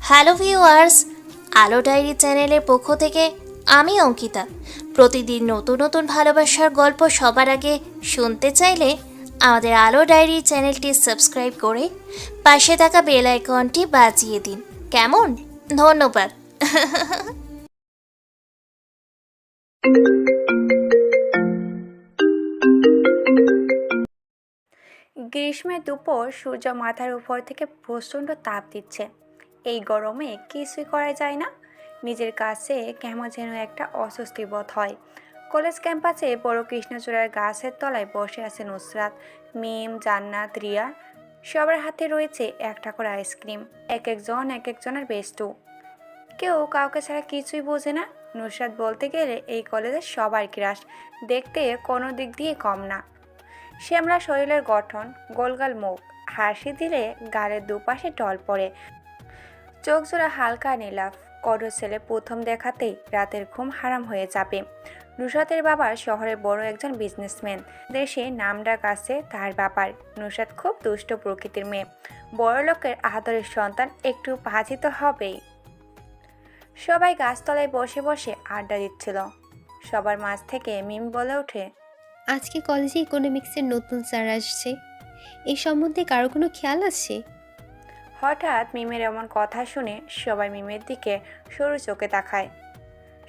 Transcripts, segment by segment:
Hello viewers, আলো diary চ্যানেলের পক্ষ থেকে আমি অঙ্কিতা। প্রতিদিন নতুন নতুন ভালোবাসার গল্প সবার আগে শুনতে চাইলে আমাদের আলো ডায়েরি চ্যানেলটি সাবস্ক্রাইব করে পাশে থাকা বেল আইকনটি বাজিয়ে দিন। কেমন? ধন্যবাদ। গ্রীষ্মের দুপুর সূর্য মাথার উপর থেকে প্রচণ্ড তাপ দিচ্ছে। এই গরমে কিছুই করা যায় না। নিজের কাছে কেমন যেন একটা অস্বস্তি বোধ হয়। কলেজ ক্যাম্পাসে বড় কৃষ্ণচূড়ার গাছের তলায় বসে আছে নুসরাত, মিম, জান্নাত, রিয়া। সবার হাতে রয়েছে একটা করে আইসক্রিম। এক একজনের বেস্টু। কেউ কাউকে ছাড়া কিছুই বোঝে না। নুসরাত বলতে গেলে এই কলেজের সবার ক্রাশ, দেখতে কোনো দিক দিয়ে কম না। শ্যামলা শরীরের গঠন, গোলগাল মুখ, হাসি দিলে গালের দুপাশে টল পড়ে, চোখ জোড়া হালকা নীলাভ। কঠোর ছেলে প্রথম দেখাতেই রাতের ঘুম হারাম হয়ে যাবে। নুসরাতের বাবা শহরে বড় একজন বিজনেসম্যান। দেশে নামডাক আছে তার বাবার। নুসরাত খুব দুষ্ট প্রকৃতির মেয়ে। বড় লোকের আদরের সন্তান, একটু বাজি তো হবেই। সবাই গাছতলায় বসে বসে আড্ডা দিচ্ছিল। সবার মাঝ থেকে মিম বলে ওঠে, আজকে কলেজে ইকোনমিক্সের নতুন স্যার আসছে, এই সম্বন্ধে কারো কোনো খেয়াল আছে? হঠাৎ মিমের এমন কথা শুনে সবাই মিমের দিকে সরু চোখে তাকায়।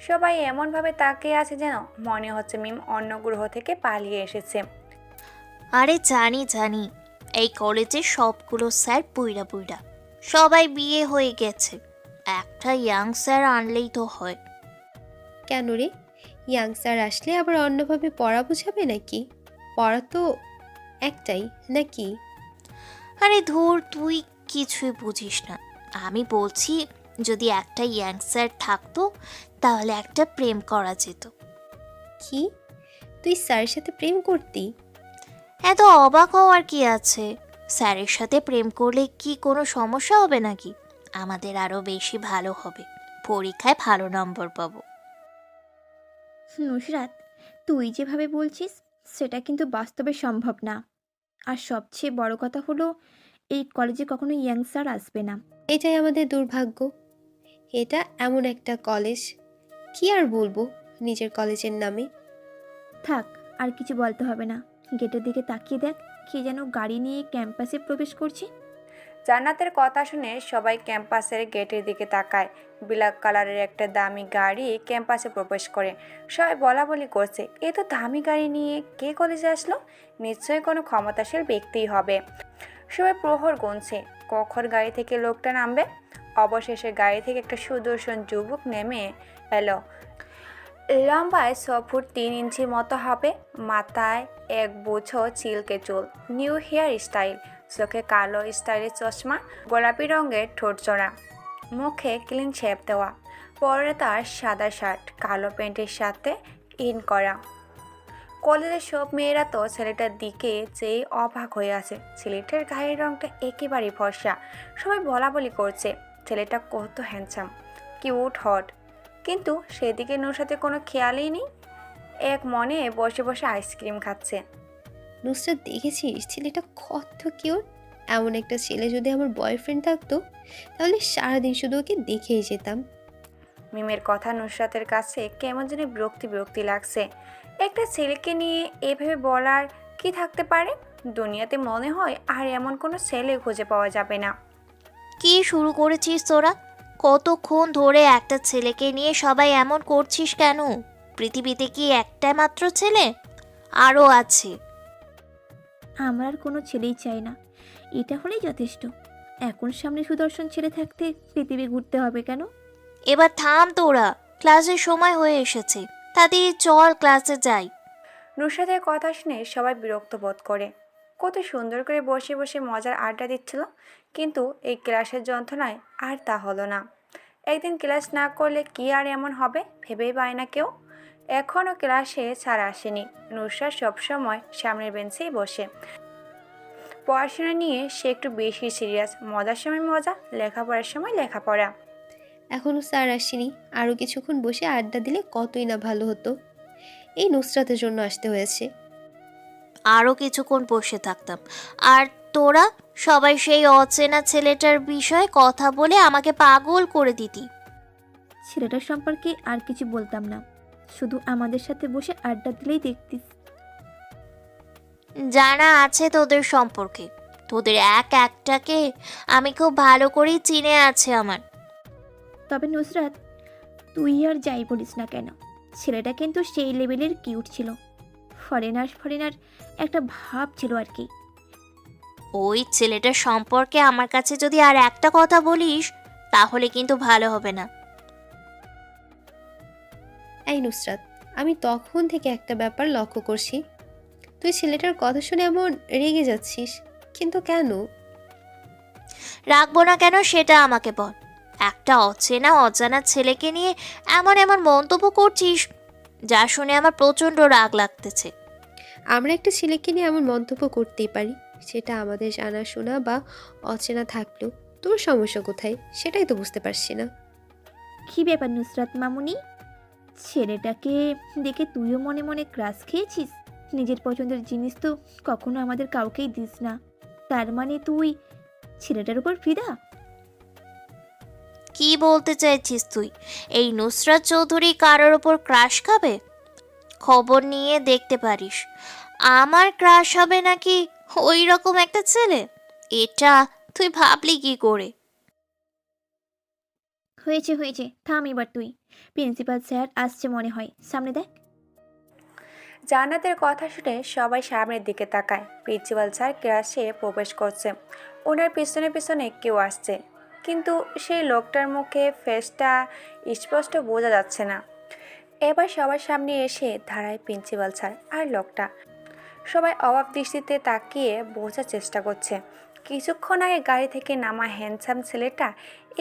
সবাই এমনভাবে তাকিয়ে আছে যেন মনে হচ্ছে মিম অন্য গ্রহ থেকে পালিয়ে এসেছে। আরে জানি, এই কলেজের সবগুলো স্যার বুইড়া বুইড়া, সবাই বিয়ে হয়ে গেছে। একটা ইয়াং স্যার আনলেই তো হয়। কেন রে, ইয়াং স্যার আসলে আবার অন্যভাবে পড়া বোঝাবে নাকি? পড়া তো একটাই নাকি? আরে ধুর, তুই কিছুই বুঝিস না। আমি বলছি, যদি একটা ইয়াং স্যার থাকতো তাহলে একটা প্রেম করা যেত। কি, তুই স্যারের সাথে প্রেম করতি? এত অবাক হওয়ার কি আছে? স্যারের সাথে প্রেম করলে কি কোনো সমস্যা হবে নাকি? আমাদের আরও বেশি ভালো হবে, পরীক্ষায় ভালো নম্বর পাবো। নুসরাত, তুই যেভাবে বলছিস সেটা কিন্তু বাস্তবে সম্ভব না। আর সবচেয়ে বড় কথা হলো, এই কলেজে কখনো ইয়াং স্যার আসবে না। এটাই আমাদের দুর্ভাগ্য। এটা এমন একটা কলেজ, কি আর বলবো নিজের কলেজের নামে। থাক, আর কিছু বলতে হবে না। গেটের দিকে তাকিয়ে দেখ, কে যেন গাড়ি নিয়ে ক্যাম্পাসে প্রবেশ করছে। জান্নাতের কথা শুনে সবাই ক্যাম্পাসের গেটের দিকে তাকায়। ব্ল্যাক কালারের একটা দামি গাড়ি ক্যাম্পাসে প্রবেশ করে। সবাই বলা বলি করছে, এ তো দামি গাড়ি নিয়ে কে কলেজে আসলো? নিশ্চয়ই কোনো ক্ষমতাশীল ব্যক্তিই হবে। সবাই প্রহর গুনছে কখন গাড়ি থেকে লোকটা নামবে। অবশেষে গাড়ি থেকে একটা সুদর্শন যুবক নেমে এলো। লম্বায় 6 ফুট 3 ইঞ্চি মতো হবে। মাথায় এক বুঝো চিলকে চুল, নিউ হেয়ার স্টাইল, চোখে কালো স্টাইলের চশমা, গোলাপি রঙের ঠোঁটচড়া, মুখে ক্লিন শেপ দেওয়া। পরে তার সাদা শার্ট, কালো প্যান্টের সাথে ইন করা। কলেজের সব মেয়েরা তো ছেলেটার দিকে চেয়ে অবাক হয়ে আছে। ছেলেটার গায়ের রঙটা একেবারেই ফর্সা। সবাই বলা বলি করছে, ছেলেটা কত হ্যান্ডসাম, কিউট, হট। কিন্তু সেদিকে নুসরাতের কোনো খেয়ালই নেই। এক মনে বসে বসে আইসক্রিম খাচ্ছে। নুসরাত, দেখেছিস ছেলেটা কত কিউট? এমন একটা ছেলে যদি আমার বয়ফ্রেন্ড থাকতো তাহলে সারাদিন শুধু ওকে দেখেই যেতাম। মিমের কথা নুসরাতের কাছে কেমন যেন বিরক্তি বিরক্তি লাগছে। একটা ছেলেকে নিয়ে এভাবে বলার কি থাকতে পারে? দুনিয়াতে মনে হয় আর এমন কোনো ছেলে খুঁজে পাওয়া যাবে না। কি শুরু করেছিস তোরা? কতক্ষণ ধরে একটা ছেলেকে নিয়ে সবাই এমন করছিস কেন? পৃথিবীতে কি একটা মাত্র ছেলে? আরও আছে। আমার আর কোনো ছেলেই চাই না, এটা হলেই যথেষ্ট। এখন সামনে সুদর্শন ছেলে থাকতে পৃথিবী ঘুরতে হবে কেন? এবার থাম তোরা, ক্লাসের সময় হয়ে এসেছে। তাড়াতাড়ি চল, ক্লাসে যাই। নুসরাতের কথা শুনে সবাই বিরক্ত বোধ করে। কত সুন্দর করে বসে বসে মজার আড্ডা দিচ্ছিল, কিন্তু এই ক্লাসের যন্ত্রণায় আর তা হলো না। একদিন ক্লাস না করলে কি আর এমন হবে ভেবেই পায় না কেউ। এখনও ক্লাসে ছাড় আসেনি। নুসরাত সবসময় সামনের বেঞ্চেই বসে। পড়াশোনা নিয়ে সে একটু বেশি সিরিয়াস। মজার সময় মজা, লেখাপড়ার সময় লেখাপড়া। এখনও স্যার আসেনি, আরও কিছুক্ষণ বসে আড্ডা দিলে কতই না ভালো হতো। এই নুসরাতের জন্য আসতে হয়েছে। আরও কিছুক্ষণ বসে থাকতাম, আর তোরা সবাই সেই অচেনা ছেলেটার বিষয়ে কথা বলে আমাকে পাগল করে দিতি। ছেলেটার সম্পর্কে আর কিছু বলতাম না, শুধু আমাদের সাথে বসে আড্ডা দিলেই দেখতিস। জানা আছে তোদের সম্পর্কে, তোদের এক একটাকে আমি খুব ভালো করেই চিনে আছে আমার। তবে নুসরাত, তুই আর যাই বলিস না কেন, ছেলেটা কিন্তু সেই লেভেলের কিউট ছিল। ফরেনার ফরেনার একটা ভাব ছিল আর কি। ওই ছেলেটার সম্পর্কে আমার কাছে যদি আর একটা কথা বলিস তাহলে কিন্তু ভালো হবে না। এই নুসরাত, আমি তখন থেকে একটা ব্যাপার লক্ষ্য করছি। তুই ছেলেটার কথা শুনে এমন রেগে যাচ্ছিস, কিন্তু কেন? রাখবো না কেন সেটা আমাকে বল। একটা অচেনা অজানা ছেলেকে নিয়ে এমন এমন মন্তব্য করছিস যা শুনে আমার প্রচণ্ড রাগ লাগতেছে। আমরা একটা ছেলেকে নিয়ে এমন মন্তব্য করতেই পারি, সেটা আমাদের জানাশোনা বা অচেনা থাকলেও তোর সমস্যা কোথায় সেটাই তো বুঝতে পারছি না। কী ব্যাপার নুসরাত মামুনি, ছেলেটাকে দেখে তুইও মনে মনে ক্রাশ খেয়েছিস? নিজের পছন্দের জিনিস তো কখনো আমাদের কাউকেই দিস না, তার মানে তুই ছেলেটার উপর ফিদা? কি বলতে চাইছিস তুই? এই নুসরাত চৌধুরী কারোর ওপর ক্রাশ খাবে? খবর নিয়ে দেখতে পারিস আমার ক্রাশ হবে নাকি ওই রকম একটা ছেলে। এটা তুই ভাবলি কি করে? হয়েছে হয়েছে, থাম এবার তুই। প্রিন্সিপাল স্যার আসছে মনে হয়, সামনে দেখ। জান্নাতের কথা শুনে সবাই সামনের দিকে তাকায়। প্রিন্সিপাল স্যার ক্লাসে প্রবেশ করছে, ওনার পিছনে পিছনে কেউ আসছে, কিন্তু সেই লোকটার মুখে ফেসটা স্পষ্ট বোঝা যাচ্ছে না। এবার সবার সামনে এসে দাঁড়ায় প্রিন্সিপাল স্যার আর লোকটা। সবাই অবাক দৃষ্টিতে তাকিয়ে বোঝার চেষ্টা করছে। কিছুক্ষণ আগে গাড়ি থেকে নামা হ্যান্ডসাম ছেলেটা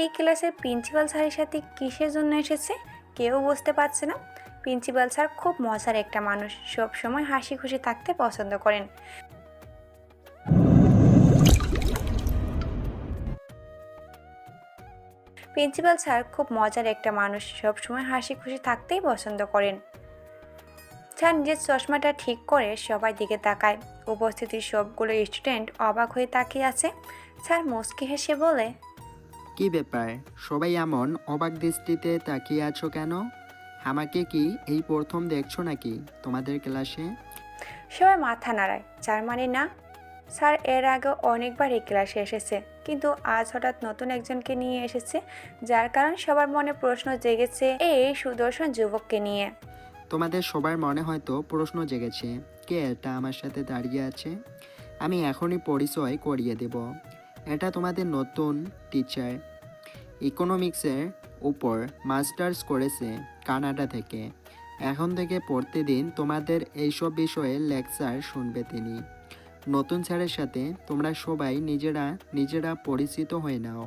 এই ক্লাসের প্রিন্সিপাল স্যারের সাথে কিসের জন্য এসেছে কেউ বুঝতে পারছে না। প্রিন্সিপাল স্যার খুব মজার একটা মানুষ, সব সময় হাসি খুশি থাকতে পছন্দ করেন। প্রিন্সিপাল স্যার খুব মজার একটা মানুষ, সব সময় হাসি খুশি থাকতেই পছন্দ করেন। স্যার নিজের চশমাটা ঠিক করে সবাই দিকে তাকায়। উপস্থিতির সবগুলো স্টুডেন্ট অবাক হয়ে তাকিয়ে আছে। স্যার মুচকি হেসে বলে, কি ব্যাপার, সবাই এমন অবাক দৃষ্টিতে তাকিয়ে আছো কেন? আমাকে কি এই প্রথম দেখছো নাকি তোমাদের ক্লাসে? সবাই মাথা নাড়ায়, যার মানে না। স্যার এর আগে অনেকবার এই ক্লাসে এসেছে, কিন্তু আজ হঠাৎ নতুন একজনকে নিয়ে এসেছে, যার কারণ সবার মনে প্রশ্ন জেগেছে এই সুদর্শন যুবককে নিয়ে। তোমাদের সবার মনে হয়তো প্রশ্ন জেগেছে, কে এটা আমার সাথে দাঁড়িয়ে আছে? আমি এখনই পরিচয় করিয়ে দেব। এটা তোমাদের নতুন টিচার, ইকোনমিক্সের উপর মাস্টার্স করেছে কানাডা থেকে। এখন থেকে প্রতিদিন তোমাদের এইসব বিষয়ে লেকচার শুনবে তিনি। নতুন স্যারের সাথে তোমরা সবাই নিজেরা পরিচিত হয়ে নাও।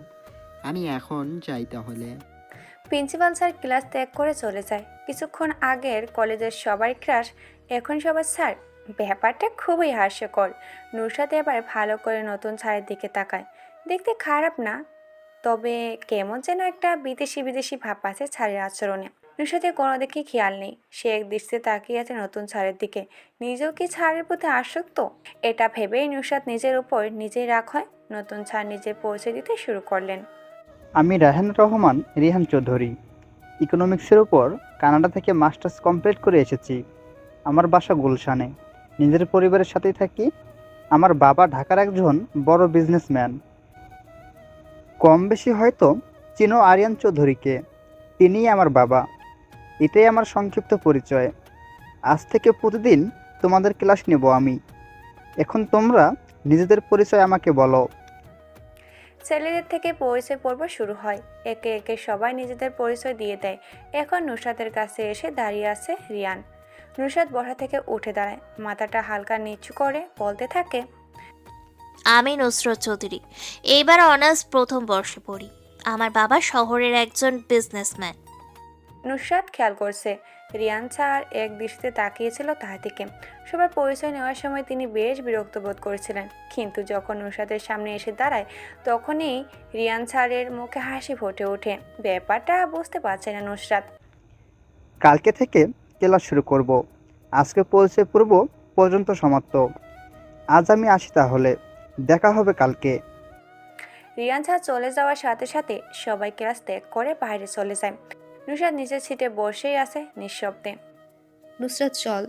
আমি এখন যাই তাহলে। প্রিন্সিপাল স্যার ক্লাস ত্যাগ করে চলে যায়। কিছুক্ষণ আগের কলেজের সবার ক্রাশ এখন সবার স্যার, ব্যাপারটা খুবই হাস্যকর। নুসরাত এবার ভালো করে নতুন স্যারের দিকে তাকায়। দেখতে খারাপ না, তবে কেমন যেন একটা বিদেশি বিদেশি ভাব আছে স্যারের আচরণে। নুসরাতের কোনো দিকে খেয়াল নেই, সে এক দৃষ্টিতে তাকিয়ে আছে নতুন স্যারের দিকে। নিজেও কি স্যারের প্রতি আসক্ত? এটা ভেবেই নুসরাত নিজের উপর নিজেই রাগ হয়। নতুন স্যার নিজের পরিচয় দিতে শুরু করলেন। আমি রায়হান রহমান রিহান চৌধুরী, ইকোনমিক্সের উপর কানাডা থেকে মাস্টার্স কমপ্লিট করে এসেছি। আমার বাসা গুলশানে, নিজের পরিবারের সাথেই থাকি। আমার বাবা ঢাকার একজন বড় বিজনেসম্যান। কম বেশি হয়তো চিনো আরিয়ান চৌধুরীকে, তিনিই আমার বাবা। এটাই আমার সংক্ষিপ্ত পরিচয়। আজ থেকে প্রতিদিন তোমাদের ক্লাস নেব আমি। এখন তোমরা নিজেদের পরিচয় আমাকে বলো। ছেলেদের থেকে পরিচয় পর্ব শুরু হয়। একে একে সবাই নিজেদের পরিচয় দিয়ে দেয়। এখন নুসরাতের কাছে এসে দাঁড়িয়ে আছে রিয়ান। নুসরাত বসা থেকে উঠে দাঁড়ায়, মাথাটা হালকা নিচু করে বলতে থাকে, আমি নুসরত চৌধুরী, এইবার অনার্স প্রথম বর্ষে পড়ি। আমার বাবা শহরের একজন বিজনেসম্যান। নুসরাত খেয়াল করছে রিয়ান স্যার এক দৃষ্টিতে তাকিয়েছিল তার দিকে। সবার পরিচয় নেওয়ার সময় তিনি বেশ বিরক্ত বোধ করেছিলেন, কিন্তু যখন নুসরাতের সামনে এসে দাঁড়ায় তখনই রিয়ান স্যারের মুখে হাসি ফুটে ওঠে। ব্যাপারটা বুঝতে পারছে না নুসরাত। কালকে থেকে ক্লাস শুরু করব। আজকে পরিচয় পূর্ব পর্যন্ত সমাপ্ত। আজ আমি আসি তাহলে। দেখা হবে কালকে। রিয়ান স্যার চলে যাওয়ার সাথে সাথে সবাই ক্লাস ত্যাগ করে বাইরে চলে যায়। নুসরাত নিজের সিটে বসেই আছে নিঃশব্দে। নুসরাত চল,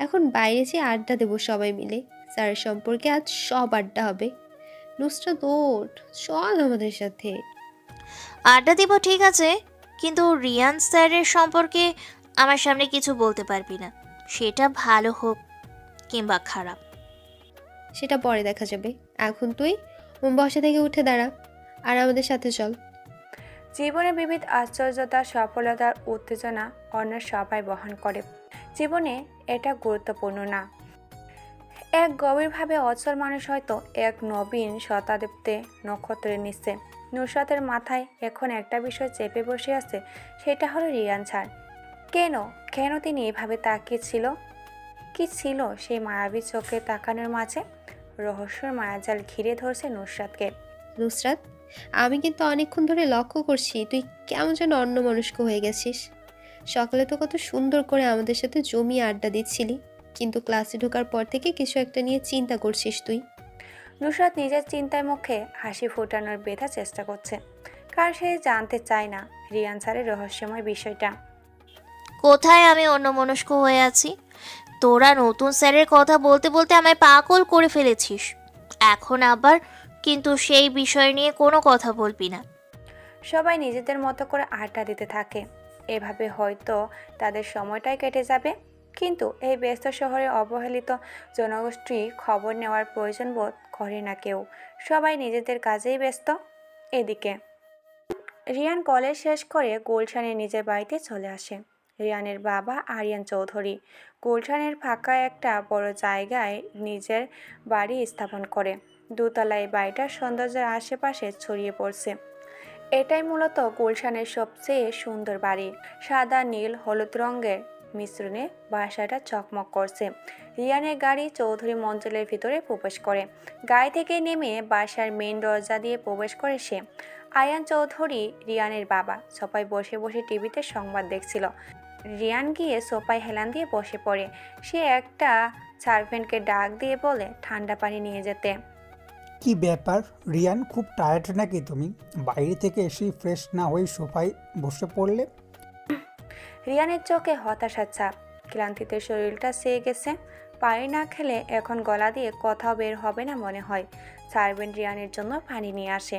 এখন বাইরে যেয়ে আড্ডা দেবো সবাই মিলে। স্যারের সম্পর্কে আজ সব আড্ডা হবে। নুসরাত ওঠ, চল আমাদের সাথে। আড্ডা দিব ঠিক আছে, কিন্তু রিয়ান স্যারের সম্পর্কে আমার সামনে কিছু বলতে পারবি না, সেটা ভালো হোক কিংবা খারাপ। সেটা পরে দেখা যাবে। এখন তুই বসা থেকে উঠে দাঁড়া আর আমাদের সাথে চল। জীবনে বিবিধ আশ্চর্যতা, সফলতার উত্তেজনা অন্য সবাই বহন করে। জীবনে এটা গুরুত্বপূর্ণ না। এক গভীরভাবে অচল মানুষ হয়তো এক নবীন শতাব্দীতে নক্ষত্রের নিচে। নুসরাতের মাথায় এখন একটা বিষয় চেপে বসে আছে, সেটা হলো রিয়ান স্যার। কেন কেন তিনি এভাবে তাকিয়েছিল? কি ছিল সেই মায়াবী চোখে তাকানোর মাঝে? রহস্যের মায়াজাল ঘিরে ধরছে নুসরাতকে। নুসরাত, আমি কিন্তু অনেকক্ষণ ধরে লক্ষ্য করছি তুই কেমন যেন অন্যমনস্ক হয়ে গেছিস। সকালে তো কত সুন্দর করে আমাদের সাথে জমিয়ে আড্ডা দিচ্ছিলি, কিন্তু ক্লাসে ঢোকার পর থেকে কিছু একটা নিয়ে চিন্তা করছিস তুই। নুসরাত নিজের চিন্তায় মুখে হাসি ফোটানোর বেঁধা চেষ্টা করছে, কারণ সে জানতে চায় না রিয়ান স্যারের রহস্যময় বিষয়টা। কোথায় আমি অন্যমনস্ক হয়ে আছি? তোরা নতুন স্যারের কথা বলতে বলতে আমায় পাগল করে ফেলেছিস। এখন আবার কিন্তু সেই বিষয় নিয়ে কোনো কথা বলবি না। সবাই নিজেদের মতো করে আড্ডা দিতে থাকে। এভাবে হয়তো তাদের সময়টাই কেটে যাবে, কিন্তু এই ব্যস্ত শহরে অবহেলিত জনগোষ্ঠী খবর নেওয়ার প্রয়োজন বোধ করে না কেউ। সবাই নিজেদের কাজেই ব্যস্ত। এদিকে রিয়ান কলেজ শেষ করে গুলশানে নিজের বাড়িতে চলে আসে। রিয়ানের বাবা আরিয়ান চৌধুরী গুলশানের ফাঁকা একটা বড় জায়গায় নিজের বাড়ি স্থাপন করে। দোতলায় বাড়িটার সৌন্দর্যের আশেপাশে ছড়িয়ে পড়ছে। এটাই মূলত গুলশানের সবচেয়ে সুন্দর বাড়ি। সাদা, নীল, হলুদ রঙের মিশ্রণে বাসাটা চকমক করছে। রিয়ানের গাড়ি চৌধুরী মঞ্জিলের ভিতরে প্রবেশ করে। গাড়ি থেকে নেমে বাসার মেইন দরজা দিয়ে প্রবেশ করে সে। আয়ান চৌধুরী রিয়ানের বাবা সোফায় বসে বসে টিভিতে সংবাদ দেখছিল। রিয়ান গিয়ে সোফায় হেলান দিয়ে বসে পড়ে। সে একটা সার্ভেন্টকে ডাক দিয়ে বলে ঠান্ডা পানি নিয়ে যেতে। কি ব্যাপার রিয়ান, খুব টায়ার্ড নাকি তুমি? বাইরে থেকে এসেই ফ্রেশ না হয়ে সোফায় বসে পড়লে। রিয়ানের চোখে হতাশার ছাপ। ক্লান্তিতে শরীরটা সেয়ে গেছে। পানি না খেলে এখন গলা দিয়ে কথাও বের হবে না মনে হয়। সার্ভেন্ট রিয়ানের জন্য পানি নিয়ে আসে।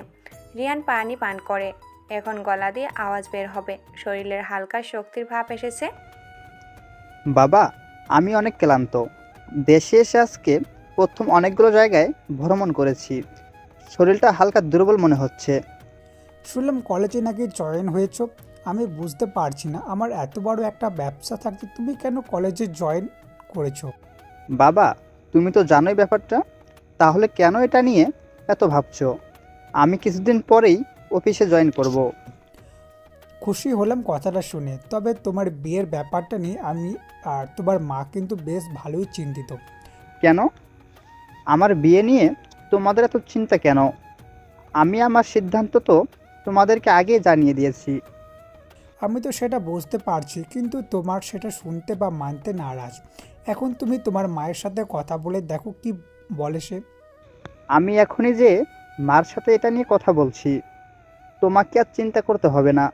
রিয়ান পানি পান করে। এখন গলা দিয়ে আওয়াজ বের হবে। শরীরের হালকা শক্তির ভাব এসেছে। বাবা, আমি অনেক ক্লান্ত। দেশে এসে আজকে প্রথম অনেকগুলো জায়গায় ভ্রমণ করেছি। শরীরটা হালকা দুর্বল মনে হচ্ছে। শুনলাম কলেজে নাকি জয়েন হয়েছ। আমি বুঝতে পারছি না, আমার এত বড় একটা ব্যবসা থাকতে তুমি কেন কলেজে জয়েন করেছো? বাবা, তুমি তো জানোই ব্যাপারটা, তাহলে কেন এটা নিয়ে এত ভাবছো? আমি কিছুদিন পরেই অফিসে জয়েন করব। খুশি হলাম কথাটা শুনে, তবে তোমার বিয়ের ব্যাপারটা নিয়ে আমি আর তোমার মা কিন্তু বেশ ভালোই চিন্তিত। কেন? আমার বিয়ে নিয়ে তোমাদের এত চিন্তা কেন? আমি আমার সিদ্ধান্ত তো তোমাদেরকে আগেই জানিয়ে দিয়েছি। আমি তো সেটা বুঝতে পারছি, কিন্তু তোমার সেটা শুনতে বা মানতে নারাজ। এখন তুমি তোমার মায়ের সাথে কথা বলে দেখো কি বলে সে। আমি এখনই যে মার সাথে এটা নিয়ে কথা বলছি, তোমাকে আর চিন্তা করতে হবে না।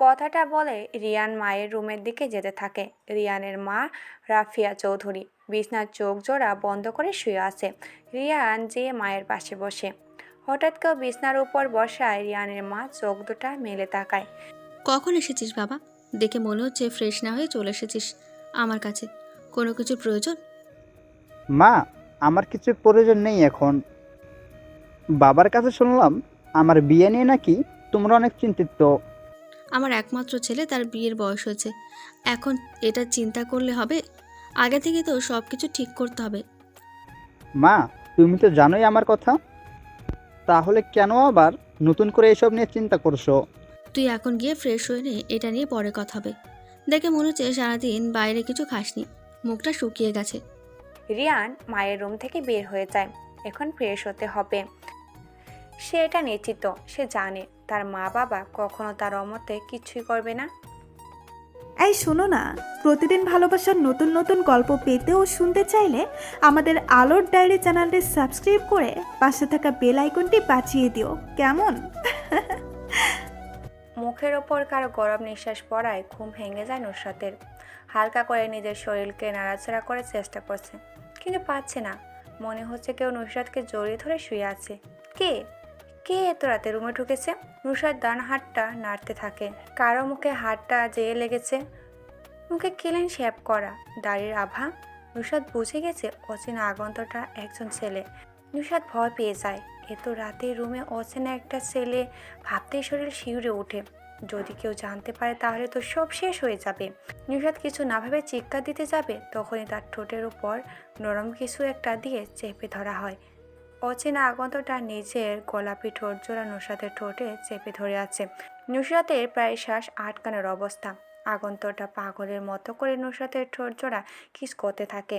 কথাটা বলে রিয়ান মায়ের রুমের দিকে যেতে থাকে। রিয়ানের মা রাফিয়া চৌধুরী বিছনার চোখ জোড়া বন্ধ করে শুয়ে আছে। রিয়ান যেয়ে মায়ের পাশে বসে। হঠাৎ কেউ বিছনার উপর বসায় রিয়ানের মা চোখ দুটা মেলে তাকায়। কখন এসেছিস বাবা? দেখে মনে হচ্ছে ফ্রেশ না হয়ে চলে এসেছিস আমার কাছে। কোনো কিছু প্রয়োজন? মা, আমার কিছু প্রয়োজন নেই এখন। বাবার কাছে শুনলাম আমার বিয়ে নিয়ে নাকি তোমরা অনেক চিন্তিত। আমার একমাত্র ছেলে, তার বিয়ের বয়স হয়েছে, এখন এটা চিন্তা করলে হবে? আগে থেকে তো সব কিছু ঠিক করতে হবে। মা, তুমি তো জানোই আমার কথা, তাহলে কেন আবার নতুন করে এসব নিয়ে চিন্তা করছো? তুই এখন গিয়ে ফ্রেশ হয়ে নে, এটা নিয়ে পরে কথা হবে। দেখে মনে হচ্ছে সারাদিন বাইরে কিছু খাসনি, মুখটা শুকিয়ে গেছে। রিয়ান মায়ের রুম থেকে বের হয়ে যায়। এখন ফ্রেশ হতে হবে। সে এটা নিশ্চিত। সে জানে তার মা বাবা কখনো তার অমতে কিছুই করবে না। এই শোনো না, প্রতিদিন ভালোবাসার নতুন নতুন গল্প পেতে ও শুনতে চাইলে আমাদের আলোর ডায়েরি চ্যানেলটি সাবস্ক্রাইব করে পাশে থাকা বেল আইকনটি বাজিয়ে দিও, কেমন? মুখের ওপর কারো গরম নিঃশ্বাস পড়ায় ঘুম ভেঙে যায় নুসরাতের। হালকা করে নিজের শরীরকে নাড়াচাড়া করার চেষ্টা করছে, কিন্তু পাচ্ছে না। মনে হচ্ছে কেউ নুসরাতকে জড়িয়ে ধরে শুয়ে আছে। কে কে এত রাতে রুমে ঢুকেছে? নুসরাত ডান হাতটা নাড়তে থাকে। কারো মুখে হাতটা যেয়ে লেগেছে। মুখে ক্লিন শেভ করা, দাড়ির আভা। নুসরাত বুঝে গেছে অচেনা আগন্তটা একজন ছেলে। নুসরাত ভয় পেয়ে যায়। এত রাতে রুমে অচেনা একটা ছেলে ভাবতেই শরীর শিউরে ওঠে। যদি কেউ জানতে পারে তাহলে তো সব শেষ হয়ে যাবে। নুসরাত কিছু না ভেবে চিৎকার দিতে যাবে, তখনই তার ঠোঁটের উপর নরম কিছু একটা দিয়ে চেপে ধরা হয়। অচেনা আগন্তটা নিজের গোলাপি ঠোঁট জোড়া নুসরাতের ঠোঁটে চেপে ধরে আছে। নুসরাতের প্রায় শ্বাস আটকানোর অবস্থা। আগন্তটা পাগলের মতো করে নুসরাতের ঠোঁট জোড়া কিস করতে থাকে।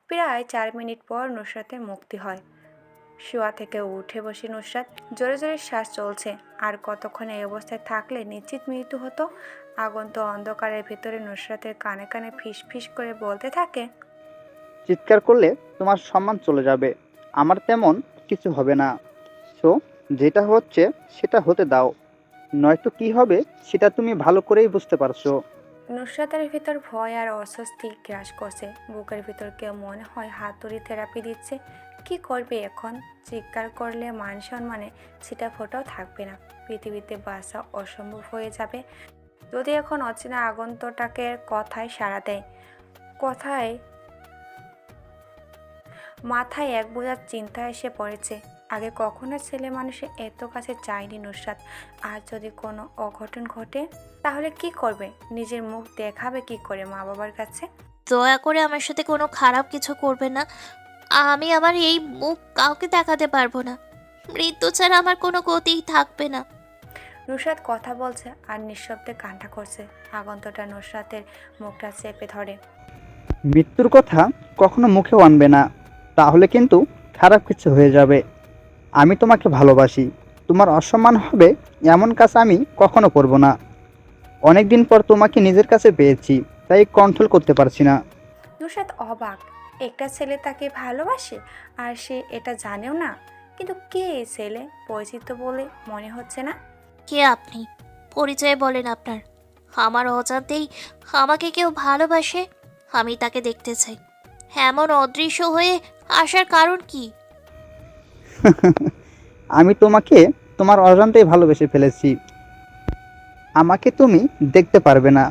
প্রায় 4 মিনিট পর নুসরাতের মুক্তি হয়। শোয়া থেকে উঠে বসে নুসরাত। জোরে জোরে শ্বাস চলছে। আর কতক্ষণ এই অবস্থায় থাকলে নিশ্চিত মৃত্যু হতো। আগন্ত অন্ধকারের ভিতরে নুসরাতের কানে কানে ফিস ফিস করে বলতে থাকে, চিৎকার করলে তোমার সম্মান চলে যাবে, আমার তেমন কিছু হবে না। সো যেটা হচ্ছে সেটা হতে দাও, নয়তো কি হবে সেটা তুমি ভালো করেই বুঝতে পারছো। নুসরাতের ভিতর ভয় আর অস্বস্তি গ্রাস করছে। বুকের ভিতর কেউ মনে হয় হাতুড়ি থেরাপি দিচ্ছে। কি করবে এখন? চিৎকার করলে মান সম্মানে ছিটা ফোটাও থাকবে না। পৃথিবীতে বাঁচা অসম্ভব হয়ে যাবে যদি এখন অচেনা আগন্তটাকে কথায় সাড়া দেয়। মাথায় এক বোঝা চিন্তা এসে পড়েছে। আগে কখনো ছেলে মানুষে এত কাছে চায়নি নুসরাত। আর যদি কোনো অঘটন ঘটে তাহলে কি করবে? নিজের মুখ দেখাবে কি করে মা বাবার কাছে? দয়া করে আমার সাথে কোনো খারাপ কিছু করবে না। আমি আমার এই মুখ কাউকে দেখাতে পারবো না। মৃত্যু ছাড়া আমার কোনো গতিই থাকবে না। নুসরাত কথা বলছে আর নিঃশব্দে কান্না করছে। আগন্তটা নুসরাতের মুখটা চেপে ধরে। মৃত্যুর কথা কখনো মুখেও আনবে না, তাহলে কিন্তু খারাপ কিছু হয়ে যাবে। আমি তোমাকে ভালোবাসি, তোমার অসম্মান হবে এমন কাজ আমি কখনো করব না। অনেক দিন পর তোমাকে নিজের কাছে পেয়েছি, তাই কন্ট্রোল করতে পারছি না। নুসরাত অবাক। একটা ছেলে তাকে ভালোবাসে আর সে এটা জানেও না। কিন্তু কে এই ছেলে? পরিচিত বলে মনে হচ্ছে না। কে আপনি? পরিচয় বলেন আপনার। আমার অজান্তেই আমাকে কেউ ভালোবাসে, আমি তাকে দেখতে চাই। এমন অদৃশ্য হয়ে আসার কারণ কি? আমি তোমাকে তোমার অজান্তেই ভালোবেসে ফেলেছি। আমাকে তুমি দেখতে পারবে না।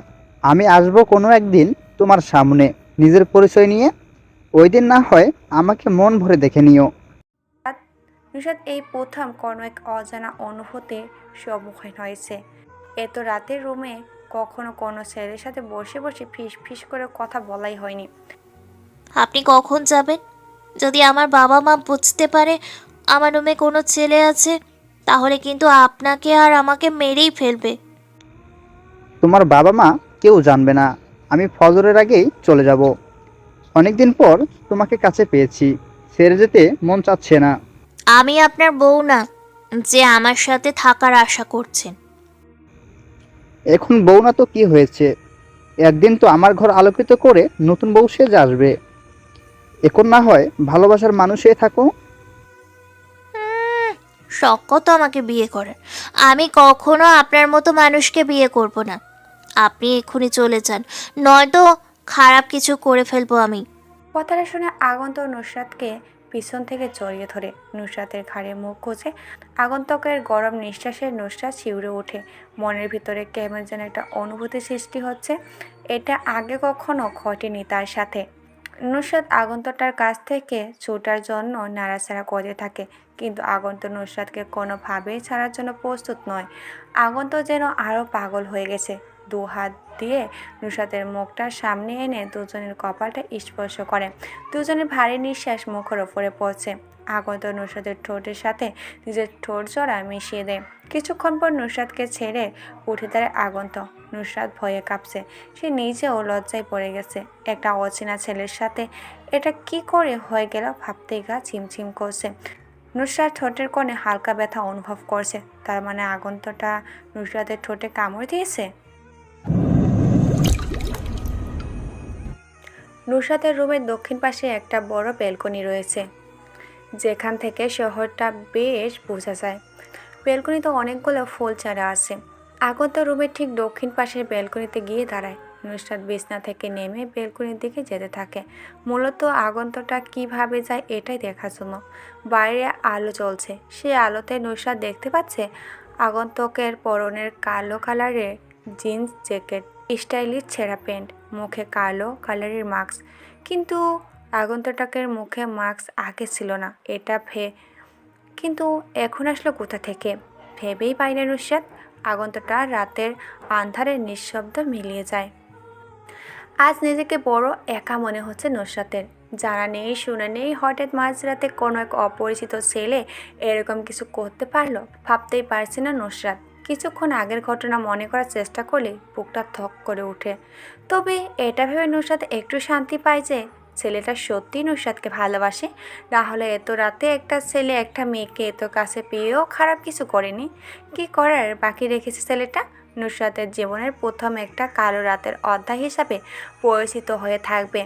আমি আসবো কোনো একদিন তোমার সামনে নিজের পরিচয় নিয়ে। ওই দিন না হয় আমাকে মন ভরে দেখে নিও। নুসরাত এই প্রথম কোনো এক অজানা অনুভূতির সম্মুখীন হয়েছে। এত রাতের রুমে কখনো কোনো ছেলের সাথে বসে বসে ফিস ফিস করে কথা বলাই হয়নি। আপনি কখন যাবেন? যদি আমার বাবা মা বুঝতে পারে আমার রুমে কোনো ছেলে আছে, তাহলে কিন্তু আপনাকে আর আমাকে মেরেই ফেলবে। তোমার বাবা মা কেউ জানবে না। আমি ফজরের আগেই চলে যাব। অনেকদিন পর তোমাকে কাছে পেয়েছি, ছেড়ে যেতে মন চাচ্ছে না। আমি আপনার বউ না যে আমার সাথে থাকার আশা করছেন। এখন বউ না তো কি হয়েছে, একদিন তো আমার ঘর আলোকিত করে নতুন বউ সেজে আসবে। এখন না হয় ভালোবাসার মানুষই থাকো। শখ তো আমাকে বিয়ে করার। আমি কখনো আপনার মতো মানুষকে বিয়ে করব না। আপনি এক্ষুনি চলে যান, নয়তো খারাপ কিছু করে ফেলবো আমি। কথাটা শুনে আগন্ত নুসরাতকে পিছন থেকে জড়িয়ে ধরে। নুসরাতের ঘাড়ে মুখ গুজে। আগন্তকের গরম নিঃশ্বাসে নুসরাত শিউরে ওঠে। মনের ভিতরে কেমন যেন একটা অনুভূতি সৃষ্টি হচ্ছে। এটা আগে কখনো ঘটেনি তার সাথে। নুসরাত আগন্তটার কাছ থেকে ছুটার জন্য নাড়াচাড়া করতে থাকে, কিন্তু আগন্ত নুসরাতকে কোনোভাবেই ছাড়ার জন্য প্রস্তুত নয়। আগন্ত যেন আরও পাগল হয়ে গেছে। 2 হাত দিয়ে নুসরাতের মুখটার সামনে এনে দুজনের কপালটা স্পর্শ করে। দুজনের ভারী নিঃশ্বাস মুখের ওপরে পড়ছে। আগন্ত নুসরাতের ঠোঁটের সাথে নিজের ঠোঁট জোড়া মিশিয়ে দেয়। কিছুক্ষণ পর নুসরাতকে ছেড়ে উঠে দাঁড়ায় আগন্ত। নুসরাত ভয়ে কাঁপছে। সে নিজেও লজ্জায় পড়ে গেছে। একটা অচেনা ছেলের সাথে এটা কি করে হয়ে গেল ভাবতেই গা চিমচিম করছে। নুসরাত ঠোঁটের কোণে হালকা ব্যথা অনুভব করছে। তার মানে আগন্তটা নুসরাতের ঠোঁটে কামড় দিয়েছে। নুসরাতের রুমের দক্ষিণ পাশে একটা বড় ব্যালকনি রয়েছে, যেখান থেকে শহরটা বেশ বোঝা যায়। ব্যালকনিতে অনেকগুলো ফুল চারা আছে। আগন্তুক রুমের ঠিক দক্ষিণ পাশের ব্যালকনিতে গিয়ে দাঁড়ায়। নুসরাত বিছনা থেকে নেমে ব্যালকনির দিকে যেতে থাকে, মূলত আগন্তুকটা কিভাবে যায় এটাই দেখার জন্য। বাইরে আলো জ্বলছে, সেই আলোতে নুসরাত দেখতে পাচ্ছে আগন্তুকের পরনের কালো কালারের জিন্স জ্যাকেট, স্টাইলিশ ছেঁড়া প্যান্ট, মুখে কালো কালারের মাস্ক। কিন্তু আগন্তুকটাকের মুখে মাস্ক আগে ছিল না, কিন্তু এখন আসলো কোথা থেকে ভেবেই পায় না নুসরাত। আগন্তুকটা রাতের আন্ধারের নিঃশব্দ মিলিয়ে যায়। আজ নিজেকে বড় একা মনে হচ্ছে নুসরাতের। জানা নেই শোনা নেই হঠাৎ মাঝরাতে কোনো এক অপরিচিত ছেলে এরকম কিছু করতে পারলো, ভাবতেই পারছে না নুসরাত। কিছুক্ষণ আগের ঘটনা মনে করার চেষ্টা করলে বুকটা থক করে ওঠে। তবে এটা ভেবে নুসরাত একটু শান্তি পায় যে ছেলেটা সত্যিই নুসরাতকে ভালোবাসে, না হলে এত রাতে একটা ছেলে একটা মেয়েকে এত কাছে পেয়েও খারাপ কিছু করেনি। কি করার বাকি রেখেছে ছেলেটা? নুসরাতের জীবনের প্রথম একটা কালো রাতের অধ্যায় হিসাবে পরিচিত হয়ে থাকবে।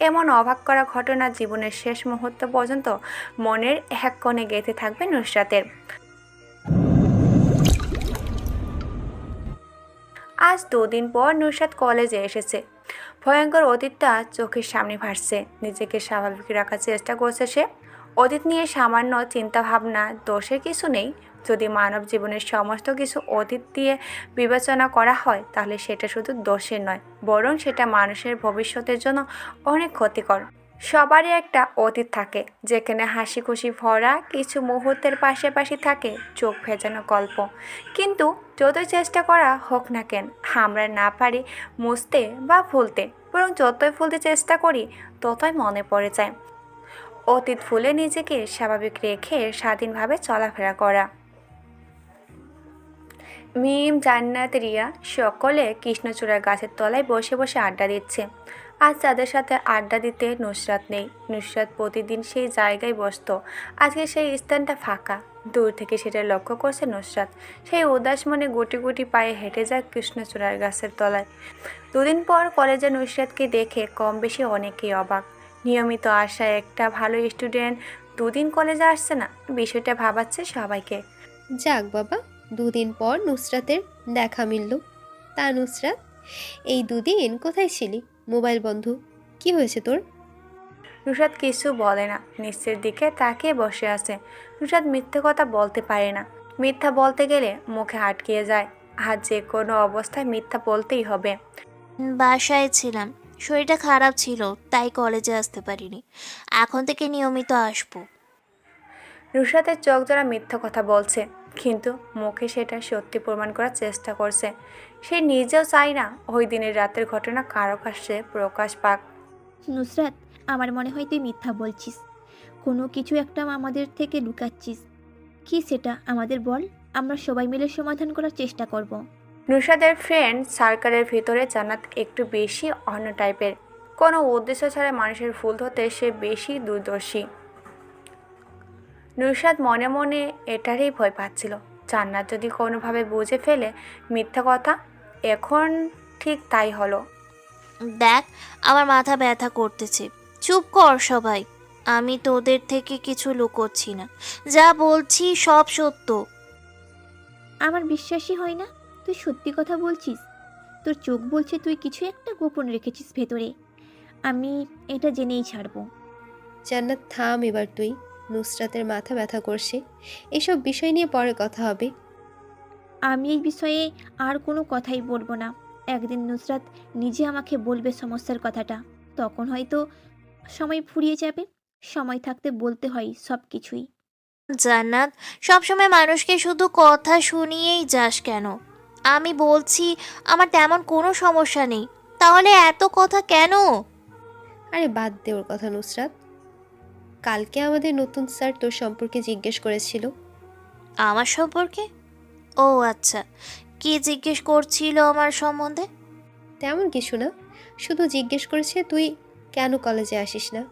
এমন অবাক করা ঘটনা জীবনের শেষ মুহূর্ত পর্যন্ত মনের এক কোণে গেঁথে থাকবে নুসরাতের। আজ 2 দিন পর নুসরাত কলেজে এসেছে। ভয়ঙ্কর অতীতটা চোখের সামনে ভাসছে। নিজেকে স্বাভাবিক রাখার চেষ্টা করছে সে। অতীত নিয়ে সামান্য চিন্তাভাবনা দোষের কিছু নেই। যদি মানব জীবনের সমস্ত কিছু অতীত দিয়ে বিবেচনা করা হয় তাহলে সেটা শুধু দোষের নয়, বরং সেটা মানুষের ভবিষ্যতের জন্য অনেক ক্ষতিকর। সবারই একটা অতীত থাকে, যেখানে হাসি খুশি ভরা কিছু মুহূর্তের পাশাপাশি থাকে চোখ ভেজানো গল্প। কিন্তু যতই চেষ্টা করা হোক না কেন, আমরা না পারি মুছতে বা ভুলতে, বরং যতই ভুলতে চেষ্টা করি ততই মনে পড়ে যায়। অতীত ভুলে নিজেকে স্বাভাবিক রেখে স্বাধীনভাবে চলাফেরা করা। মিম, জান্নাত, রিয়া সকলে কৃষ্ণচূড়ার গাছের তলায় বসে বসে আড্ডা দিচ্ছে। আজ তাদের সাথে আড্ডা দিতে নুসরাত নেই। নুসরাত প্রতিদিন সেই জায়গায় বসতো, আজকে সেই স্থানটা ফাঁকা। দূর থেকে সেটা লক্ষ্য করছে নুসরাত। সেই উদাস মনে গুটি গুটি পায়ে হেঁটে যায় কৃষ্ণচূড়ার গাছের তলায়। 2 দিন পর কলেজে নুসরাতকে দেখে কম বেশি অনেকেই অবাক। নিয়মিত আসা একটা ভালো স্টুডেন্ট 2 দিন কলেজে আসছে না, বিষয়টা ভাবাচ্ছে সবাইকে। যাক বাবা, 2 দিন পর নুসরাতের দেখা মিলল। তা নুসরাত, এই 2 দিন কোথায় ছিলি? মোবাইল বন্ধ, কি হয়েছে তোর? নুসরাত কিছু বলে না, নিচের দিকে তাকিয়ে বসে আছে। নুসরাত মিথ্যে কথা বলতে পারে না। মিথ্যা বলতে গেলে মুখে আটকিয়ে যায়। আর যে কোনো অবস্থায় মিথ্যা বলতেই হবে। বাসায় ছিলাম, শরীরটা খারাপ ছিল তাই কলেজে আসতে পারিনি। এখন থেকে নিয়মিত আসবো। নুসরাতের চোখ জোড়া মিথ্যা কথা বলছে, কিন্তু মুখে সেটা সত্যি প্রমাণ করার চেষ্টা করছে। সে নিজেও চায় না ওই দিনের রাতের ঘটনা কারো কাছে প্রকাশ পাক। নুসরাত, আমার মনে হয় তুই মিথ্যা বলছিস। কোনো কিছু একটা আমাদের থেকে লুকাচ্ছিস। কি সেটা আমাদের বল, আমরা সবাই মিলে সমাধান করার চেষ্টা করব। নুসরাতের ফ্রেন্ড সার্কেলের ভিতরে জান্নাত একটু বেশি অন্য টাইপের। কোনো উদ্দেশ্য ছাড়া মানুষের ভুল ধরতে সে বেশি দূরদর্শী। নুসরাত মনে মনে এটারই ভয় পাচ্ছিল, জান্নাত যদি কোনোভাবে বুঝে ফেলে মিথ্যা কথা। এখন ঠিক তাই হলো। দেখ, আমার মাথা ব্যথা করতেছে। চুপ কর সবাই, আমি তোদের থেকে কিছু লুকোচ্ছি না, যা বলছি সব সত্য। আমার বিশ্বাসই হয় না তুই সত্যি কথা বলছিস। তোর চোখ বলছে তুই কিছু একটা গোপন রেখেছিস ভেতরে। আমি এটা জেনেই ছাড়বো। জান্নাত থাম এবার তুই। নুসরাতের মাথা ব্যথা করছে, এসব বিষয় নিয়ে পরে কথা হবে। আমি এই বিষয়ে আর কোনো কথাই বলবো না। একদিন নুসরাত নিজে আমাকে বলবে সমস্যার কথাটা, তখন হয়তো সময় ফুরিয়ে যাবে। সময় থাকতে বলতে হয় সব কিছুই। জান্নাত, সবসময় মানুষকে শুধু কথা শুনিয়েই যাস কেন? আমি বলছি আমার তেমন কোনো সমস্যা নেই, তাহলে এত কথা কেন? আরে বাদ দে ওর কথা নুসরাত। কালকে আমাদের নতুন স্যার তোর সম্পর্কে জিজ্ঞেস করেছিল। আমার সম্পর্কে? ও আচ্ছা, কি জিজ্ঞেস করছিল আমার সম্বন্ধে? তেমন কিছু না, শুধু জিজ্ঞেস করেছে তুই কেন কলেজে আসিস না।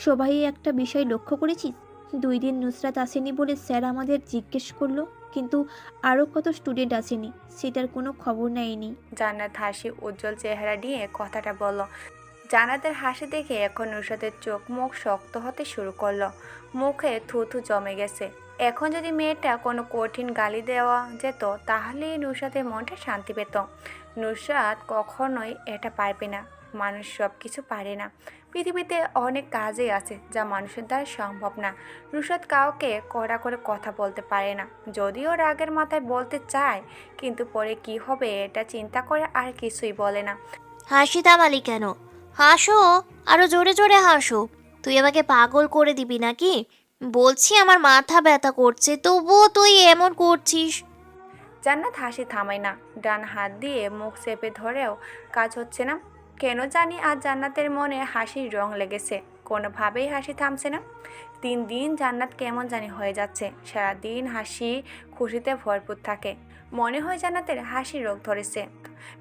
সবাই একটা বিষয় লক্ষ্য করেছিস? 2 দিন নুসরাত আসেনি বলে স্যার আমাদের জিজ্ঞেস করলো, কিন্তু আরও কত স্টুডেন্ট আসেনি সেটার কোনো খবর নেয়নি। জান্নাত হাসি উজ্জ্বল চেহারা নিয়ে কথাটা বলল। জান্নাতের হাসি দেখে এখন নুসরাতের চোখ মুখ শক্ত হতে শুরু করলো, মুখে থুথু জমে গেছে। এখন যদি মেয়েটা কোনো কঠিন গালি দেওয়া যেত তাহলেই নুসরাতের মনটা শান্তি পেত। নুসরাত কখনোই এটা পারবে না। মানুষ সব কিছু পারে না। পৃথিবীতে অনেক কাজই আছে যা মানুষের দ্বারা সম্ভব না। নুসরাত কাউকে কড়া করে কথা বলতে পারে না, যদিও রাগের মাথায় বলতে চায়, কিন্তু পরে কি হবে এটা চিন্তা করে আর কিছুই বলে না। হাসি থামালি কেন? হাসো, আরো জোরে জোরে হাসো। তুই আমাকে পাগল করে দিবি নাকি? বলছি আমার মাথা ব্যথা করছে, তবুও তুই এমন করছিস। জান্নাত হাসি থামায় না। ডান হাত দিয়ে মুখ চেপে ধরেও কাজ হচ্ছে না। কেন জানি আজ জান্নাতের মনে হাসির রং লেগেছে, কোনোভাবেই হাসি থামছে না। দিন দিন জান্নাত কেমন জানি হয়ে যাচ্ছে, সারাদিন হাসি খুশিতে ভরপুর থাকে। মনে হয় জান্নাতের হাসির রোগ ধরেছে।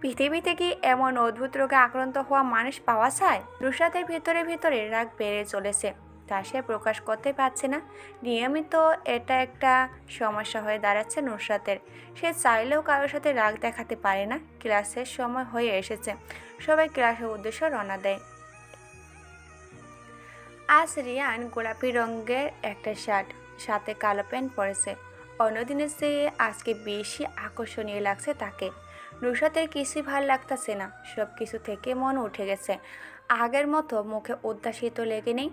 পৃথিবীতে কি এমন অদ্ভুত রোগে আক্রান্ত হওয়া মানুষ পাওয়া যায়? নুসরাতের ভিতরে ভিতরে রাগ বেড়ে চলেছে, তা সে প্রকাশ করতে পারছে না। নিয়মিত এটা একটা সমস্যা হয়ে দাঁড়াচ্ছে নুসরাতের। সে চাইলেও কারোর সাথে রাগ দেখাতে পারে না। ক্লাসের সময় হয়ে এসেছে, সবাই ক্লাসের উদ্দেশ্যে রওনা দেয়। আজ রিয়ান গোলাপি রঙের একটা শার্ট, সাথে কালো প্যান্ট পরেছে। অন্যদিনের চেয়ে আজকে বেশি আকর্ষণীয় লাগছে তাকে। নুসরাতের কিছুই ভাল লাগতেছে না, সব কিছু থেকে মন উঠে গেছে। আগের মতো মুখে উদ্দাসিত লেগে নেই,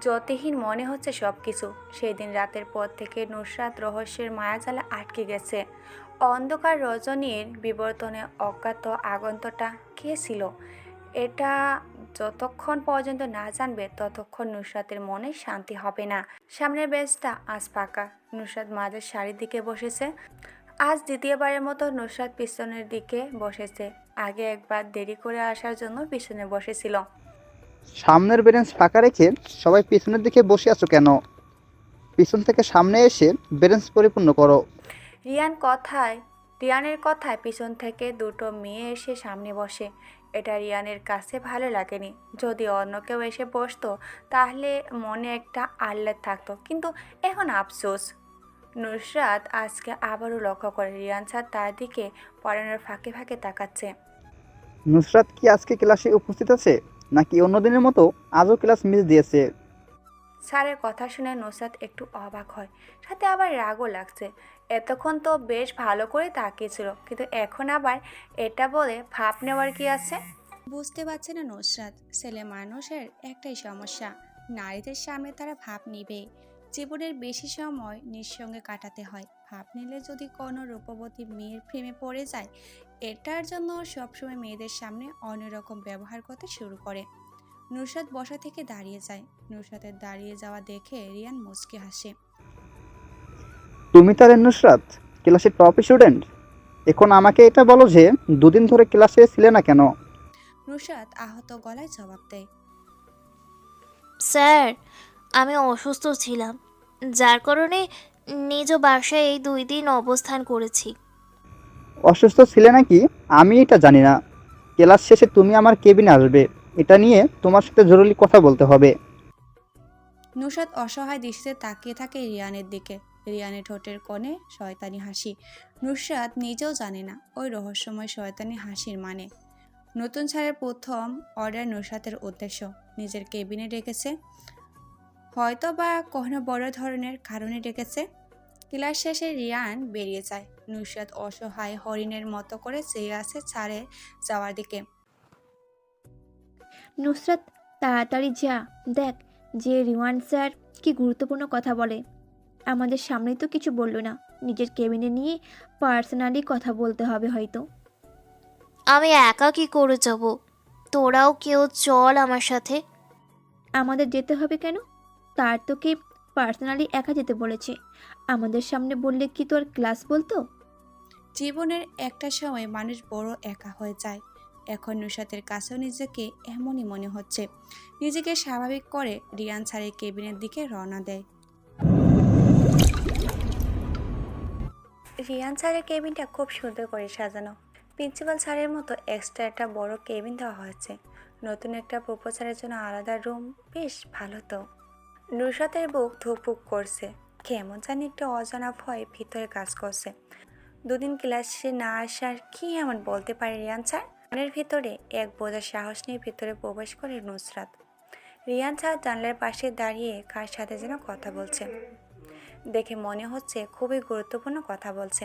জ্যোতিহীন মনে হচ্ছে সব কিছু। সেই দিন রাতের পর থেকে নুসরাত রহস্যের মায়াজালে আটকে গেছে। অন্ধকার রজনীর বিবর্তনে অজ্ঞাত আগন্তটা কে ছিল, এটা যতক্ষণ পর্যন্ত না জানবে ততক্ষণ নুসরাতের মনে শান্তি হবে না। সামনের বেঞ্চটা আজ ফাঁকা। নুসরাত মাঝের সারির দিকে বসেছে। আজ দ্বিতীয়বারের মতো নুসরাত পিছনের দিকে বসেছে। আগে একবার দেরি করে আসার জন্য পিছনে বসেছিল। সামনের বেঞ্চ ফাঁকা রেখে সবাই পিছনের দিকে বসে আছো কেন? পিছন থেকে সামনে এসে বেঞ্চ পরিপূর্ণ করো। রিয়ানের কথায় পিছন থেকে দুটো মেয়ে এসে সামনে বসে। এটা রিয়ানের কাছে ভালো লাগেনি। যদি অন্য কেউ এসে বসতো তাহলে মনে একটা আহ্লাদ থাকতো, কিন্তু এখন আফসোস। নুসরাত আজকে আবারও লক্ষ্য করে রিয়ান স্যার তার দিকে পড়ানোর ফাঁকে ফাঁকে তাকাচ্ছে। নুসরাত কি আজকে ক্লাসে উপস্থিত আছে, নাকি অন্য দিনের মতো আজও ক্লাস মিস দিয়েছে? স্যারের কথা শুনে নুসরাত একটু অবাক হয়, সাথে আবার রাগও লাগছে। এতক্ষণ তো বেশ ভালো করে তাকিয়েছিল, কিন্তু এখন আবার এটা বলে ভাব নেওয়ার কি আছে? বুঝতে পারছে না নুসরাত, ছেলে মানুষের একটাই সমস্যা, নারীদের সামনে তারা ভাব নিবে। জীবনের বেশি সময় নিঃসঙ্গে কাটাতে হয়। ভাব নিলে যদি কোনো রূপবতী মেয়ের প্রেমে পড়ে যায়, এটার জন্য সবসময় মেয়েদের সামনে অন্যরকম ব্যবহার করতে শুরু করে। নুসরাত বসা থেকে দাঁড়িয়ে যায়। নুসরাতের দাঁড়িয়ে যাওয়া দেখে রিয়ান মুচকি হাসে। তুমি তাহলে নুসরাত, ক্লাসের টপ স্টুডেন্ট? এখন আমাকে এটা বলো যে দুদিন ধরে ক্লাসে ছিলে না কেন? নুসরাত আহত গলায় জবাব দেয়। স্যার, আমি অসুস্থ ছিলাম, যার কারণে নিজ বাসায় এই 2 দিন অবস্থান করেছি। অসুস্থ ছিলে নাকি আমি এটা জানি না। ক্লাস শেষে তুমি আমার কেবিনে আসবে, এটা নিয়ে তোমার সাথে জরুরি কথা বলতে হবে। নুসরাত অসহায় দৃষ্টিতে তাকিয়ে থাকে রিয়ানের দিকে। রিয়ানের ঠোঁটের কোণে শয়তানি হাসি। নুসরাত নিজেও জানে না ওই রহস্যময় শয়তানি হাসির মানে। নতুন ছাড়ের প্রথম অর্ডার নুসরাতের উদ্দেশ্য নিজের কেবিনে ডেকেছে, হয়তো বা কোনো বড় ধরনের কারণে ডেকেছে। ক্লাস শেষে রিয়ান বেরিয়ে যায়। নুসরাত অসহায় হরিণের মতো করে চেয়ে আছে ছাড়ে যাওয়ার দিকে। নুসরাত, তাড়াতাড়ি যা, দেখ যে রিওয়ান স্যার কি গুরুত্বপূর্ণ কথা বলে। আমাদের সামনেই তো কিছু বললো না, নিজের কেবিনে নিয়ে পার্সোনালি কথা বলতে হবে হয়তো। আমি একা কি করে যাব? তোরাও কেউ চল আমার সাথে। আমাদের যেতে হবে কেন? তার তোকে পার্সোনালি একা যেতে বলেছে। আমাদের সামনে বললে কি তোর ক্লাস বলতো? জীবনের একটা সময় মানুষ বড় একা হয়ে যায়। এখন নুসরাতের কাছেও নিজেকে এমনই মনে হচ্ছে। নিজেকে স্বাভাবিক করে রিয়ান স্যারের কেবিনের দিকে রওনা দেয়। রিয়ান স্যারের কেবিনটা খুব সুন্দর করে সাজানো। প্রিন্সিপাল স্যারের মতো এক্সট্রা একটা বড় কেবিন দেওয়া হয়েছে। নতুন একটা প্রপোজারের জন্য আলাদা রুম, বেশ ভালো তো। নুসরাতের বুক ধুকপুক করছে, কেমন জানি একটা অজানা ভয় ভিতরে কাজ করছে। 2 দিন ক্লাসে না আসার কি এমন বলতে পারে রিয়ান স্যার? মনের ভিতরে এক বোঝা সাহস নিয়ে ভিতরে প্রবেশ করে নুসরাত। রিয়ান স্যার জানলার পাশে দাঁড়িয়ে কার সাথে যেন কথা বলছে। দেখে মনে হচ্ছে খুবই গুরুত্বপূর্ণ কথা বলছে।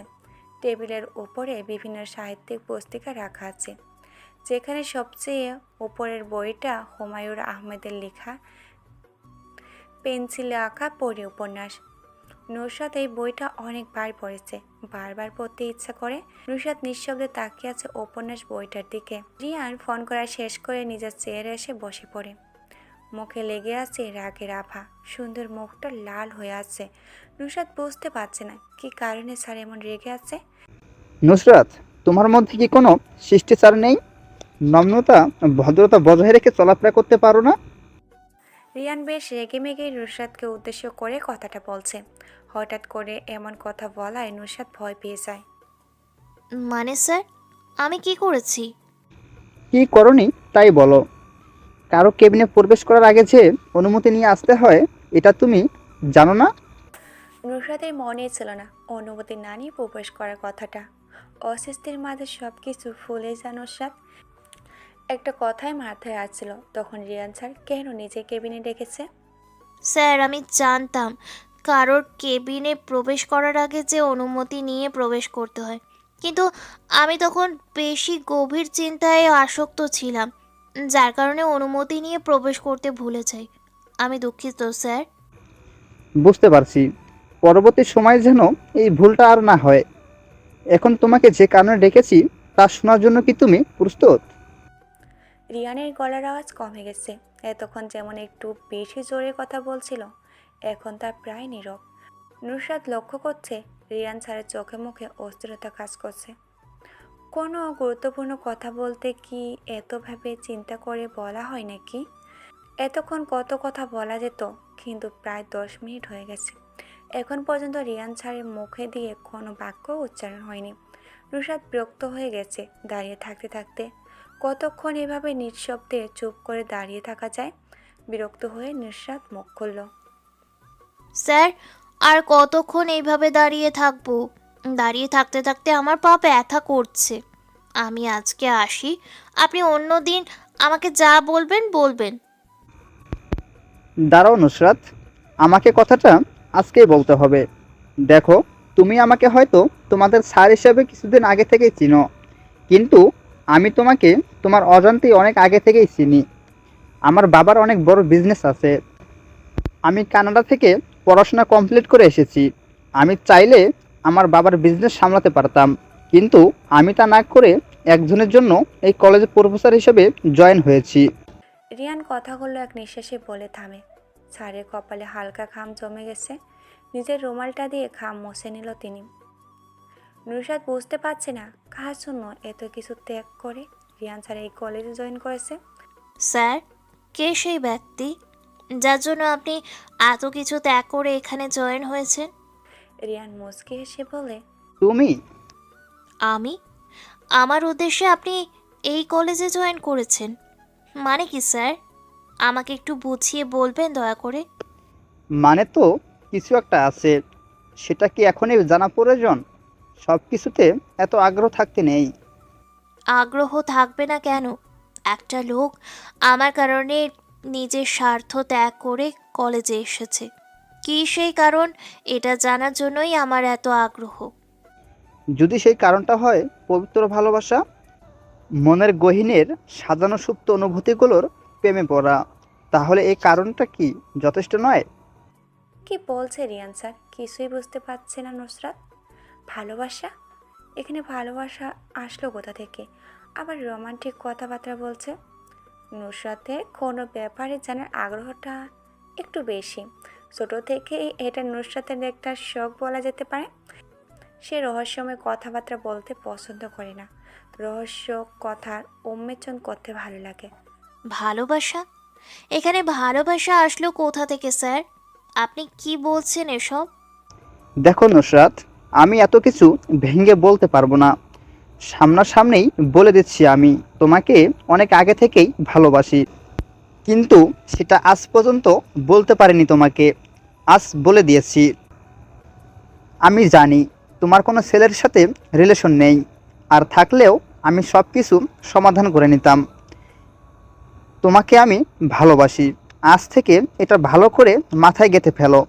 টেবিলের উপরে বিভিন্ন সাহিত্যিক পুস্তিকা রাখা আছে, যেখানে সবচেয়ে উপরের বইটা হুমায়ুন আহমেদের লেখা পেন্সিলে আঁকা পড়ি উপন্যাস। নুসরাত এই বইটা অনেকবার পড়েছে, বারবার পড়তে ইচ্ছা করে। নুসরাত নিঃশব্দে তাকিয়ে আছে উপন্যাস বইটার দিকে। রিয়ান ফোন করা শেষ করে নিজের চেয়ারে এসে বসে পড়ে। মুখে লেগে আছে রাগের আভা, সুন্দর মুখটা লাল হয়ে আছে। নুসরাত বুঝতে পারছে না কি কারণে স্যার এমন রেগে আছে। নুসরাত, তোমার মধ্যে কি কোনো শিষ্টাচার নেই? নম্রতা, ভদ্রতা বজায় রেখে চলাফেরা করতে পারো না? রিয়ান বেশ রেগে মেগে নুসরাতকে উদ্দেশ্য করে কথাটা বলছে। হঠাৎ করে এমন কথা বলায় নুসরাত ভয় পেয়ে যায়। মানে স্যার, আমি কি করেছি? কি করনি তাই বলো। কারো কেবিনে প্রবেশ করার আগে যে অনুমতি নিয়ে আসতে হয়, এটা তুমি জানো না? নুসরাতের মনেই ছিল না অনুমতি না নিয়ে প্রবেশ করার কথাটা। অস্বস্তির মাঝে সব কিছু ভুলে যায় নুসরাত। একটা কথাই মাথায় আসছিল, তখন রিয়ান স্যার কেন নিজে কেবিনে ডেকেছে। স্যার, আমি জানতাম কারোর কেবিনে প্রবেশ করার আগে যে অনুমতি নিয়ে প্রবেশ করতে হয়, কিন্তু আমি তখন বেশি গভীর চিন্তায় আসক্ত ছিলাম, যার কারণে অনুমতি নিয়ে প্রবেশ করতে ভুলে যাই। আমি দুঃখিত স্যার। বুঝতে পারছি। পরবর্তী সময় যেন এই ভুলটা আর না হয়। এখন তোমাকে যে কারণে ডেকেছি তা শোনার জন্য কি তুমি প্রস্তুত? রিয়ানের গলার আওয়াজ কমে গেছে। এতক্ষণ যেমন একটু বেশি জোরে কথা বলছিল, এখন তা প্রায় নীরব। নুসরাত লক্ষ্য করছে রিয়ান স্যারের চোখে মুখে অস্থিরতা কাজ করছে। কোনো গুরুত্বপূর্ণ কথা বলতে কি এতভাবে চিন্তা করে বলা হয় নাকি? এতক্ষণ কত কথা বলা যেত, কিন্তু প্রায় 10 মিনিট হয়ে গেছে। এখন পর্যন্ত রিয়ান স্যারের মুখে দিয়ে কোনো বাক্য উচ্চারণ হয়নি। নুসরাত বিরক্ত হয়ে গেছে দাঁড়িয়ে থাকতে থাকতে। কতক্ষণ এভাবে নিঃশব্দে চুপ করে দাঁড়িয়ে থাকা যায়? বিরক্ত হয়ে নুসরাত মুখ খুলল। স্যার, আর কতক্ষণ এইভাবে দাঁড়িয়ে থাকবো? দাঁড়িয়ে থাকতে থাকতে আমার পা ব্যথা করছে। আমি আজকে আসি, আপনি অন্য দিন আমাকে যা বলবেন বলবেন। দাঁড়াও নুসরাত, আমাকে কথাটা আজকেই বলতে হবে। দেখো, তুমি আমাকে হয়তো তোমাদের স্যার হিসেবে কিছুদিন আগে থেকেই চিনো, কিন্তু আমি তোমাকে তোমার অজান্তেই অনেক আগে থেকেই চিনি। আমার বাবার অনেক বড় বিজনেস আছে। আমি কানাডা থেকে পড়াশোনা কমপ্লিট করে এসেছি। আমি চাইলে আমার বাবার বিজনেস সামলাতে পারতাম, কিন্তু আমি তা না করে একজনের জন্য এই কলেজে প্রফেসর হিসেবে জয়েন হয়েছি। রিয়ান কথাগুলো এক নিঃশ্বাসে বলে থামে। স্যারের কপালে হালকা ঘাম জমে গেছে। নিজের রুমালটা দিয়ে ঘাম মুছে নিল তিনি। নুসরাত বুঝতে পারছে না কার জন্য এত কিছু ত্যাগ করে রিয়ান স্যার এই কলেজে জয়েন করেছে। স্যার, কে সেই ব্যক্তি যার জন্য আপনি এত কিছু ত্যাগ করে এখানে জয়েন হয়েছেন? রিয়ান মুচকি হেসে বলে, তুমি? আমি? আমার উদ্দেশ্যে আপনি এই কলেজে জয়েন করেছেন মানে কি স্যার? আমাকে একটু বুঝিয়ে বলবেন দয়া করে। মানে তো কিছু একটা আছে, সেটা কি এখনই জানা প্রয়োজন? সব কিছুতে এত আগ্রহ থাকতে নেই। আগ্রহ থাকবে না কেন? একটা লোক আমার কারণে নিজের স্বার্থ ত্যাগ করে কলেজে এসেছে। কী সেই কারণ, এটা জানার জন্যই আমার এত আগ্রহ। যদি সেই কারণটা হয় পবিত্র ভালোবাসা, মনের গহীনের সাজানো সুপ্ত অনুভূতিগুলোর প্রেমে পড়া, তাহলে এই কারণটা কি যথেষ্ট নয়? কি বলছে রিয়ান স্যার? কিছুই বুঝতে পারছে না নুসরাত। ভালোবাসা? এখানে ভালোবাসা আসলো কোথা থেকে? আবার রোমান্টিক কথাবার্তা বলছে। নুসরাতের কোনো ব্যাপারে জানার আগ্রহটা একটু বেশি। ছোট থেকেই এটা নুসরাতের একটা শখ বলা যেতে পারে। সে রহস্যময় কথাবার্তা বলতে পছন্দ করে না, রহস্য কথার উন্মোচন করতে ভালো লাগে। ভালোবাসা? এখানে ভালোবাসা আসলো কোথা থেকে স্যার? আপনি কি বলছেন এসব? দেখো নুসরাত, আমি এত কিছু ভেঙে বলতে পারবো না। সামনাসামনিই বলে দিচ্ছি, আমি তোমাকে অনেক আগে থেকেই ভালোবাসি, কিন্তু সেটা আজ পর্যন্ত বলতে পারিনি তোমাকে। আজ বলে দিয়েছি। আমি জানি তোমার কোনো ছেলের সাথে রিলেশন নেই, আর থাকলেও আমি সব কিছু সমাধান করে নিতাম। তোমাকে আমি ভালোবাসি। আজ থেকে এটা ভালো করে মাথায় গেঁথে ফেলো।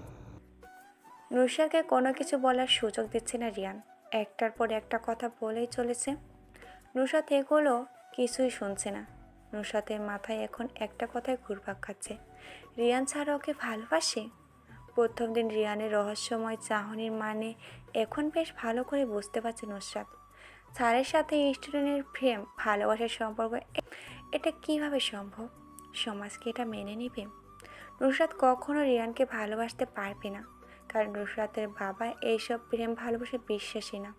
নুসরাতকে কোনো কিছু বলার সুযোগ দিচ্ছে না রিয়ান। একটার পর একটা কথা বলেই চলেছে। নুসরাত এগুলো কিছুই শুনছে না। নুসরাতের মাথায় এখন একটা কথায় ঘুরপাক খাচ্ছে, রিয়ান ছাড়া ওকে ভালোবাসে। প্রথম দিন রিয়ানের রহস্যময় চাহনির মানে এখন বেশ ভালো করে বুঝতে পারছে নুসরাত। স্যারের সাথে স্টুডেন্টের প্রেম ভালোবাসার সম্পর্ক, এটা কিভাবে সম্ভব? সমাজ কি এটা মেনে নেবে? নুসরাত কখনো রিয়ানকে ভালোবাসতে পারবে না, কারণ নুসরাতের বাবা এইসব প্রেম ভালোবাসে বিশ্বাসী না।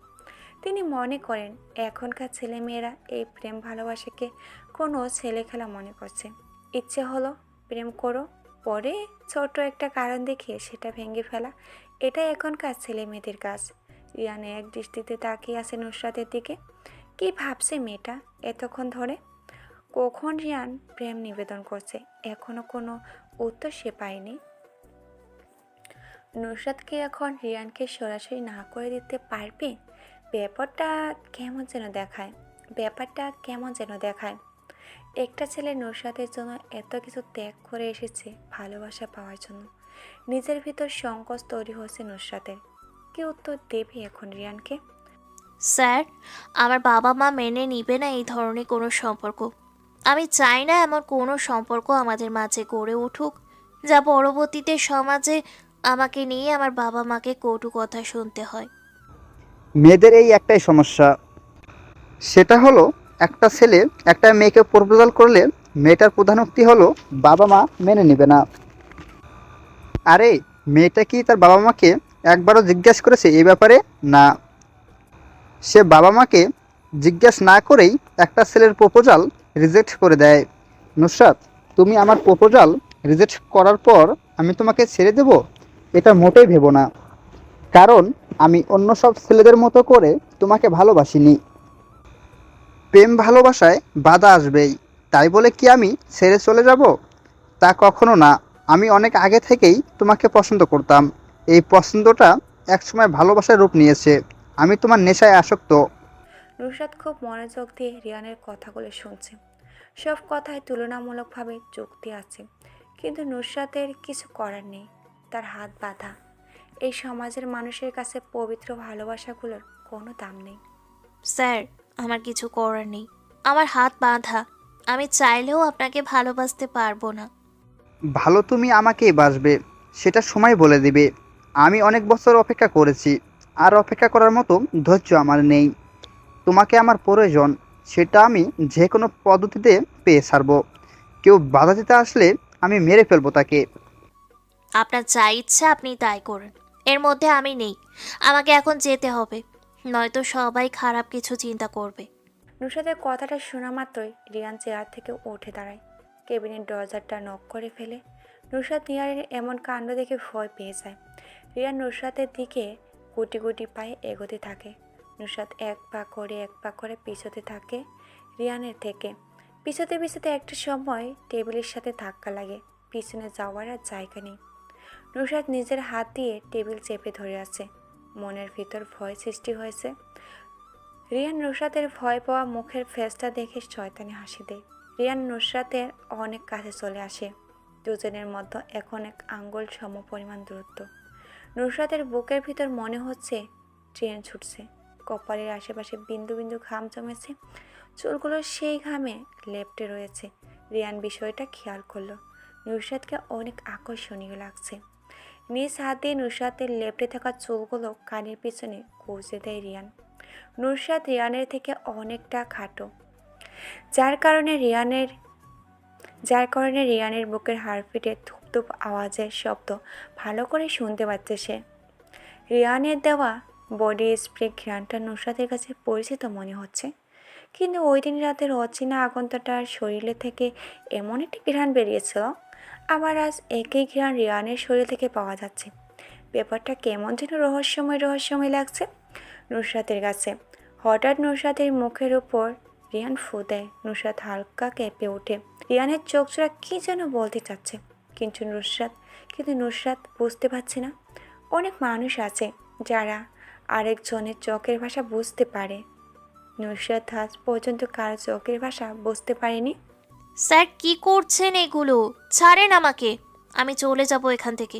তিনি মনে করেন এখনকার ছেলেমেয়েরা এই প্রেম ভালোবাসাকে কোনো ছেলে খেলা মনে করছে। ইচ্ছে হলো প্রেম করো, পরে ছোট একটা কারণ দেখিয়ে সেটা ভেঙে ফেলা, এটা এখনকার ছেলে মেয়েদের কাজ। রিয়ান এক দৃষ্টিতে তাকিয়ে আছে নুসরাতের দিকে। কি ভাবছে মেয়েটা এতক্ষণ ধরে? কখন রিয়ান প্রেম নিবেদন করছে, এখনো কোনো উত্তর সে পায়নি। নুসরাতকে এখন রিয়ানকে সরাসরি না করে দিতে পারবে? ব্যাপারটা কেমন যেন দেখায়। একটা ছেলে নুসরাতের জন্য এত কিছু ত্যাগ করে এসেছে ভালোবাসা পাওয়ার জন্য। নিজের ভিতর সংকোচ তৈরি হচ্ছে নুসরাতের। কি উত্তর দেবে এখন রিয়ানকে? স্যার, আমার বাবা মা মেনে নিবে না এই ধরনের কোনো সম্পর্ক। আমি চাই না এমন কোনো সম্পর্ক আমাদের মাঝে গড়ে উঠুক, যা পরবর্তীতে সমাজে আমাকে নিয়ে আমার বাবা মাকে কটু কথা শুনতে হয়। মেয়েদের এই একটাই সমস্যা, সেটা হলো একটা ছেলে একটা মেয়েকে প্রপোজাল করলে মেয়েটার প্রধান উক্তি হলো বাবা মা মেনে নেবে না। আরে মেয়েটা কি তার বাবা মাকে একবারও জিজ্ঞাসা করেছে এই ব্যাপারে? না, সে বাবা মাকে জিজ্ঞাসা না করেই একটা ছেলের প্রপোজাল রিজেক্ট করে দেয়। নুসরাত, তুমি আমার প্রপোজাল রিজেক্ট করার পর আমি তোমাকে ছেড়ে দেব, এটা মোটেই ভেবো না। কারণ আমি অন্য সব ছেলেদের মতো করে তোমাকে ভালোবাসিনি। প্রেম ভালোবাসায় বাধা আসবেই, তাই বলে কি আমি ছেড়ে চলে যাব? তা কখনো না। আমি অনেক আগে থেকেই তোমাকে পছন্দ করতাম। এই পছন্দটা একসময় ভালোবাসার রূপ নিয়েছে। আমি তোমার নেশায় আসক্ত। নুসরাত খুব মনোযোগ দিয়ে রিয়ানের কথাগুলো শুনছে। সব কথায় তুলনামূলকভাবে যুক্তি আছে, কিন্তু নুসরাতের কিছু করার নেই। তার হাত বাঁধা। এই সমাজের মানুষের কাছে পবিত্র ভালোবাসাগুলোর কোনো দাম নেই। স্যার, আমার কিছু করার নেই। আমার হাত বাঁধা। আমি চাইলেও আপনাকে ভালোবাসতে পারবো না। ভালো তুমি আমাকেই বাসবে, সেটা সময় বলে দিবে। আমি অনেক বছর অপেক্ষা করেছি, আর অপেক্ষা করার মতো ধৈর্য আমার নেই। তোমাকে আমার প্রয়োজন, সেটা আমি যে কোনো পদ্ধতিতে পেয়ে ছাড়বো। কেউ বাধা দিতে আসলে আমি মেরে ফেলবো তাকে। আপনার যা ইচ্ছা আপনি তাই করুন, এর মধ্যে আমি নেই। আমাকে এখন যেতে হবে, নয়তো সবাই খারাপ কিছু চিন্তা করবে। নুসরাতের কথাটা শোনা মাত্রই রিয়ান চেয়ার থেকে উঠে দাঁড়ায়। কেবিনের দরজাটা নক করে ফেলে। নুসরাত রিয়ানের এমন কাণ্ড দেখে ভয় পেয়ে যায়। রিয়ান নুসরাতের দিকে গুটি গুটি পায়ে এগোতে থাকে। নুসরাত এক পা করে পিছোতে থাকে রিয়ানের থেকে। পিছোতে একটা সময় টেবিলের সাথে ধাক্কা লাগে। পিছনে যাওয়ার আর জায়গা নেই। নুসরাত নিজের হাত দিয়ে টেবিল চেপে ধরে আছে। মনের ভিতর ভয় সৃষ্টি হয়েছে। রিয়ান নুসরাতের ভয় পাওয়া মুখের ফেসটা দেখে শয়তানি হাসি দেয়। রিয়ান নুসরাতের অনেক কাছে চলে আসে। দুজনের মধ্যে এখন এক আঙ্গুল সম পরিমাণ দূরত্ব। নুসরাতের বুকের ভিতর মনে হচ্ছে ট্রেন ছুটছে। কপালের আশেপাশে বিন্দু বিন্দু ঘাম জমেছে। চুলগুলো সেই ঘামে লেপ্টে রয়েছে। রিয়ান বিষয়টা খেয়াল করলো। নুসরাতকে অনেক আকর্ষণীয় লাগছে। নিজ হাত দিয়ে নুসরাতের লেপ্টে থাকা চুলগুলো কানের পিছনে গুঁজে দেয় রিয়ান। নুসরাত রিয়ানের থেকে অনেকটা খাটো, যার কারণে রিয়ানের বুকের হাড়পিটে ধুপধুপ আওয়াজের শব্দ ভালো করে শুনতে পাচ্ছে সে। রিয়ানের দেওয়া বডি স্প্রে ঘ্রাণটা নুসরাতের কাছে পরিচিত মনে হচ্ছে, কিন্তু ওই দিন রাতের অচেনা আগন্তটার শরীরে থেকে এমন একটি ঘ্রাণ বেরিয়েছিল, আবার আজ একই ঘ্রাণ রিয়ানের শরীর থেকে পাওয়া যাচ্ছে। ব্যাপারটা কেমন যেন রহস্যময় লাগছে নুসরাতের কাছে। হঠাৎ নুসরাতের মুখের উপর রিয়ান ফু দেয়। নুসরাত হালকা কেঁপে ওঠে। রিয়ানের চোখজোড়া কী যেন বলতে চাচ্ছে, কিন্তু নুসরাত বুঝতে পারছে না। অনেক মানুষ আছে যারা আরেকজনের চোখের ভাষা বুঝতে পারে, নুসরাত আজ পর্যন্ত কারো চোখের ভাষা বুঝতে পারেনি। স্যার কি করছেন এগুলো? ছাড়েন আমাকে, আমি চলে যাব এখান থেকে।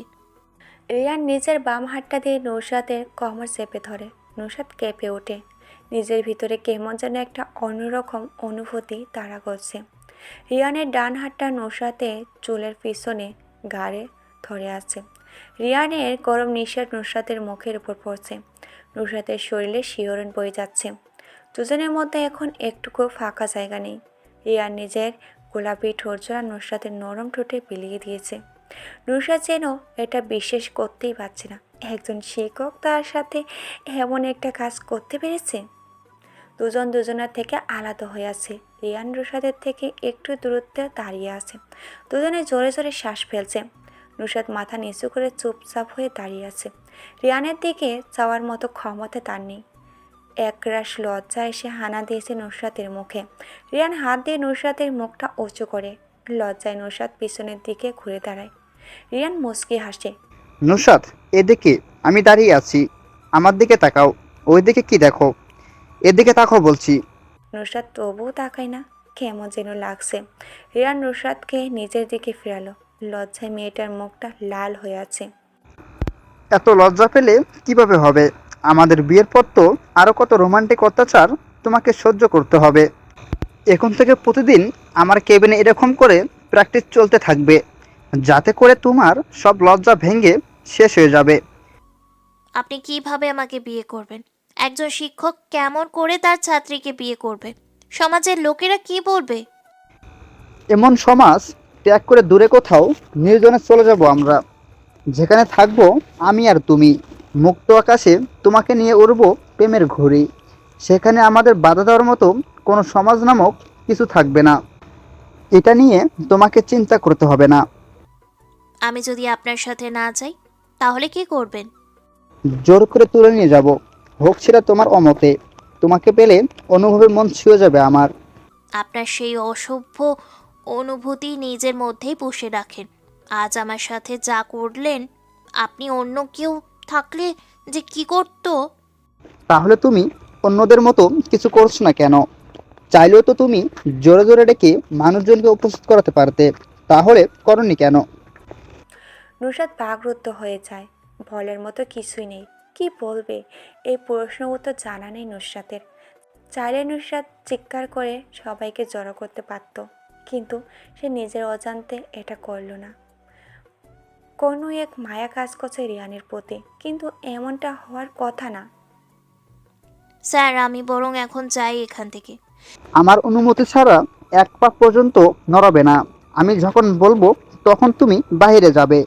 রিয়ান নিজের বাম হাতটা দিয়ে নুসরাতের কোমর চেপে ধরে। নুসরাত কেঁপে ওঠে। নিজের ভিতরে কেমন যেন একটা অন্যরকম অনুভূতি তাড়া করছে। রিয়ানের ডান হাতটা নুসরাতের চুলের পিছনে ঘাড়ে ধরে আছে। রিয়ানের গরম নিঃশ্বাস নুসরাতের মুখের উপর পড়ছে। নুসরাতের শরীরে শিহরণ বয়ে যাচ্ছে। দুজনের মধ্যে এখন একটুকু ফাঁকা জায়গা নেই। রিয়ান নিজের গোলাপি ঠোঁটজোড়া নুসরাতের নরম ঠোঁটে বিলিয়ে দিয়েছে। নুসরাত যেন এটা বিশ্বাস করতেই পারছে না, একজন শিক্ষক তার সাথে এমন একটা কাজ করতে পেরেছে। দুজন দুজনের থেকে আলাদা হয়ে আছে। রিয়ান নুসরাতের থেকে একটু দূরত্বে দাঁড়িয়ে আছে। দুজনে জোরে জোরে শ্বাস ফেলছে। নুসরাত মাথা নিচু করে চুপচাপ হয়ে দাঁড়িয়ে আছে। রিয়ানের দিকে যাওয়ার মতো ক্ষমতা তার নেই। একরাশ লজ্জা এসে হানা দিয়েছে নুসরাতের মুখে। রিয়ান হাত দিয়ে নুসরাতের মুখটা উঁচু করে। লজ্জায় নুসরাত পিছনের দিকে ঘুরে দাঁড়ায়। রিয়ান মুচকি হাসে। নুসরাত, এদিকে আমি দাঁড়িয়ে আছি, আমার দিকে তাকাও। ওই দিকে কি দেখো? এদিকে তাকাও বলছি। নুসরাত তবুও তাকায় না, কেমন যেন লাগছে। রিয়ান নুসরাতকে নিজের দিকে ফেরালো। লজ্জায় মেয়েটার মুখটা লাল হয়ে আছে। এত লজ্জা পেলে কিভাবে হবে? আমাদের বিয়ের পর তো আরো কত রোমান্টিক অত্যাচার তোমাকে সহ্য করতে হবে। এখন থেকে প্রতিদিন আমার কেবিনে এরকম করে প্র্যাকটিস চলতে থাকবে, যাতে করে তোমার সব লজ্জা ভেঙে শেষ হয়ে যাবে। আপনি কিভাবে আমাকে বিয়ে করবেন? একজন শিক্ষক কেমন করে তার ছাত্রীকে বিয়ে করবে? সমাজের লোকেরা কি বলবে? এমন সমাজ ত্যাগ করে দূরে কোথাও নির্জনে চলে যাব আমরা, যেখানে থাকবো আমি আর তুমি। মুক্ত আকাশে তোমাকে নিয়ে উড়বো প্রেমের ঘুড়ি। সেখানে আমাদের বাধা দেওয়ার মতো কোনো সমাজ নামক কিছু থাকবে না। এটা নিয়ে তোমাকে চিন্তা করতে হবে না। আমি যদি আপনার সাথে না যাই তাহলে কি করবেন? জোর করে তুলে নিয়ে যাব, হোক সেটা তোমার অমতে। তোমাকে পেলে অনুভবে মন ছুঁয়ে যাবে আমার। আপনার সেই অসভ্য অনুভূতি নিজের মধ্যেই পুষে রাখেন। আজ আমার সাথে যা করলেন, আপনি অন্য কেউ থাকলে যে কি করতো? তাহলে তুমি অন্যদের মতো কিছু করছো না কেন? চাইলেও তো তুমি জোরে জোরে ডেকে মানুষজনকে উপস্থিত করাতে পারতে, তাহলে করনি কেন? নুসরাত বাকরুদ্ধ হয়ে যায়। বলার মতো কিছুই নেই। কি বলবে? এই প্রশ্ন উত্তর জানা নেই নুসরাতের। চাইলে নুসরাত চিৎকার করে সবাইকে জড়ো করতে পারত, কিন্তু সে নিজের অজান্তে এটা করল না। কোনো এক মায়া কাজ করছে রিয়ানের প্রতি, কিন্তু এমনটা হওয়ার কথা না। স্যার, আমি বরং এখন যাই এখান থেকে। আমার অনুমতি ছাড়া এক পা পর্যন্ত নড়াবে না। আমি যখন বলবো তখন তুমি বাইরে যাবে।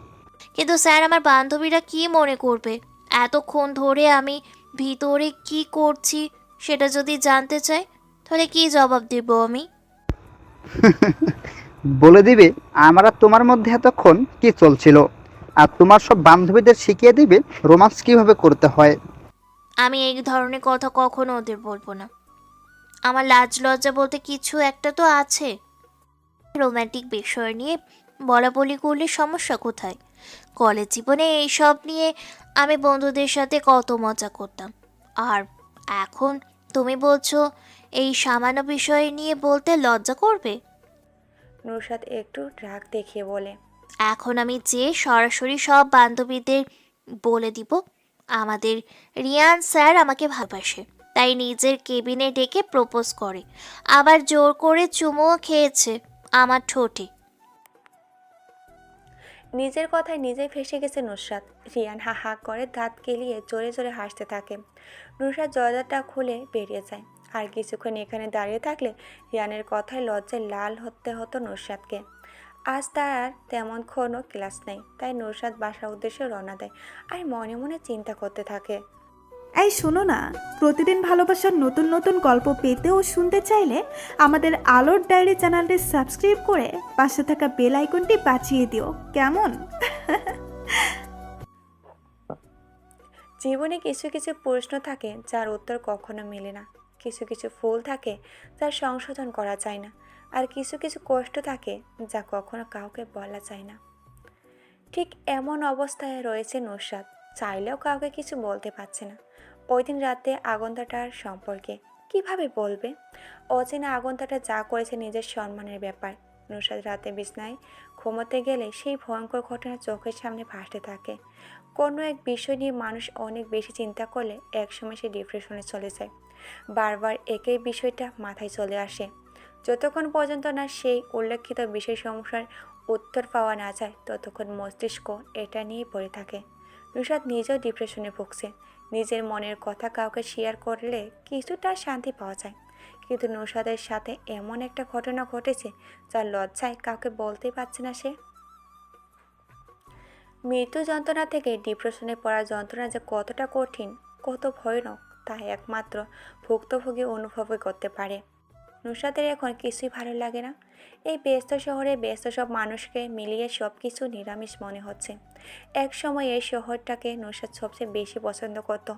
কিন্তু স্যার, আমার বান্ধবীরা কি মনে করবে? এতক্ষণ ধরে আমি ভিতরে কি করছি সেটা যদি জানতে চাই, তাহলে কি জবাব দেব আমি? বলে দিবে আমার আর তোমার মধ্যে এতক্ষণ কি চলছিল, আর তোমার সব বান্ধবীদের শিখিয়ে দিবে রোমান্স কিভাবে করতে হয়। আমি এই ধরনের কথা কখনো ওদের বলবো না। আমার লাজ লজ্জা বলতে কিছু একটা তো আছে। রোমান্টিক বিষয় নিয়ে বলা বলি করলে সমস্যা কোথায়? কলেজ জীবনে এইসব নিয়ে আমি বন্ধুদের সাথে কত মজা করতাম। আর এখন তুমি বলছো এই সামান্য বিষয় নিয়ে বলতে লজ্জা করবে? নুসরাত একটু রাগ দেখিয়ে বলে। এখন আমি যে সরাসরি সব বান্ধবীদের বলে দিব আমাদের রিয়ান স্যার আমাকে ভালোবাসে, তাই নিজের কেবিনে ডেকে প্রপোজ করে, আবার জোর করে চুমুও খেয়েছে আমার ঠোঁটে। নিজের কথায় নিজেই ফেঁসে গেছে নুসরাত। রিয়ান হা হা করে দাঁত কেলিয়ে জোরে জোরে হাসতে থাকে। নুসরাত দরজাটা খুলে বেরিয়ে যায়। আর কিছুক্ষণ এখানে দাঁড়িয়ে থাকলে রিয়ানের কথায় লজ্জায় লাল হতে হতো নুসরাতকে। আজ তার আর তেমন কোনো ক্লাস নেই, তাই নুসরাত বাসার উদ্দেশ্যে রওনা দেয় আর মনে মনে চিন্তা করতে থাকে। এই শোনো না, প্রতিদিন ভালোবাসার নতুন নতুন গল্প পেতে ও শুনতে চাইলে আমাদের আলোর ডায়েরি চ্যানেলটি সাবস্ক্রাইব করে পাশে থাকা বেল আইকনটি বাজিয়ে দিও, কেমন? জীবনে কিছু কিছু প্রশ্ন থাকে যার উত্তর কখনো মেলে না। কিছু কিছু ভুল থাকে যার সংশোধন করা যায় না। আর কিছু কিছু কষ্ট থাকে যা কখনো কাউকে বলা যায় না। ঠিক এমন অবস্থায় রয়েছে নুসরাত। চাইলেও কাউকে কিছু বলতে পারছে না। ওই দিন রাতে আগন্তুকটার সম্পর্কে কিভাবে বলবে? অচেনা আগন্তুকটা যা করেছে নিজের সম্মানের ব্যাপার। নুসরাত রাতে বিছনায় ঘুমোতে গেলে সেই ভয়ঙ্কর ঘটনা চোখের সামনে ভাসতে থাকে। কোনো এক বিষয় নিয়ে মানুষ অনেক বেশি চিন্তা করলে একসময় সে ডিপ্রেশনে চলে যায়। বারবার একই বিষয়টা মাথায় চলে আসে। যতক্ষণ পর্যন্ত না সেই উল্লেখিত বিষয় সমস্যার উত্তর পাওয়া না যায় ততক্ষণ মস্তিষ্ক এটা নিয়েই পড়ে থাকে। নুসরাত নিজেও ডিপ্রেশনে ভুগছে। নিজের মনের কথা কাউকে শেয়ার করলে কিছুটা শান্তি পাওয়া যায়, কিন্তু নুসরাতের সাথে এমন একটা ঘটনা ঘটেছে যার লজ্জায় কাউকে বলতেই পারছে না সে। মৃত্যু যন্ত্রণা থেকে ডিপ্রেশনে পড়ার যন্ত্রণা যে কতটা কঠিন, কত ভয়ানক তা একমাত্র ভুক্তভোগী অনুভবই করতে পারে। নুসরাতের এখন কিছুই ভালো লাগে না। এই ব্যস্ত শহরে ব্যস্ত সব মানুষকে মিলিয়ে সব কিছু নিরামিষ মনে হচ্ছে। এক সময় এই শহরটাকে নুসরাত সবচেয়ে বেশি পছন্দ করত।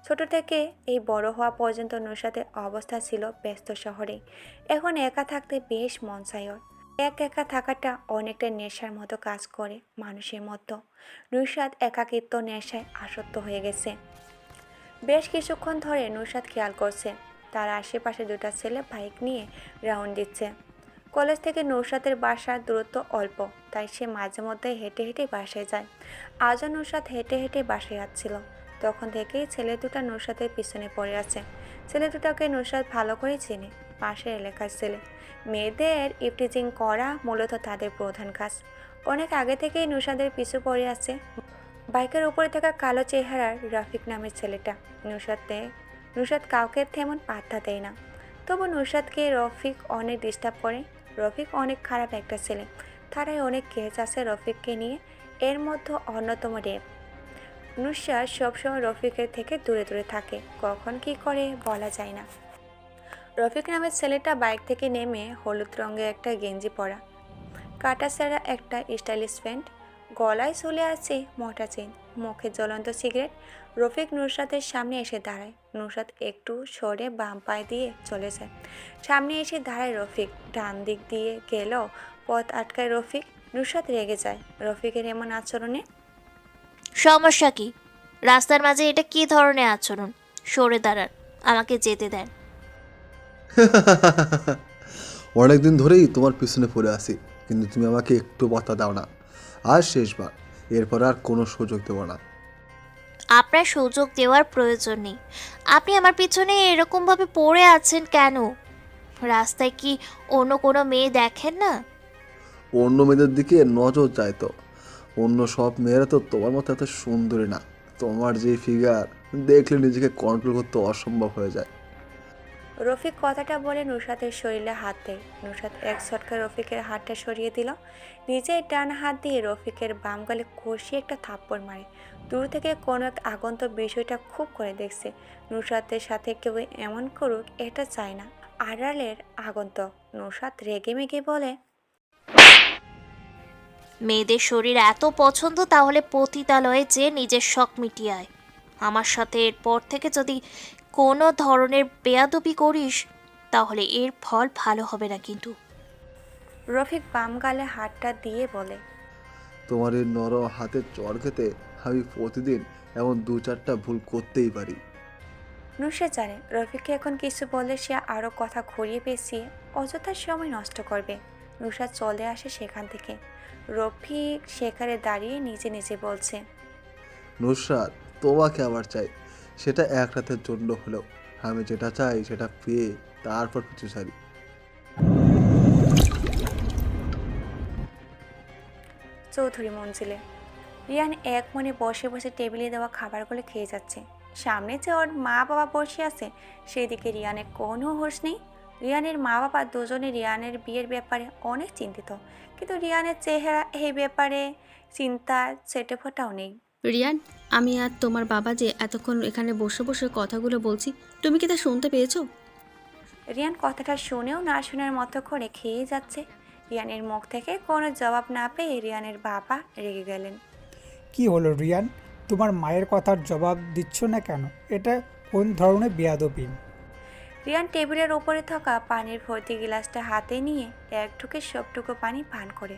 ছোট থেকে এই বড় হওয়া পর্যন্ত নুসরাতের অবস্থা ছিল ব্যস্ত শহরে। এখন একা থাকতে বেশ মন চায় ওর। একা থাকাটা অনেকটা নেশার মতো কাজ করে মানুষের মতো। নুসরাত একাকিত্ব নেশায় আসক্ত হয়ে গেছে। বেশ কিছুক্ষণ ধরে নুসরাত খেয়াল করছে তার আশেপাশে দুটো ছেলে বাইক নিয়ে রাউন্ড দিচ্ছে। কলেজ থেকে নুসরাতের বাসার দূরত্ব অল্প, তাই সে মাঝে মধ্যে হেঁটে হেঁটে বাসায় যায়। আজও নুসরাত হেঁটে হেঁটে বাসায় যাচ্ছিল। তখন থেকেই ছেলে দুটো নুসরাতের পিছনে পড়ে আছে। ছেলে দুটোকে নুসরাত ভালো করে চেনে, পাশের এলাকার ছেলে। মেয়েদের ইফটিজিং করা মূলত তাদের প্রধান কাজ। অনেক আগে থেকেই নুসরাতের পিছু পড়ে আছে বাইকের উপরে থাকা কালো চেহারার রফিক নামের ছেলেটা। নুসরাত কাউকে তেমন পাত্তা দেয় না, তবু নুসরাতকে রফিক অনেক ডিস্টার্ব করে। রফিক অনেক খারাপ একটা ছেলে, তারাই অনেক কেস আছে রফিককে নিয়ে, এর মধ্যে অন্যতম রেপ। নুসরাত সবসময় রফিকের থেকে দূরে দূরে থাকে, কখন কি করে বলা যায় না। রফিক নামের ছেলেটা বাইক থেকে নেমে হলুদ রঙের একটা গেঞ্জি পরা, কাটা ছাড়া একটা স্টাইলিশ প্যান্ট, গলায় চলে আছে মোটা চেন, মুখে জ্বলন্ত সিগারেট। রফিক নুসরাতের সামনে এসে দাঁড়ায়। নুসরাত একটু সরে বাম পায়ে দিয়ে চলে যায়। সামনে এসে দাঁড়ায় রফিক। ডান দিক দিয়ে গেলেও পথ আটকায় রফিক। নুসরাত রেগে যায় রফিকের এমন আচরণে। সমস্যা কি? রাস্তার মাঝে এটা কি ধরনের আচরণ? সরে দাঁড়ান, আমাকে যেতে দেন। অনেকদিন ধরেই তোমার পিছনে পড়ে আছি, কিন্তু তুমি আমাকে একটু বার্তা দাও না। আর শেষবার, এরপর আর কোনো সুযোগ দেবো না। আপনার সুযোগ দেওয়ার প্রয়োজন নেই। আপনি আমার পিছনে এরকমভাবে পড়ে আছেন কেন? রাস্তায় কি অন্য কোনো মেয়ে দেখেন না? অন্য মেয়েদের দিকে নজর যায় তো, অন্য সব মেয়েরা তো তোমার মতো এত সুন্দরী না। তোমার যে ফিগার দেখলে নিজেকে কন্ট্রোল করতে অসম্ভব হয়ে যায়। রফিক কথাটা বলে নুসরাতের শরীরে হাত দেয়। নুসরাত এক ঝটকা রফিকের হাতটা সরিয়ে দিল। নিজের ডান হাত দিয়ে রফিকের বাম গালে কষিয়ে একটা থাপ্পড় মারে। দূর থেকে কোনো এক আগন্তুক বিষয়টা খুব করে দেখছে। নুসরাতের সাথে কেউ এমন করুক এটা চায় না। আড়ালের আগন্তুক। নুসরাত রেগে মেগে বলে, মেয়েদের শরীর এত পছন্দ তাহলে পতিতালয়ে যে নিজের শখ মিটিয়ে আয়। আমার সাথে এরপর থেকে যদি কোনো ধরনের বেয়াদবি করিস তাহলে এর ফল ভালো হবে না কিন্তু। রফিক বাম গালে হাতটা দিয়ে বলে, তোমার এই নরম হাতের চড় খেতে আমি প্রতিদিন এমন 2-4টা ভুল করতেই পারি। নুসরাত জানে রফিককে এখন কিছু বললে সে আরও কথা ঘুরিয়ে পেঁচিয়ে অযথা সময় নষ্ট করবে। নুসরাত চলে আসে সেখান থেকে। রফিক সেখানে দাঁড়িয়ে নিজে নিজে বলছে, নুসরাত, তোমাকে আবার চাই, সেটা এক রাতের জন্য হলেও। আমি যেটা চাই সেটা পেয়ে তারপর পিছু ছাড়ি। চৌধুরী মঞ্জিলে রিয়ান এক মনে বসে বসে টেবিলে দেওয়া খাবারগুলো খেয়ে যাচ্ছে। সামনে যে ওর মা বাবা বসে আছে সেদিকে রিয়ানের কোনো হুঁশ নেই। রিয়ানের মা বাবা দুজনে রিয়ানের বিয়ের ব্যাপারে অনেক চিন্তিত, কিন্তু রিয়ানের চেহারা এই ব্যাপারে চিন্তার ছেটে ফোটাও নেই। রিয়ান, আমি আর তোমার বাবা যে এতক্ষণ এখানে বসে বসে কথাগুলো বলছি, তুমি কি তা শুনতে পেয়েছো? রিয়ান কথাটা শুনেও না শোনার মতো করে খেয়ে যাচ্ছে। রিয়ানের মুখ থেকে কোনো জবাব না পেয়ে রিয়ানের বাবা রেগে গেলেন। কি হলো রিয়ান, তোমার মায়ের কথার জবাব দিচ্ছ না কেন? এটা কোন ধরনের বেয়াদবি? রিয়ান টেবিলের ওপরে থাকা পানির ভর্তি গিলাসটা হাতে নিয়ে এক ঢুকে সবটুকু পানি পান করে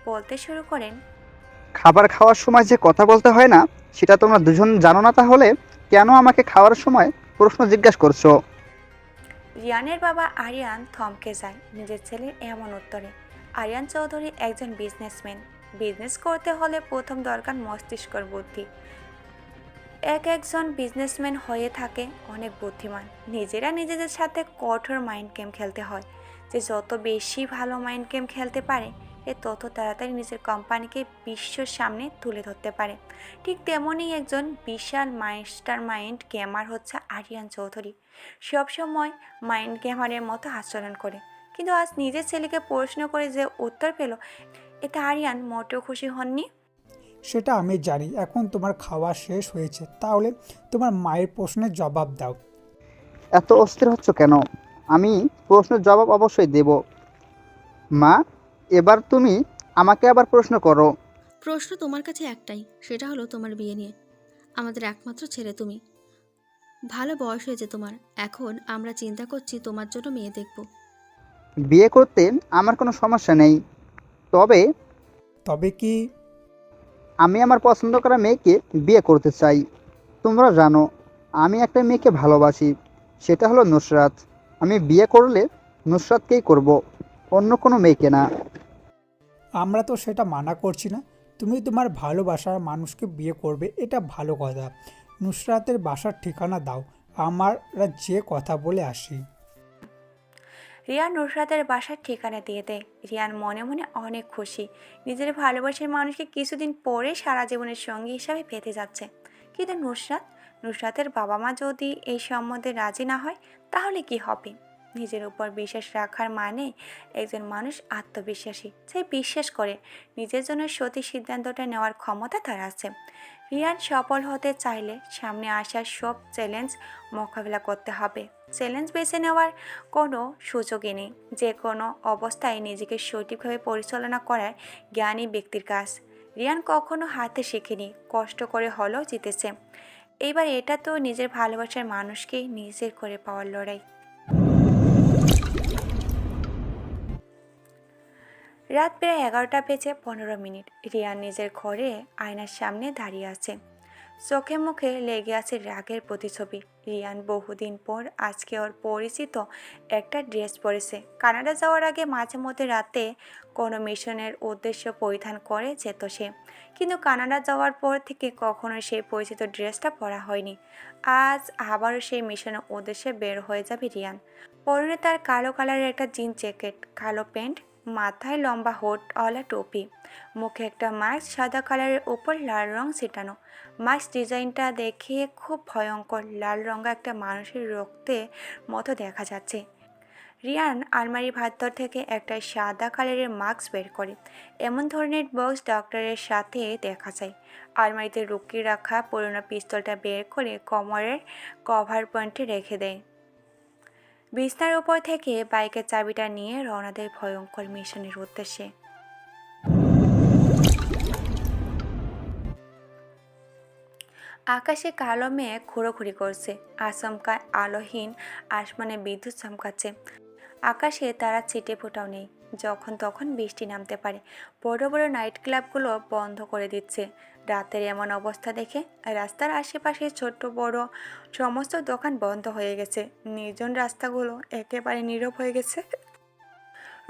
বলতে শুরু করেন, খাবার খাওয়ার সময় যে কথা বলতে হয় না সেটা তোমরা দুজন জানো না, তাহলে কেন আমাকে খাওয়ার সময় প্রশ্ন জিজ্ঞাসা করছো? রিয়ানের বাবা আরিয়ান থমকে যায় নিজের ছেলের এমন উত্তরে। আরিয়ান চৌধুরী একজন বিজনেসম্যান। বিজনেস করতে হলে প্রথম দরকার মস্তিষ্কর বুদ্ধি। একজন বিজনেসম্যান হয়ে থাকে অনেক বুদ্ধিমান। নিজেদের সাথে কঠোর মাইন্ড গেম খেলতে হয়। যে যত বেশি ভালো মাইন্ড গেম খেলতে পারে এ তত তাড়াতাড়ি নিজের কোম্পানিকে বিশ্বের সামনে তুলে ধরতে পারে। ঠিক তেমনই একজন বিশাল মাস্টার মাইন্ড গেমার হচ্ছে আরিয়ান চৌধুরী। সবসময় মাইন্ড গেমারের মতো আচরণ করে, কিন্তু আজ নিজের ছেলেকে প্রশ্ন করে যে উত্তর পেল এতে আরিয়ান মোটেও খুশি হননি। সেটা আমি জানি। এখন তোমার খাওয়া শেষ হয়েছে, তাহলে তোমার মায়ের প্রশ্নের জবাব দাও। এত অস্থির হচ্ছ কেন? আমি প্রশ্নের জবাব অবশ্যই দেব। মা, এবার তুমি আমাকে আবার প্রশ্ন করো। প্রশ্ন তোমার কাছে একটাই, সেটা হলো তোমার বিয়ে নিয়ে। আমাদের একমাত্র ছেলে তুমি। ভালো বয়স হয়েছে তোমার। এখন আমরা চিন্তা করছি তোমার জন্য মেয়ে দেখব। বিয়ে করতে আমার কোনো সমস্যা নেই, তবে তবে কি? আমি আমার পছন্দ করা মেয়েকে বিয়ে করতে চাই। তোমরা জানো আমি একটা মেয়েকে ভালোবাসি, সেটা হলো নুসরাত। আমি বিয়ে করলে নুসরাতকেই করব, অন্য কোনো মেয়েকে না। আমরা তো সেটা মানা করছি না। তুমি তোমার ভালোবাসার মানুষকে বিয়ে করবে, এটা ভালো কথা। নুসরাতের বাসার ঠিকানা দাও, আমরা যে কথা বলে আসি। রিয়ান নুসরাতের বাসার ঠিকানা দিয়ে দেয়। রিয়ান মনে মনে অনেক খুশি। নিজের ভালোবাসার মানুষকে কিছুদিন পরে সারা জীবনের সঙ্গী হিসাবে পেতে যাচ্ছে। কিন্তু নুসরাতের বাবা মা যদি এই সম্বন্ধে রাজি না হয় তাহলে কি হবে? নিজের উপর বিশ্বাস রাখার মানে একজন মানুষ আত্মবিশ্বাসী, সে বিশ্বাস করে নিজের জন্য সঠিক সিদ্ধান্তটা নেওয়ার ক্ষমতা তার আছে। রিয়ান সফল হতে চাইলে সামনে আসা সব চ্যালেঞ্জ মোকাবিলা করতে হবে। চ্যালেঞ্জ বেছে নেওয়ার কোনো সুযোগই নেই। যে কোনো অবস্থায় নিজেকে সঠিকভাবে পরিচালনা করার জ্ঞানী ব্যক্তির কাজ। রিয়ান কখনো হারতে শেখেনি, কষ্ট করে হলেও জিতেছে। এইবার এটা তো নিজের ভালোবাসার মানুষকেই নিজের করে পাওয়ার লড়াই। রাত প্রায় 11টা বেজে 15 মিনিট। রিয়ান নিজের ঘরে আয়নার সামনে দাঁড়িয়ে আছে। চোখে মুখে লেগে আছে রাগের প্রতিছবি। রিয়ান বহুদিন পর আজকে ওর পরিচিত একটা ড্রেস পরেছে। কানাডা যাওয়ার আগে মাঝে মধ্যে রাতে কোনো মিশনের উদ্দেশ্য পরিধান করে যেত সে, কিন্তু কানাডা যাওয়ার পর থেকে কখনো সেই পরিচিত ড্রেসটা পরা হয়নি। আজ আবারও সেই মিশনের উদ্দেশ্যে বের হয়ে যাবে রিয়ান। পরনে তার কালো কালারের একটা জিন্স জ্যাকেট, কালো প্যান্ট, মাথায় লম্বা হোটওয়ালা টুপি, মুখে একটা মাস্ক সাদা কালারের উপর লাল রং ছিটানো। মাস্ক ডিজাইনটা দেখে খুব ভয়ঙ্কর, লাল রঙা একটা মানুষের রক্তের মতো দেখা যাচ্ছে। রিয়ান আলমারির ভেতর থেকে একটা সাদা কালারের মাস্ক বের করে। এমন ধরনের বক্স ডক্টরের সাথে দেখা যায়। আলমারিতে লুকিয়ে রাখা পুরনো পিস্তলটা বের করে কোমরের কভার পয়েন্টে রেখে দেয়। বিছনার উপর থেকে বাইকের চাবিটা নিয়ে রওনা দেয় ভয়ঙ্কর মিশনের উদ্দেশ্যে। আকাশে কালো মেঘ ঘোরাঘুরি করছে। আচমকা আলোহীন আসমানে বিদ্যুৎ চমকাচ্ছে। আকাশে তারা ছিটে ফোটাও নেই। যখন তখন বৃষ্টি নামতে পারে। বড় বড় নাইট ক্লাবগুলো বন্ধ করে দিচ্ছে। রাতের এমন অবস্থা দেখে রাস্তার আশেপাশে ছোট বড় সমস্ত দোকান বন্ধ হয়ে গেছে। নির্জন রাস্তাগুলো একেবারে নীরব হয়ে গেছে।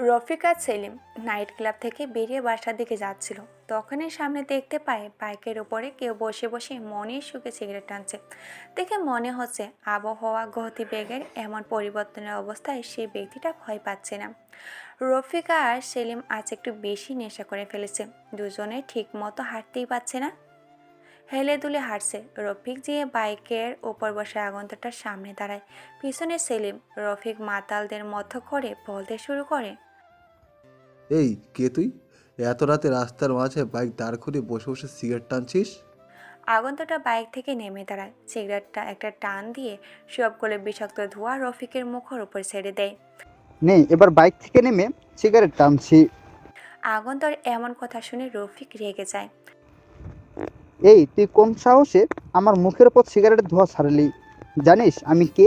রফিক আর সেলিম নাইট ক্লাব থেকে বেরিয়ে বাসার দিকে যাচ্ছিল। তখনই সামনে দেখতে পায় বাইকের উপরে কেউ বসে বসে মনের সুখে সিগারেট টানছে। দেখে মনে হচ্ছে আবহাওয়া গতিবেগের এমন পরিবর্তনের অবস্থায় সেই ব্যক্তিটা ভয় পাচ্ছে না। রফিক আর সেলিম আজ একটু বেশি নেশা করে ফেলেছে। দুজনে ঠিক মতো হাঁটতেই পারছে না, হেলে দুলে হাঁটছে। রফিক যেয়ে বাইকের ওপর বসে আগন্তটার সামনে দাঁড়ায়। পিছনে সেলিম। রফিক মাতালদের মতো করে বলতে শুরু করে, এই কে তুই? এত রাতে রাস্তার মাঝে বাইক দাঁড় করিয়ে বসে বসে সিগারেট টানছিস? আগন্তটা বাইক থেকে নেমে দাঁড়ায়। সিগারেটটা একটা টান দিয়ে সবগুলো বিষাক্ত ধোঁয়া রফিকের মুখের উপর ছেড়ে দেয়। নেই, এবার বাইক থেকে নেমে সিগারেট টানছি। আগন্তর এমন কথা শুনে রফিক রেগে যায়। এই, তুই কোন সাহসে আমার মুখের উপর সিগারেটের ধোঁয়া ছাড়লি? জানিস আমি কে?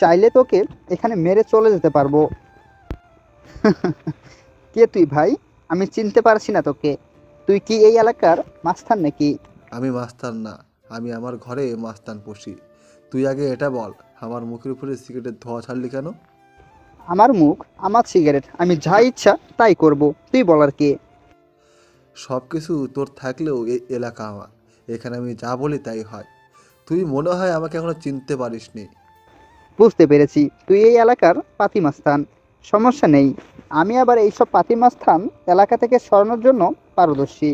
চাইলে তোকে এখানে মেরে চলে যেতে পারবো। কে তুই ভাই? আমি চিনতে পারছি না তোকে। তুই কি এই এলাকার মাস্তান নাকি? আমি মাস্তান না, আমি আমার ঘরে মাস্তান পুষি। তুই আগে এটা বল, আমার মুখের উপরে সিগারেটের ধোঁয়া ছাড়লি কেন? আমার মুখ, আমার সিগারেট, আমি যা ইচ্ছা তাই করব, তুই বলার কে? সব কিছু তোর থাকলেও এই এলাকা আমার, এখানে আমি যা বলি তাই হয়। তুই মনে হয় আমাকে এখনো চিনতে পারিসনি। বুঝতে পেরেছি, তুই এই এলাকার পাতিমাস্তান। সমস্যা নেই, আমি আবার এইসব পাতিমাস্তান এলাকা থেকে সরানোর জন্য পারদর্শী।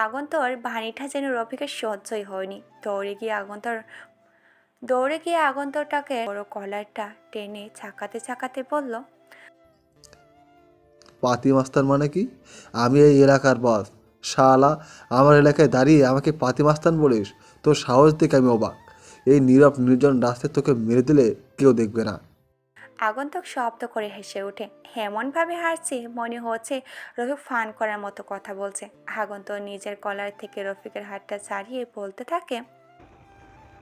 আগন্তর ভানিটা যেন রফিকের সহ্যই হয়নি। দৌড়ে গিয়ে আগন্তরটাকে বড় কলারটা টেনে ছাকাতে ছাকাতে বলল, পাতি মাস্তান মানে কি? আমি এই এলাকার বস। শালা, আমার এলাকায় দাঁড়িয়ে আমাকে পাতি মাস্তান বলিস? তোর সাহস দেখে আমি অবাক। এই নীরব নির্জন রাস্তায় তোকে মেরে দিলে কেউ দেখবে না। আগন্তুক শব্দ করে হেসে ওঠে। এমনভাবে হাসছে মনে হচ্ছে রফিক ফান করার মতো কথা বলছে। আগন্তুক নিজের কলার থেকে রফিকের হাতটা ছাড়িয়ে বলতে থাকে,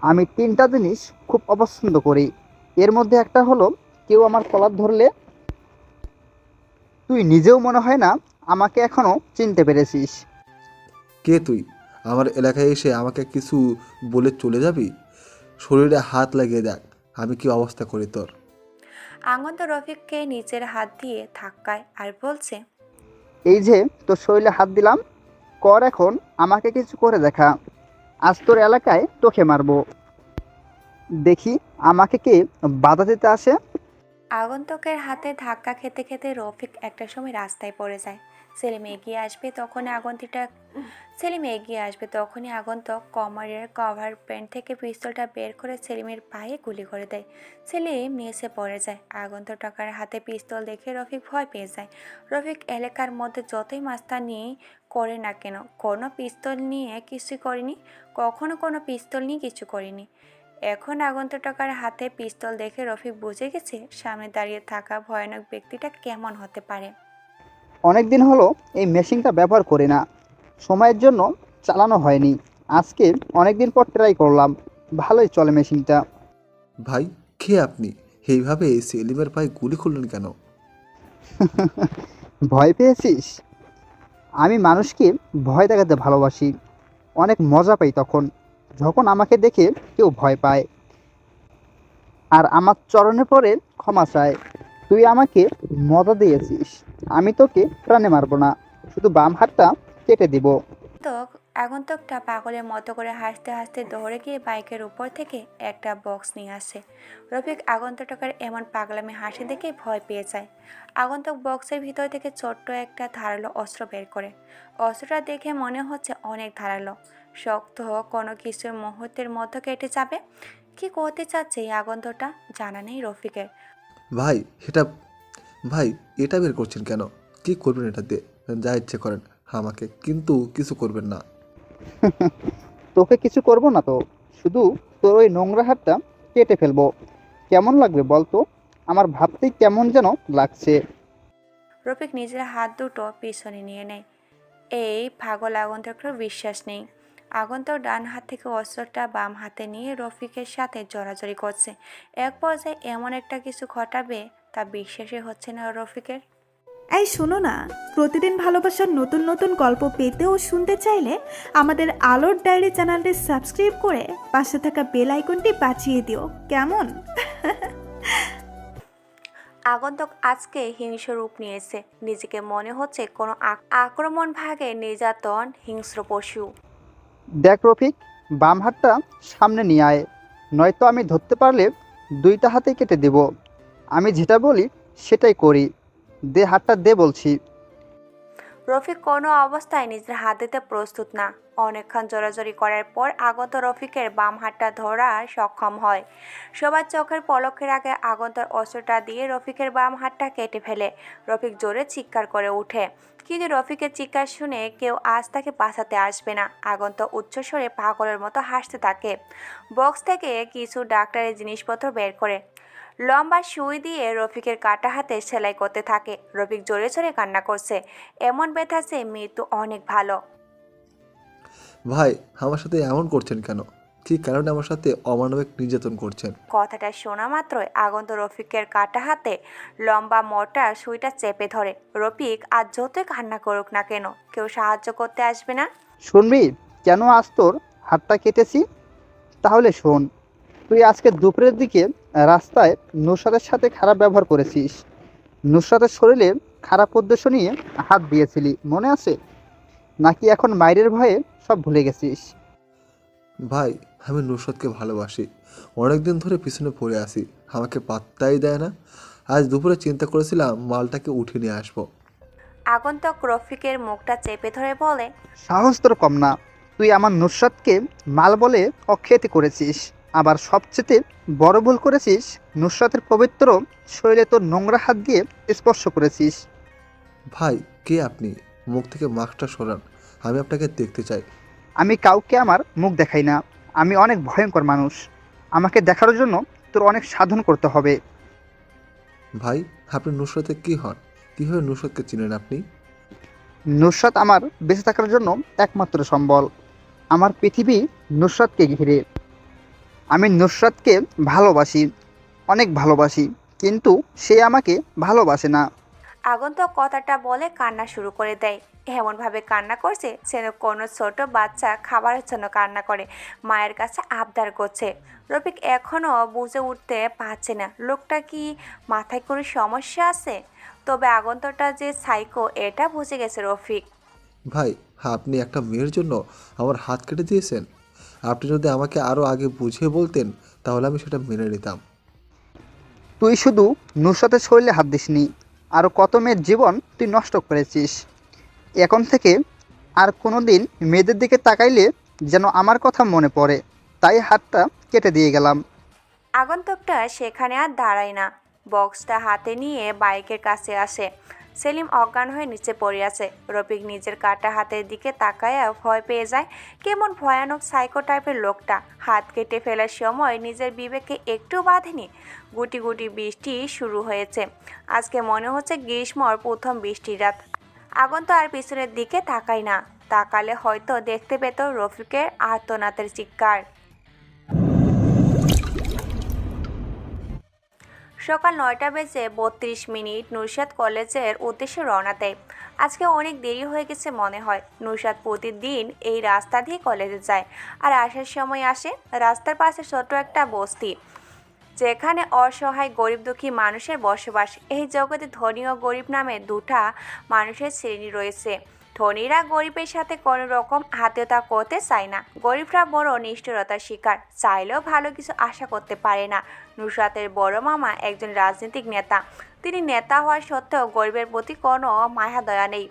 আমি 3টা জিনিস খুব অপছন্দ করি। এর মধ্যে একটা হলো কেউ আমার কলার ধরলে। তুই নিজেও মনে হয় না আমাকে এখনো চিনতে পেরেছিস। কে তুই? আমার এলাকায় এসে আমাকে কিছু বলে চলে যাবি? শরীরে হাত লাগিয়ে দেখ আমি কি অবস্থা করি তোর। আগন্তুক রফিককে নিজের হাত দিয়ে ধাক্কায় আর বলছে, এই যে তোর শরীরে হাত দিলাম, কর এখন আমাকে কিছু করে দেখা। আজ তোর এলাকায় তোকে মারবো, দেখি আমাকে কে বাধা দিতে আসে। আগন্তুকের হাতে ধাক্কা খেতে খেতে রফিক একটা সময় রাস্তায় পড়ে যায়। সেলিম এগিয়ে আসবে তখনই আগন্তুক কোমরের কভার প্যান্ট থেকে পিস্তলটা বের করে সেলিমের পায়ে গুলি করে দেয়। সেলিম নিচে পড়ে যায়। আগন্তুক টাকার হাতে পিস্তল দেখে রফিক ভয় পেয়ে যায়। রফিক এলাকার মধ্যে যতই মাস্তানি করে না কেন, কোনো পিস্তল নিয়ে কিছু করেনি। এখন আগন্তুক টাকার হাতে পিস্তল দেখে রফিক বুঝে গেছে সামনে দাঁড়িয়ে থাকা ভয়ানক ব্যক্তিটা কেমন হতে পারে। অনেকদিন হলো এই মেশিনটা ব্যবহার করি না, সময়ের জন্য চালানো হয়নি। আজকে অনেকদিন পর ট্রাই করলাম, ভালোই চলে মেশিনটা। ভাই, কে আপনি? এইভাবে সেলিমের পায়ে গুলি করলেন কেন? ভয় পেয়েছিস? আমি মানুষকে ভয় দেখাতে ভালোবাসি। অনেক মজা পাই যখন আমাকে দেখে কেউ ভয় পায় আর আমার চরণে পড়ে ক্ষমা চায়। তুই আমাকে মজা দিয়েছিস, আমি তোকে প্রাণে মারবো না, শুধু বাম হাতটা কেটে দিব। তো আগন্তুকটা পাগলের মতো করে হাসতে হাসতে দৌড়ে গিয়ে বাইকের উপর থেকে একটা বক্স নিয়ে আসে। রফিক আগন্তুক টাকার এমন পাগলামি হাসি দেখে ভয় পেয়ে যায়। আগন্তুক বক্সের ভিতর থেকে ছোট্ট একটা ধারালো অস্ত্র বের করে। অস্ত্রটা দেখে মনে হচ্ছে অনেক ধারালো, শক্ত, কোনো কিছুর মুহূর্তের মধ্যে কেটে যাবে। কি করতে চাচ্ছে এই আগন্তুকটা জানা নেই রফিকের। ভাই, এটা বের করছেন কেন? কি করবেন এটা দিয়ে? যা ইচ্ছে করেন আমাকে, কিন্তু কিছু করবেন না। তোকে কিছু করব না তো, শুধু তোর ওই নোংরা হাতটা কেটে ফেলবো। কেমন লাগবে বলতো? আমার ভাবতেই কেমন যেন লাগছে। রফিক নিজের হাত দুটো পিছনে নিয়ে নেয়। এই পাগল আগন্তুকের বিশ্বাস নেই। আগন্তুক ডান হাত থেকে অস্ত্রটা বাম হাতে নিয়ে রফিকের সাথে জড়াজড়ি করছে। এক পর্যায়ে এমন একটা কিছু ঘটাবে তা বিশ্বাসই হচ্ছে না রফিকের। এই শোনো না, প্রতিদিন ভালোবাসার নতুন নতুন গল্প পেতে ও শুনতে চাইলে আমাদের আলোর ডায়েরি চ্যানেলটি সাবস্ক্রাইব করে পাশে থাকা বেল আইকনটি বাজিয়ে দিও, কেমন? আগন্তুক আজকে হিংস্র রূপ নিয়েছে। নিজেকে মনে হচ্ছে কোনো আক্রমণ ভাগে নির্যাতন হিংস্র পশু। দেখ রফিক, বাম হাতটা সামনে নিয়ে আয়, নয়তো আমি ধরতে পারলে 2টা হাতেই কেটে দেব। আমি যেটা বলি সেটাই করি, দে হাতটা দে বলছি। রফিক কোনো অবস্থায় নিজের হাত দিতে প্রস্তুত না। অনেকক্ষণ জোরাজোরি করার পর আগত রফিকের বাম হাতটা ধরার সক্ষম হয়। সবার চোখের পলকের আগে আগন্তর অস্ত্রটা দিয়ে রফিকের বাম হাতটা কেটে ফেলে। রফিক জোরে চিৎকার করে ওঠে, কিন্তু রফিকের চিৎকার শুনে কেউ আজ তাকে বাঁচাতে আসবে না। আগন্ত উচ্চস্বরে পাগলের মতো হাসতে থাকে। বক্স থেকে কিছু ডাক্তারের জিনিসপত্র বের করে লম্বা সুই দিয়ে রফিকের কাটা হাতে সেলাই করতে থাকে। রফিক জোরে জোরে কান্না করছে। এমন ব্যথা যে মৃত্যু অনেক ভালো। ভাই, আমার সাথে এমন করছেন কেন? কি কারণে আমার সাথে অমানবিক নির্যাতন করছেন? কথাটা শোনা মাত্রই আগন্ত রফিকের কাটা হাতে লম্বা মোটা সুইটা চেপে ধরে। রফিক আজ যতই কান্না করুক না কেন, কেউ সাহায্য করতে আসবে না। শুনবি কেন আজ তোর হাতটা কেটেছি? তাহলে শোন, তুই আজকে দুপুরের দিকে রাস্তায় নুসরাতের সাথে খারাপ ব্যবহার করেছিস, নুসরাতের শরীরে খারাপ উদ্দেশ্য নিয়ে হাত দিয়েছিলি, মনে আছে? নাকি এখন মায়ের ভয়ে সব ভুলে গেছিস? ভাই, আমি নুসরতকে ভালোবাসি। অনেক দিন ধরে পিছনে পড়ে আসি, আমাকে পাত্তাই দেয় না। আজ দুপুরে চিন্তা করেছিলাম মালটাকে উঠিয়ে নিয়ে আসবো। আগন্তুক রফিকের মুখটা চেপে ধরে বলে, সাহস তোর কম না। তুই আমার নুসরাতকে মাল বলে অখ্যাতি করেছিস, আবার সবচেয়ে বড় ভুল করেছিস, নুসরাতের পবিত্র শরীরে তোর নোংরা হাত দিয়ে স্পর্শ করেছিস। ভাই, কে আপনি? মুখ থেকে মাস্কটা সরান, আমি আপনাকে দেখতে চাই। আমি কাউকে আমার মুখ দেখাই না। আমি অনেক ভয়ঙ্কর মানুষ। আমাকে দেখার জন্য তোর অনেক সাধন করতে হবে। ভাই, আপনি নুসরতে কি হন? কীভাবে নুসরতকে চিনেন আপনি? নুসরাত আমার বেঁচে থাকার জন্য একমাত্র সম্বল। আমার পৃথিবী নুসরাতকে ঘিরে। আমি নুসরাতকে ভালোবাসি, অনেক ভালোবাসি, কিন্তু সে আমাকে ভালোবাসে না। আগন্তুক কথাটা বলে কান্না শুরু করে দেয়। এমনভাবে কান্না করছে যেন কোনো ছোট বাচ্চা খাবারের জন্য কান্না করে, মায়ের কাছে আবদার করছে। রফিক এখনও বুঝে উঠতে পারছে না লোকটা কি মাথায় কোনো সমস্যা আছে। তবে আগন্তকটা যে সাইকো এটা বুঝে গেছে রফিক। ভাই, আপনি একটা মেয়ের জন্য আমার হাত কেটে দিয়েছেন। আপনি যদি আমাকে আরও আগে বুঝিয়ে বলতেন তাহলে আমি সেটা মেনে নিতাম। তুই শুধু নুসরাতের শরীরে হাত দিসনি, আরও কত মেয়ের জীবন তুই নষ্ট করেছিস। এখন থেকে আর কোনো দিন মেয়েদের দিকে তাকাইলে যেন আমার কথা মনে পড়ে, তাই হাতটা কেটে দিয়ে গেলাম। আগন্তুকটা সেখানে আর দাঁড়ায় না, বক্সটা হাতে নিয়ে বাইকের কাছে আসে। সেলিম অজ্ঞান হয়ে নিচে পড়ে আছে। রফিক নিজের কাটা হাতের দিকে তাকায় ভয় পেয়ে যায়। কেমন ভয়ানক সাইকো টাইপের লোকটা। হাত কেটে ফেলার সময় নিজের বিবেকে একটু বাঁধেনি। গুটি গুটি বৃষ্টি শুরু হয়েছে। আজকে মনে হচ্ছে গ্রীষ্মর প্রথম বৃষ্টির রাত। আগন্ত আর পিছনের দিকে তাকায় না, তাকালে হয়তো দেখতে পেত রফিকের আর্তনাদের চিৎকার। সকাল 9:32 নুসরাত কলেজের উদ্দেশ্যে রওনা দেয়। আজকে অনেক দেরি হয়ে গেছে মনে হয়। নুসরাত প্রতিদিন এই রাস্তা দিয়ে কলেজে যায়, আর আসার সময় আসে রাস্তার পাশে ছোট একটা বস্তি, যেখানে অসহায় গরিব দুঃখী মানুষের বসবাস। এই জগতে ধনী ও গরিব নামে দুটা মানুষের শ্রেণী রয়েছে। ধনীরা গরিবের সাথে কোনো রকম আত্মীয়তা করতে চায় না, গরিবরা বড় নিষ্ঠুরতার শিকার, চাইলেও ভালো কিছু আশা করতে পারে না। নুসরাতের বড় মামা একজন রাজনৈতিক নেতা। তিনি নেতা হওয়া সত্ত্বেও গরিবের প্রতি কোনো মায়া দয়া নেই।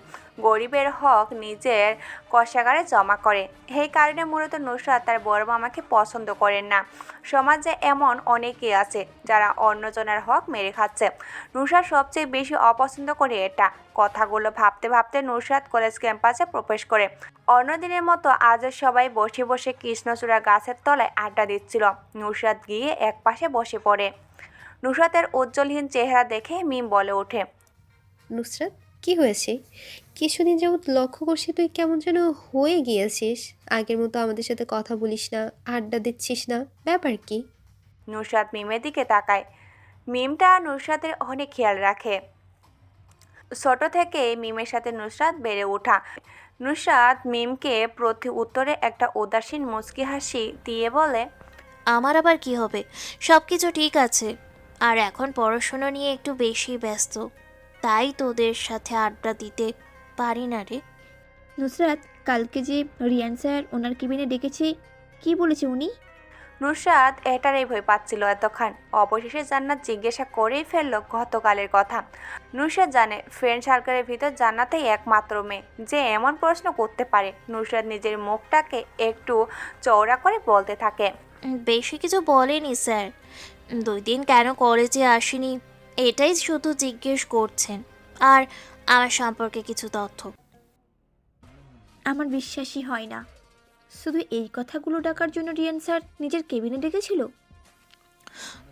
গরিবের হক নিজের কোষাগারে জমা করে। এই কারণে মূলত নুসরাত তার বড় মামাকে পছন্দ করেন না। সমাজে এমন অনেকেই আছে যারা অন্যজনের হক মেরে খাচ্ছে। নুসরাত সবচেয়ে বেশি অপছন্দ করে এটা। কথাগুলো ভাবতে ভাবতে নুসরাত কলেজ ক্যাম্পাসে প্রবেশ করে। অন্যদিনের মতো আজও সবাই বসে বসে কৃষ্ণচূড়া গাছের তলায় আড্ডা দিচ্ছিল। নুসরাত গিয়ে একপাশে বসে পড়ে। নুসরাতের উজ্জ্বলহীন চেহারা দেখে মিম বলে ওঠে, নুসরাত, কি হয়েছে? কিছুদিন যাবত লক্ষ্য করছি তুই কেমন যেন হয়ে গিয়েছিস। আগের মতো আমাদের সাথে কথা বলিস না, আড্ডা দিচ্ছিস না, ব্যাপার কি? নুসরাত মিমের দিকে তাকায়। মিমটা নুসরাতের অনেক খেয়াল রাখে। ছোট থেকে মিমের সাথে নুসরাত বেড়ে ওঠা। নুসরাত মিমকে প্রতি উত্তরে একটা উদাসীন মুচকি হাসি দিয়ে বলে, আমার আবার কি হবে, সব কিছু ঠিক আছে। আর এখন পড়াশোনা নিয়ে একটু বেশি ব্যস্ত, তাই তোদের সাথে আড্ডা দিতে পারি না রে। নুসরাত, কালকে যে রিয়ান স্যার ওনার কেবিনে ডেকেছে, কি বলেছে উনি? নুসরাত এটারই ভয় পাচ্ছিল এতক্ষণ। অবশেষে জান্নাত জিজ্ঞাসা করেই ফেলল গতকালের কথা। নুসরাত জানে ফ্রেন্ড সার্কেলের ভিতর জান্নাতেই একমাত্র মেয়ে যে এমন প্রশ্ন করতে পারে। নুসরাত নিজের মুখটাকে একটু চওড়া করে বলতে থাকে, বেশি কিছু বলেনি স্যার, 2 দিন কেন কলেজে আসেনি এটাই শুধু জিজ্ঞেস করছেন, আর আমার সম্পর্কে কিছু তথ্য। আমার বিশ্বাসই হয় না। শুধু এই কথাগুলো ডাকার জন্য রিয়ান স্যার নিজের কেবিনে ডেকেছিল?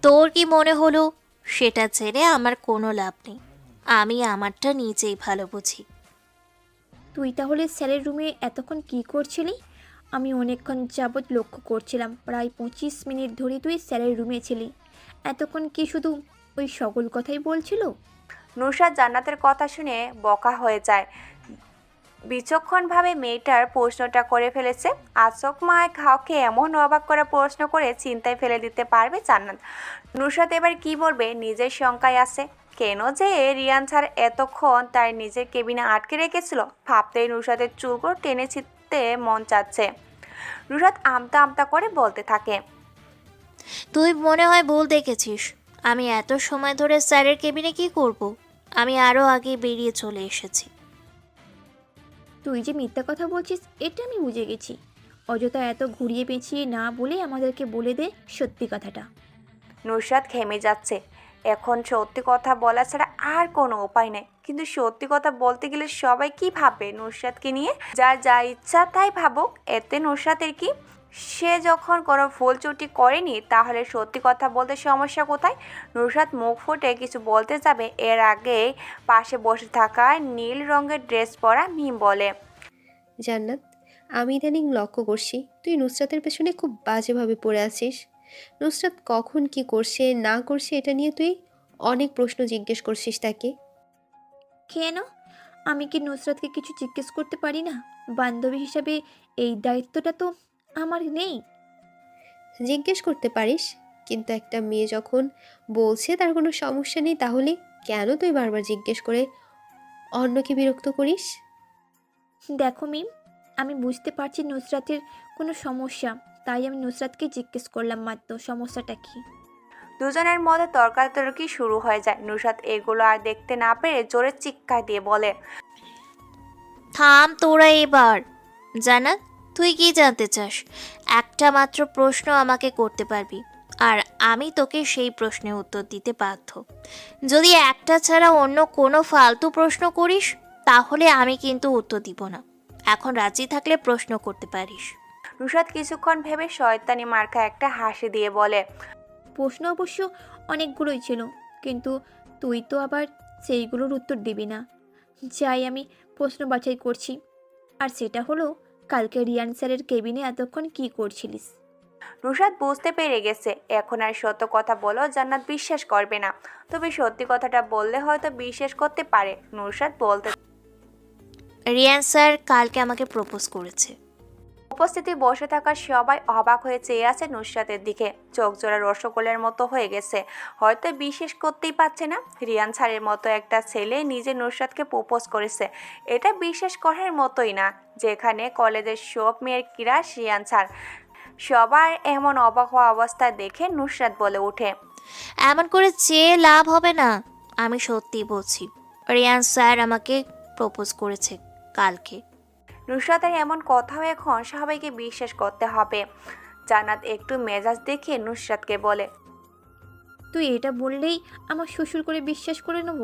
তোর কি মনে হলো সেটা ছেড়ে আমার কোনো লাভ নেই, আমি আমারটা নিজেই ভালো বুঝি। তুই তাহলে স্যারের রুমে এতক্ষণ কি করছিলি? আমি অনেকক্ষণ যাবৎ লক্ষ্য করছিলাম, প্রায় 25 মিনিট ধরে তুই স্যারের রুমে ছিলি। এতক্ষণ কি শুধু ওই সকল কথাই বলছিল? নুসরাত জান্নাতের কথা শুনে বকা হয়ে যায়। বিচক্ষণভাবে মেয়েটার প্রশ্নটা করে ফেলেছে। আচমকায় কাউকে এমন অবাক করা প্রশ্ন করে চিন্তায় ফেলে দিতে পারবে জান্নাত। নুসরাত এবার কি বলবে নিজের শঙ্কায় আছে। কেন যে রিয়ান স্যার এতক্ষণ তার নিজের কেবিনে আটকে রেখেছিল ভাবতেই নুসরাতের চুলগুলো টেনে ছিঁড়তে মন চাচ্ছে। নুসরাত আমতা আমতা করে বলতে থাকে, তুই মনে হয় ভুল দেখেছিস। আমি এত সময় ধরে স্যারের কেবিনে কি করব? আমি আরও আগে বেরিয়ে চলে এসেছি। তুই যে মিথ্যা কথা বলছিস এটা আমি বুঝে গেছি। অযথা এত ঘুরিয়ে পেঁচিয়ে না বলে আমাদেরকে বলে দে সত্যি কথাটা। নুসরাত ঘেমে যাচ্ছে। এখন সত্যি কথা বলা ছাড়া আর কোনো উপায় নেই। কিন্তু সত্যি কথা বলতে গেলে সবাই কি ভাববে নুসরাতকে নিয়ে? যার যা ইচ্ছা তাই ভাবুক, এতে নুসরাতের কি? সে যখন কোনো ভুল ত্রুটি করেনি তাহলে সত্যি কথা বলতে সমস্যা কোথায়? নুসরাত মুখ ফুটে কিছু বলতে যাবে এর আগেই পাশে বসে থাকা নীল রঙের ড্রেস পরা মিম বলে, জান্নাত, আমি ইদানিং লক্ষ্য করছি তুই নুসরাতের পেছনে খুব বাজেভাবে পড়ে আছিস। নুসরাত কখন কি করছে না করছে এটা নিয়ে তুই অনেক প্রশ্ন জিজ্ঞেস করছিস তাকে। কেন? আমি কি নুসরাতকে কিছু জিজ্ঞেস করতে পারি না? বান্ধবী হিসাবে এই দায়িত্বটা তো আমার নেই? জিজ্ঞেস করতে পারিস, কিন্তু একটা মেয়ে যখন বলছে তার কোনো সমস্যা নেই তাহলে কেন তুই বারবার জিজ্ঞেস করে অন্যকে বিরক্ত করিস? দেখো মিম, আমি বুঝতে পারছি নুসরাতের কোনো সমস্যা, তাই আমি নুসরাতকে জিজ্ঞেস করলাম মাত্র সমস্যাটা কি। দুজনের মধ্যে তর্কাতর্কি শুরু হয়ে যায়। নুসরাত এগুলো আর দেখতে না পেরে জোরে চিৎকার দিয়ে বলে, থাম তোরা এবার। জান্নাত, তুই কি জানতে চাস? একটা মাত্র প্রশ্ন আমাকে করতে পারবি, আর আমি তোকে সেই প্রশ্নের উত্তর দিতে বাধ্য। যদি একটা ছাড়া অন্য কোনো ফালতু প্রশ্ন করিস তাহলে আমি কিন্তু উত্তর দিব না। এখন রাজি থাকলে প্রশ্ন করতে পারিস। নুসরাত কিছুক্ষণ ভেবে শয়তানি মার্কা একটা হাসি দিয়ে বলে, প্রশ্ন অবশ্য অনেকগুলোই ছিল, কিন্তু তুই তো আবার সেইগুলোর উত্তর দিবি না। যাই আমি প্রশ্ন বাছাই করছি, আর সেটা হলো কালকে রিয়ান স্যারের কেবিনে এতক্ষণ কি করছিলিস? নুসরাত বুঝতে পেরে গেছে এখন আর সত্য কথা বলেও জান্নাত বিশ্বাস করবে না, তবে সত্যি কথাটা বললে হয়তো বিশ্বাস করতে পারে। নুসরাত বলতে, রিয়ান স্যার কালকে আমাকে প্রপোজ করেছে। উপস্থিতি বসে থাকা সবাই অবাক হয়ে চেয়ে আছে নুসরাতের দিকে। চোখ জোড়া রসগোল্লার মতো হয়ে গেছে, হয়তো বিশ্বাস করতেই পারছে না রিয়ান স্যারের মতো একটা ছেলে নিজে নুসরাতকে প্রপোজ করেছে। এটা বিশ্বাস করার মতোই না, যেখানে কলেজের সব মেয়ের ক্রাশ রিয়ান স্যার। সবার এমন অবাক হওয়া অবস্থা দেখে নুসরাত বলে ওঠে, এমন করে চেয়ে লাভ হবে না, আমি সত্যি বলছি। রিয়ান স্যার আমাকে প্রপোজ করেছে কালকে। নুসরাতের এমন কথাও এখন সবাইকে বিশ্বাস করতে হবে। জান্নাত একটু মেজাজ দেখে নুসরাতকে বলে, তুই এটা বললেই আমার শ্বশুর করে বিশ্বাস করে নেব?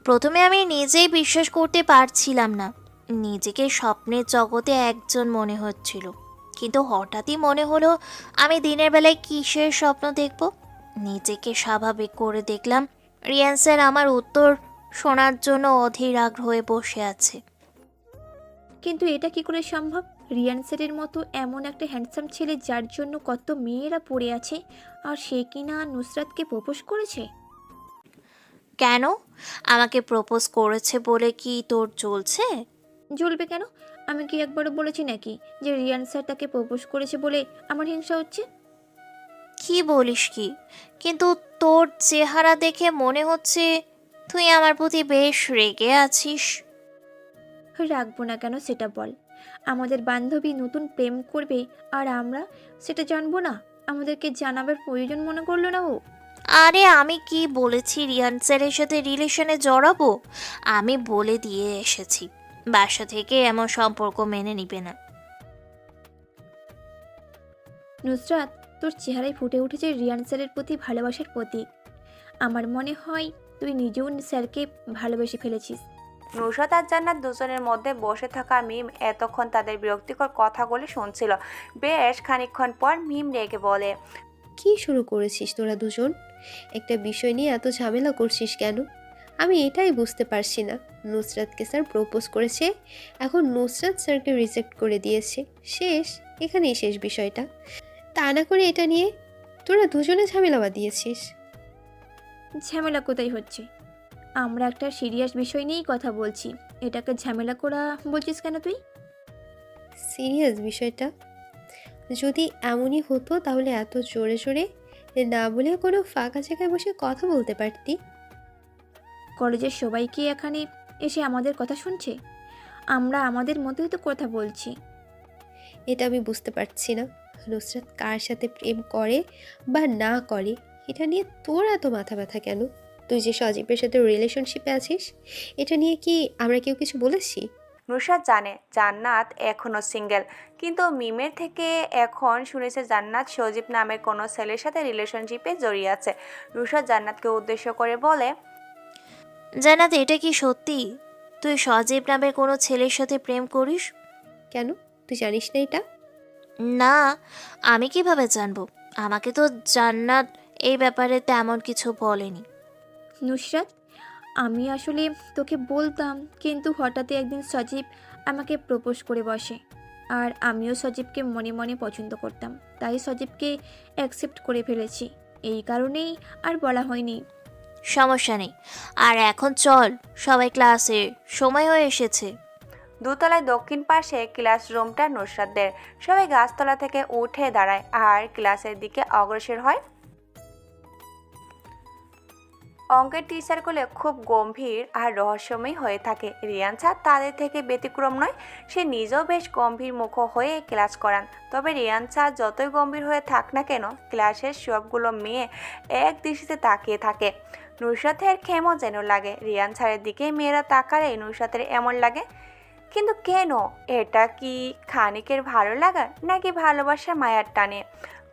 প্রথমে আমি নিজেই বিশ্বাস করতে পারছিলাম না। নিজেকে স্বপ্নের জগতে একজন মনে হচ্ছিল, কিন্তু হঠাৎই মনে হলো আমি দিনের বেলায় কিসের স্বপ্ন দেখব। নিজেকে স্বাভাবিক করে দেখলাম রিয়ান স্যার আমার উত্তর শোনার জন্য অধীর আগ্রহে বসে আছে। কিন্তু এটা কি করে সম্ভব? রিয়ান স্যারের মতো এমন একটা হ্যান্ডসাম ছেলে যার জন্য কত মেয়েরা পড়ে আছে, আর সে কিনা নুসরাতকে প্রপোজ করেছে? কেন? আমাকে প্রপোজ করেছে বলে কি তোর চলছে? জ্বলবে কেন? আমি কি একবারও বলেছি নাকি যে রিয়ান স্যার তাকে প্রপোজ করেছে বলে আমার হিংসা হচ্ছে? কি বলিস কি? কিন্তু তোর চেহারা দেখে মনে হচ্ছে তুই আমার প্রতি বেশ রেগে আছিস। রাখবো না কেন সেটা বল। আমাদের বান্ধবী নতুন প্রেম করবে আর আমরা সেটা জানবো না? আমাদেরকে জানাবার প্রয়োজন মনে করলো না ও? আরে আমি কি বলেছি রিয়ান স্যারের সাথে রিলেশনে জড়াবো? আমি বলে দিয়ে এসেছি বাসা থেকে এমন সম্পর্ক মেনে নিবে না। নুসরাত, তোর চেহারায় ফুটে উঠেছে রিয়ান স্যারের প্রতি ভালোবাসার প্রতীক। আমার মনে হয় তুই নিজেও স্যারকে ভালোবেসে ফেলেছিস। নুসরাত আর জান্নাত দুজনের মধ্যে বসে থাকা মিম এতক্ষণ তাদের বিরক্তিকর কথাগুলি শুনছিল। বেশ খানিকক্ষণ পর মিম রেগে বলে, কি শুরু করেছিস তোরা দুজন? একটা বিষয় নিয়ে এত ঝামেলা করছিস কেন? আমি এটাই বুঝতে পারছি না। নুসরাতকে স্যার প্রপোজ করেছে, এখন নুসরাত স্যারকে রিজেক্ট করে দিয়েছে, শেষ, এখানেই শেষ বিষয়টা। তা না করে এটা নিয়ে তোরা দুজনে ঝামেলা বাঁধিয়েছিস। ঝামেলা কোথায় হচ্ছে? আমরা একটা সিরিয়াস বিষয় নিয়েই কথা বলছি, এটাকে ঝামেলা করা বলছিস কেন তুই? সিরিয়াস বিষয়টা যদি এমনই হতো তাহলে এত জোরে জোরে না বলে কোনো ফাঁকা জায়গায় বসে কথা বলতে পারতি। কলেজের সবাই কি এখানে এসে আমাদের কথা শুনছে? আমরা আমাদের মতোই তো কথা বলছি। এটা আমি বুঝতে পারছি না, নুসরাত কার সাথে প্রেম করে বা না করে এটা নিয়ে তোর এত মাথা ব্যথা কেন? তুই যে সজীবের সাথে রিলেশনশিপে আছিস এটা নিয়ে কি আমরা কেউ কিছু বলেছি? নুসরাত জানে জান্নাত এখনও সিঙ্গেল, কিন্তু মিমের থেকে এখন শুনেছে জান্নাত সজীব নামের কোনো ছেলের সাথে রিলেশনশিপে জড়িয়ে আছে। নুসরাত জান্নাতকে উদ্দেশ্য করে বলে, জান্নাত, এটা কি সত্যি তুই সজীব নামের কোনো ছেলের সাথে প্রেম করিস? কেন, তুই জানিস না এটা? না, আমি কিভাবে জানবো? আমাকে তো জান্নাত এই ব্যাপারে তেমন কিছু বলেনি। নুসরাত, আমি আসলে তোকে বলতাম, কিন্তু হঠাৎই একদিন সজীব আমাকে প্রপোজ করে বসে। আর আমিও সজীবকে মনে মনে পছন্দ করতাম, তাই সজীবকে অ্যাকসেপ্ট করে ফেলেছি। এই কারণেই আর বলা হয়নি। সমস্যা নেই, আর এখন চল, সবাই ক্লাসে সময় হয়ে এসেছে। দোতলায় দক্ষিণ পাশে ক্লাসরুমটা নুসরাতদের। সবাই গাছতলা থেকে উঠে দাঁড়ায় আর ক্লাসের দিকে অগ্রসর হয়। অঙ্কের টিচারগুলো খুব গম্ভীর আর রহস্যময় হয়ে থাকে। রিয়ান স্যার তাদের থেকে ব্যতিক্রম নয়, সে নিজেও বেশ গম্ভীর মুখ হয়ে ক্লাস করান। তবে রিয়ান স্যার যতই গম্ভীর হয়ে থাক না কেন, ক্লাসের সবগুলো মেয়ে এক দৃষ্টিতে তাকিয়ে থাকে। নুসরাতের কেমন যেন লাগে, রিয়ান স্যারের দিকে মেয়েরা তাকালে নুসরাতের এমন লাগে। কিন্তু কেন? এটা কি খানিকের ভালো লাগা নাকি ভালোবাসার মায়ার টানে?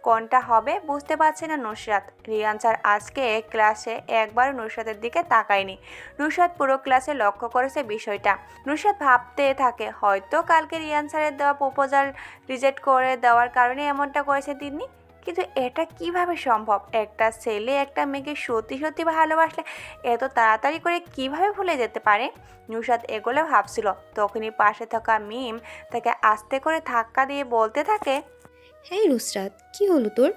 কোনটা হবে বুঝতে পারছে না নুসরাত। রিয়ান স্যার আজকে ক্লাসে একবারও নুসরাতের দিকে তাকায়নি। নুসরাত পুরো ক্লাসে লক্ষ্য করেছে বিষয়টা। নুসরাত ভাবতে থাকে, হয়তো কালকে রিয়ান স্যারের দেওয়া প্রপোজাল রিজেক্ট করে দেওয়ার কারণে এমনটা করেছে তিনি। কিন্তু এটা কিভাবে সম্ভব? একটা ছেলে একটা মেয়েকে সত্যি সত্যি ভালোবাসলে এত তাড়াতাড়ি করে কিভাবে ভুলে যেতে পারে? নুসরাত এগুলো ভাবছিল, তখনই পাশে থাকা মিম তাকে আস্তে করে ধাক্কা দিয়ে বলতে থাকে, হ্যাঁ নুসরাত, কি হলো তোর?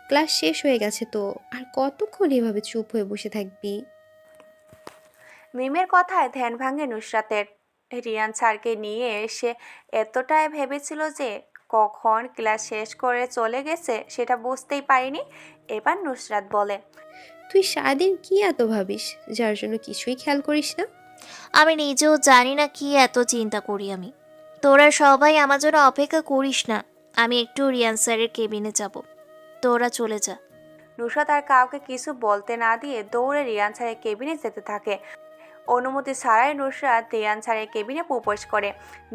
ক্লাস শেষ হয়ে গেছে তো, আর কতক্ষণ এভাবে চুপ হয়ে বসে থাকবি? মিমের কথায় ধ্যান ভাঙে নুসরাতের। রিয়ান স্যারকে নিয়ে এসে এতটাই ভেবেছিল যে কখন ক্লাস শেষ করে চলে গেছে সেটা বুঝতেই পারিনি। এবার নুসরাত বলে, তুই সারাদিন কি এত ভাবিস যার জন্য কিছুই খেয়াল করিস না? আমি নিজেও জানি না কি এত চিন্তা করি আমি। তোরা সবাই আমার জন্য অপেক্ষা করিস না, আমি একটু রিয়ান স্যারের কেবিনে যাব, তোরা চলে যা। নুসরাত আর কাউকে কিছু বলতে না দিয়ে দৌড়ে রিয়ান স্যারের কেবিনে যেতে থাকে। অনুমতি ছাড়াই নুসরাত রিয়ান স্যারের কেবিনে প্রপোজ করে,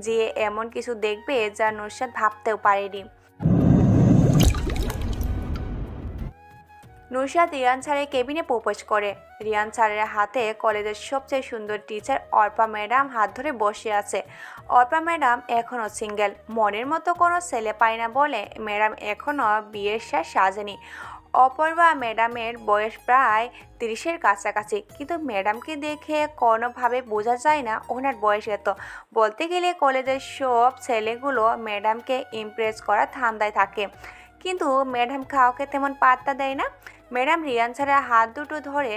যে এমন কিছু দেখবে যা নুসরাত ভাবতেও পারেনি। নুসরাত রিয়ান স্যারের কেবিনে প্রপোজ করে। রিয়ান স্যারের হাতে কলেজের সবচেয়ে সুন্দর টিচার অর্পা ম্যাডাম হাত ধরে বসে আছে। অর্পা ম্যাডাম এখনও সিঙ্গেল, মনের মতো কোনো ছেলে পায় না বলে ম্যাডাম এখনও বিয়ের শেষ সাজেনি। অপর্বা ম্যাডামের বয়স প্রায় 30-এর কাছাকাছি, কিন্তু ম্যাডামকে দেখে কোনোভাবে বোঝা যায় না ওনার বয়স এত। বলতে গেলে কলেজের সব ছেলেগুলো ম্যাডামকে ইমপ্রেস করার ধান্দায় থাকে, কিন্তু ম্যাডাম কাউকে তেমন পাত্তা দেয় না। ম্যাডাম রিয়ান স্যারের হাত দুটো ধরে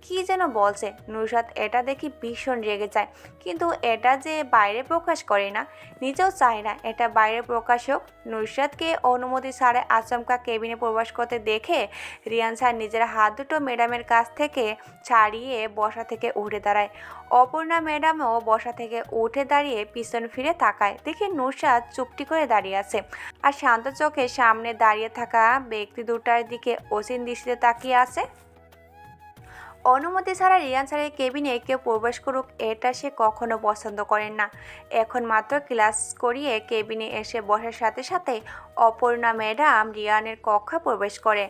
কি যেন বলছে। নুসরাত এটা দেখি ভীষণ রেগে যায়, কিন্তু এটা যে বাইরে প্রকাশ করে না, নিজেও চায় না এটা বাইরে প্রকাশ হোক। নুসরাতকে অনুমতি ছাড়া আচমকা কেবিনে প্রবেশ করতে দেখে রিয়ান স্যার নিজের হাত দুটো ম্যাডামের কাছ থেকে ছাড়িয়ে বসা থেকে উঠে দাঁড়ায়। অপর্ণা ম্যাডামও বসা থেকে উঠে দাঁড়িয়ে পিছন ফিরে তাকায়, দেখে নুসরাত চুপটি করে দাঁড়িয়ে আছে আর শান্ত চোখে সামনে দাঁড়িয়ে থাকা ব্যক্তি দুটার দিকে অসীম দৃষ্টিতে তাকিয়ে আছে। অনুমতি ছাড়া রিয়ান স্যারের কেবিনে কেউ প্রবেশ করুক এটা সে কখনো পছন্দ করেন না। এখন মাত্র ক্লাস করিয়ে কেবিনে এসে বসার সাথে সাথে অপর্ণা ম্যাডাম রিয়ানের কক্ষে প্রবেশ করে।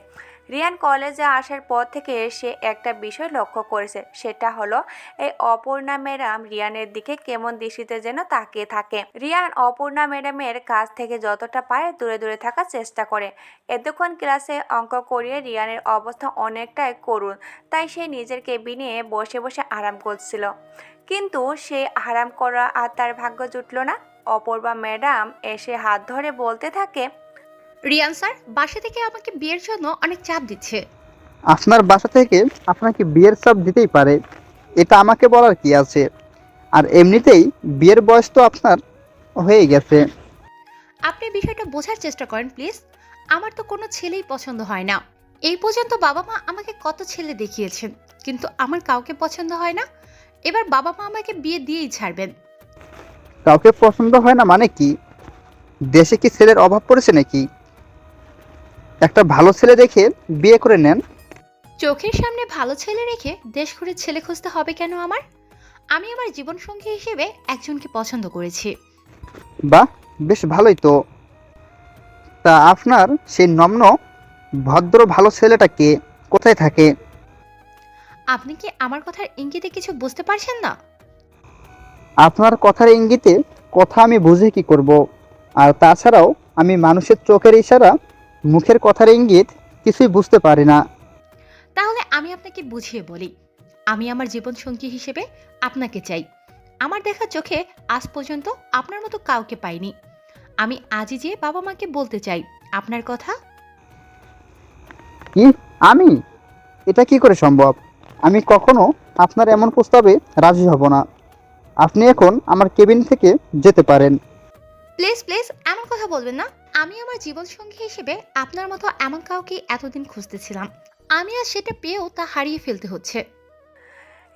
রিয়ান কলেজে আসার পর থেকে সে একটা বিষয় লক্ষ্য করেছে, সেটা হলো এই অপর্ণা ম্যাডাম রিয়ানের দিকে কেমন দৃষ্টিতে যেন তাকিয়ে থাকে। রিয়ান অপর্ণা ম্যাডামের কাছ থেকে যতটা পারে দূরে দূরে থাকার চেষ্টা করে। এতক্ষণ ক্লাসে অঙ্ক করিয়ে রিয়ানের অবস্থা অনেকটাই করুণ, তাই সে নিজের কেবিনে বসে বসে আরাম করছিল, কিন্তু সে আরাম করা আর তার ভাগ্য জুটল না। অপর্ণা ম্যাডাম এসে হাত ধরে বলতে থাকে, রিয়ান স্যার বাসা থেকে আমাকে বিয়ের জন্য অনেক চাপ দিচ্ছে। আপনার বাসা থেকে আপনাকে বিয়ের চাপ দিতেই পারে, এটা আমাকে বলার কি আছে? আর এমনিতেই বিয়ের বয়স তো আপনার হয়ে গেছে। আপনি বিষয়টা বোঝার চেষ্টা করেন প্লিজ। আমার তো কোনো ছেলেই পছন্দ হয় না। এই পর্যন্ত বাবা মা আমাকে কত ছেলে দেখিয়েছেন, কিন্তু আমার কাউকে পছন্দ হয় না। এবার বাবা মা আমাকে বিয়ে দিয়েই ছাড়বেন। কাউকে পছন্দ হয় না মানে কি? দেশে কি ছেলের অভাব পড়েছে নাকি? একটা ভালো ছেলে দেখে বিয়ে করে নেন। চোখের সামনে ভালো ছেলে রেখে দেশ ঘুরে ছেলে খুঁজতে হবে কেন আমার? আমি আমার জীবনসঙ্গী হিসেবে একজনকে পছন্দ করেছি। বাহ, বেশ ভালোই তো। তা আপনার সেই নম্র ভদ্র ভালো ছেলেটা কে, কোথায় থাকে? আপনি কি আমার কথার ইঙ্গিতে কিছু বুঝতে পারছেন না? আপনার কথার ইঙ্গিতে কথা আমি বুঝে কি করব? আর তাছাড়াও আমি মানুষের চোখের ইশারা, মুখের কথার ইঙ্গিত কিছুই বুঝতে পারি না। তাহলে আমি আপনাকে বুঝিয়ে বলি। আমি আমার জীবনসঙ্গী হিসেবে আপনাকে চাই। আমার দেখা চোখে আজ পর্যন্ত আপনার মতো কাউকে পাইনি। আমি আজই যেয়ে বাবা মাকে বলতে চাই আপনার কথা। কি? আমি? এটা কি করে সম্ভব? আমি কখনো আপনার এমন প্রস্তাবে রাজি হব না। আপনি এখন আমার কেবিন থেকে যেতে পারেন। প্লিজ প্লিজ এমন কথা বলবেন না। আমি আমার জীবনসঙ্গী হিসেবে আপনার মতো এমন কাউকে এতদিন খুঁজতেছিলাম। আমি আজ সেটা পেয়েও তা হারিয়ে ফেলতে হচ্ছে।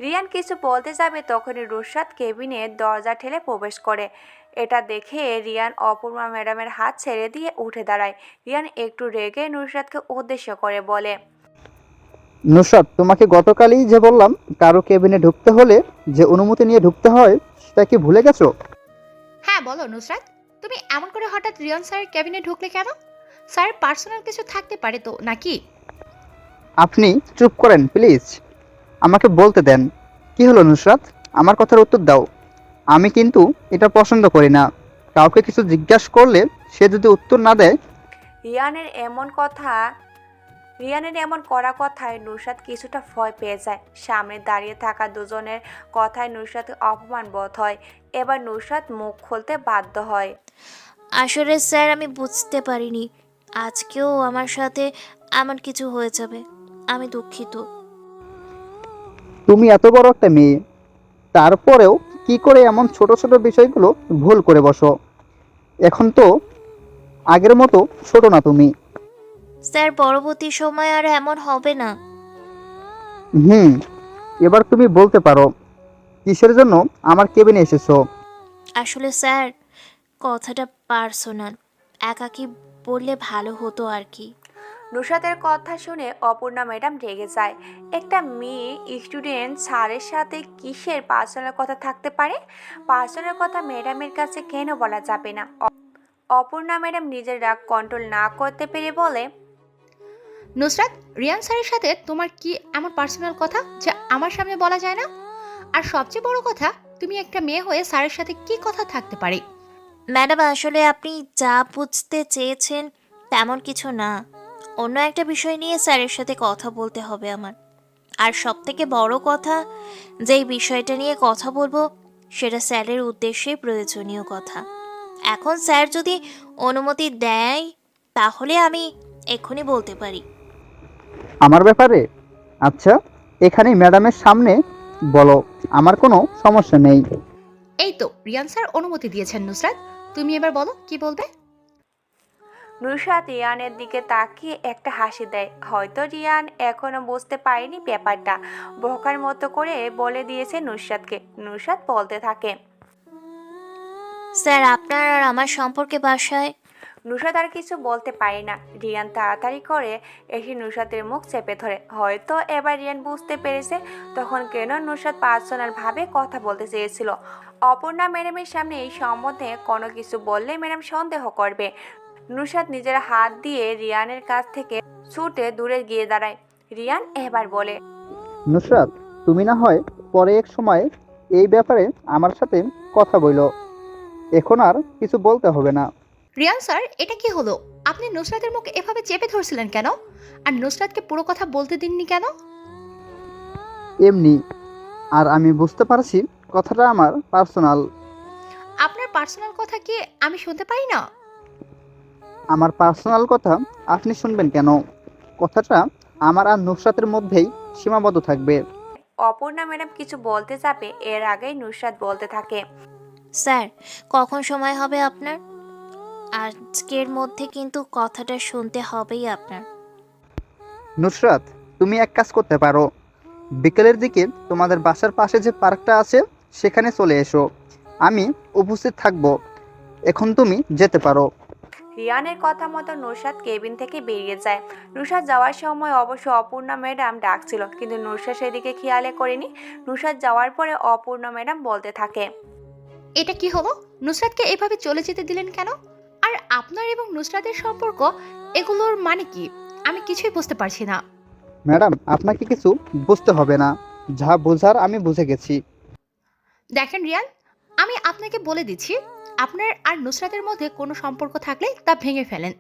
রিয়ান কিছু বলতে যাবে তখনই রুশরাত কেবিনে দরজা ঠেলে প্রবেশ করে। এটা দেখে রিয়ান অপূর্বা ম্যাডামের হাত ছেড়ে দিয়ে উঠে দাঁড়ায়। রিয়ান একটু রেগে নুসরাতকে উদ্দেশ্য করে বলে, নুসরাত, তোমাকে গতকালই যে বললাম কারো কেবিনে ঢুকতে হলে যে অনুমতি নিয়ে ঢুকতে হয়, সেটা কি ভুলে গেছো? হ্যাঁ বলো নুসরাত, তুমি এমন করে হঠাৎ রিয়ান স্যারের ক্যাবিনে ঢুকলে কেন? স্যারের পার্সোনাল কিছু থাকতে পারে তো নাকি? আপনি চুপ করেন প্লিজ, আমাকে বলতে দেন। কি হলো নুসরাত, আমার কথার উত্তর দাও। আমি কিন্তু এটা পছন্দ করি না। কাউকে কিছু জিজ্ঞাসা করলে সে যদি উত্তর না দেয়। রিয়ানের এমন কড়া কথায় নুসরাত কিছুটা ভয় পেয়ে যায়। সামনে দাঁড়িয়ে থাকা দুজনের কথায় নুসরাত অপমান বোধ হয়। এবার নুসরাত মুখ খুলতে বাধ্য হয়। আসলে স্যার আমি বুঝতে পারিনি আজকেও আমার সাথে এমন কিছু হয়ে যাবে। আমি দুঃখিত। তুমি এত বড় একটা মেয়ে, তারপরেও কি করে এমন ছোট ছোট বিষয়গুলো ভুল করে বসো? এখন তো আগের মতো ছোট না তুমি। স্যার পরবর্তী সময় আর এমন হবে না। হুম, এবার তুমি বলতে পারো কিসের জন্য আমার কেবিনে এসেছো। আসলে স্যার কথাটা পার্সোনাল, একাকি বললে ভালো হতো আর কি। নুসরাতের কথা শুনে অপূর্ণা ম্যাডাম রেগে যায়। একটা মেয়ে স্টুডেন্ট স্যারের সাথে কিসের পার্সোনাল কথা থাকতে পারে? পার্সোনাল কথা ম্যাডামের কাছে কেন বলা যাবে না? অপূর্ণা ম্যাডাম নিজের রাগ কন্ট্রোল না করতে পেরে বলে, নুসরাত, রিয়ান স্যারের সাথে তোমার কি এমন পার্সোনাল কথা যা আমার সামনে বলা যায় না? আর সবচেয়ে বড় কথা, তুমি একটা মেয়ে হয়ে স্যারের সাথে কি কথা থাকতে পারে? ম্যাডাম আসলে আপনি যা বুঝতে চেয়েছেন তেমন কিছু না। অন্য একটা বিষয় নিয়ে স্যারের সাথে কথা বলতে হবে আমার। আর সবথেকে বড় কথা, যেই বিষয়টা নিয়ে কথা বলবো সেটা স্যারের উদ্দেশ্যে প্রয়োজনীয় কথা। এখন স্যার যদি অনুমতি দেয় তাহলে আমি এক্ষুনি বলতে পারি। আমার ব্যাপারে? আচ্ছা, এখানে ম্যাডামের সামনে বলো, আমার কোনো সমস্যা নেই। এই তো রিয়ান স্যার অনুমতি দিয়েছেন নুসরাত, তুমি এবার বলো কি বলবে। নুসরাত রিয়ানের দিকে তাকিয়ে একটা হাসি দেয়। হয়তো রিয়ান এখনো বুঝতে পারেনি ব্যাপারটা। বোকার মতো করে বলে দিয়েছে নুসরাতকে। নুসরাত বলতে থাকে, স্যার আপনার আর আমার সম্পর্কে বাসায়। নুসরাত আর কিছু বলতে পারে না। রিয়ান তাড়াতাড়ি করে এসে নুসরাতের মুখ চেপে ধরে। হয়তো এবার রিয়ান বুঝতে পেরেছে তখন কেন নুসরাত পার্সোনালভাবে কথা বলতে চেয়েছিল। অপর্ণা ম্যাডামের সামনে এই সম্বন্ধে কোনো কিছু বললে ম্যাডাম সন্দেহ করবে। নুসরাত নিজের হাত দিয়ে রিয়ানের কাছ থেকে ছুটে দূরে গিয়ে দাঁড়ায়। রিয়ান এবার বলে, নুসরাত, তুমি না হয় পরে এক সময় এই ব্যাপারে আমার সাথে কথা বইলো, এখন আর কিছু বলতে হবে না। রিয়ান স্যার, এটা কি হলো? আপনি নুসরাতের মুখ এভাবে চেপে ধরছিলেন কেন? আর নুসরাতকে পুরো কথা বলতে দিননি কেন? এমনি। আর আমি বুঝতে পারছি কথাটা আমার পার্সোনাল। আপনার পার্সোনাল কথা কি আমি শুনতে পাই না? আমার পার্সোনাল কথা আপনি শুনবেন কেন? কথাটা আমার আর নুসরাতের মধ্যেই সীমাবদ্ধ থাকবে। অপর্ণা ম্যাডাম কিছু বলতে যাবে এর আগেই নুসরাত বলতে থাকে। স্যার, কখন সময় হবে আপনার? আজকের মধ্যে কিন্তু কথাটা শুনতে হবেই আপনার। নুসরাত, তুমি এক কাজ করতে পারো, বিকেলের দিকে তোমাদের বাসার পাশে যে পার্কটা আছে সেখানে চলে এসো, আমি উপস্থিত থাকবো। এখন তুমি যেতে পারো। রিয়ানের কথা মতো নুসরাত কেবিন থেকে বেরিয়ে যায়। নুসরাত যাওয়ার সময় অবশ্য অপূর্ণা ম্যাডাম ডাকছিল, কিন্তু নুসরাত সেদিকে খেয়ালে করেনি। নুসরাত যাওয়ার পরে অপূর্ণা ম্যাডাম বলতে থাকে, এটা কি হলো? নুসরাতকে এভাবে চলে যেতে দিলেন কেন? আর আপনার এবং নুসরাতের সম্পর্ক, এগুলোর মানে কি? আমি কিছুই বুঝতে পারছি না। ম্যাডাম, আপনাকে কিছু বুঝতে হবে না, যা বোঝার আমি বুঝে গেছি। দেখেন রিয়ান, আমি আপনাকে বলে দিচ্ছি, আপনার আর নুসরাতের মধ্যে কোনো সম্পর্ক থাকলে তা ভেঙে ফেলেন।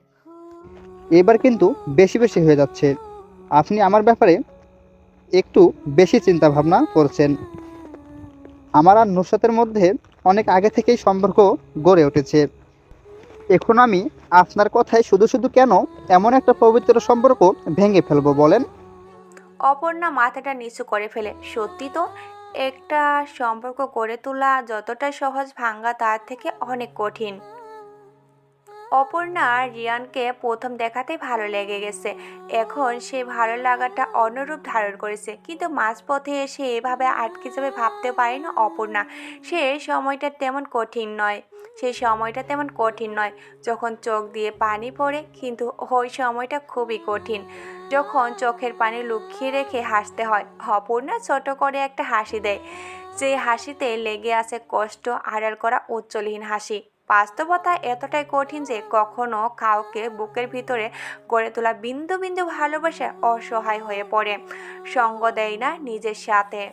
এবার কিন্তু বেশি বেশি হয়ে যাচ্ছে। আপনি আমার ব্যাপারে একটু বেশি চিন্তা ভাবনা করছেন। আমার আর নুসরাতের মধ্যে অনেক আগে থেকেই সম্পর্ক গড়ে উঠেছে। এখন আমি আপনার কথায় শুধু শুধু কেন এমন একটা পবিত্র সম্পর্ক ভেঙে ফেলবো বলেন? অপর্ণা মাথাটা নিচু করে ফেলে। সত্যি তো, একটা সম্পর্ক গড়ে তোলা যতটা সহজ, ভাঙ্গা তার থেকে অনেক কঠিন। অপর্ণা রিয়ানকে প্রথম দেখাতেই ভালো লেগে গেছে। এখন সে ভালো লাগাটা অন্যরূপ ধারণ করেছে, কিন্তু মাঝপথে এসে এভাবে আটকে যাবে ভাবতে পারে না অপর্ণা। সেই সময়টা তেমন কঠিন নয় যখন চোখ দিয়ে পানি পড়ে, কিন্তু ওই সময়টা খুবই কঠিন যখন চোখের পানি লুকিয়ে রেখে হাসতে হয়। অপর্ণা ছোট করে একটা হাসি দেয়, যে হাসিতে লেগে আছে কষ্ট আড়াল করা উজ্জ্বলহীন হাসি। বাস্তবতা এতটাই কঠিন যে কখনো কাউকে বুকের ভিতরে গড়ে তোলা বিন্দু বিন্দু ভালোবাসা অসহায় হয়ে পড়ে, সঙ্গ দেয় না নিজের সাথে।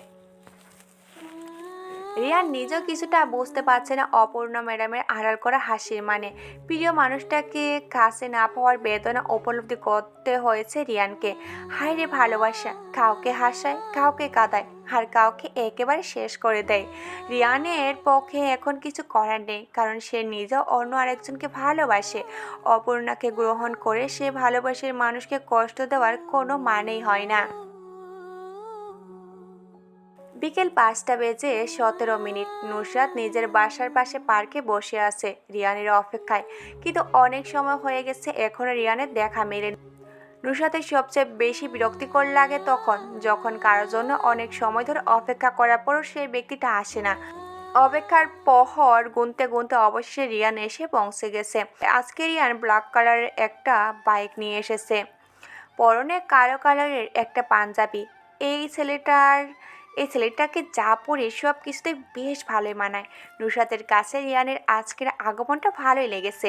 রিয়ান নিজেও কিছুটা বুঝতে পারছে না অপর্ণা ম্যাডামের আড়াল করা হাসির মানে। প্রিয় মানুষটাকে কাছে না পাওয়ার বেদনা উপলব্ধি করতে হয়েছে রিয়ানকে। হায় রে ভালোবাসা, কাউকে হাসায়, কাউকে কাঁদায়, আর কাউকে একেবারে শেষ করে দেয়। রিয়ানের পক্ষে এখন কিছু করার নেই, কারণ সে নিজেও অন্য আরেকজনকে ভালোবাসে। অপর্ণাকে গ্রহণ করে সে ভালোবাসার মানুষকে কষ্ট দেওয়ার কোনো মানেই হয় না। বিকেল 5:17 নুসরাত নিজের বাসার পাশে পার্কে বসে আছে রিয়ানের অপেক্ষায়, কিন্তু অনেক সময় হয়ে গেছে এখনো রিয়ানের দেখা মেলেনি। নুসরাতের সবচেয়ে বেশি বিরক্তিকর লাগে যখন কারোর জন্য অনেক সময় ধরে অপেক্ষা করার পরও সেই ব্যক্তিটা আসে না। অপেক্ষার প্রহর গুনতে গুনতে অবশেষে রিয়ান এসে পৌঁছে গেছে। আজকে রিয়ান ব্ল্যাক কালারের একটা বাইক নিয়ে এসেছে, পরনে কালো কালারের একটা পাঞ্জাবি। এই ছেলেটাকে যা পরে সব কিছুতে বেশ ভালোই মানায়। নুসরাতের কাছে রিয়ানের আজকের আগমনটা ভালোই লেগেছে।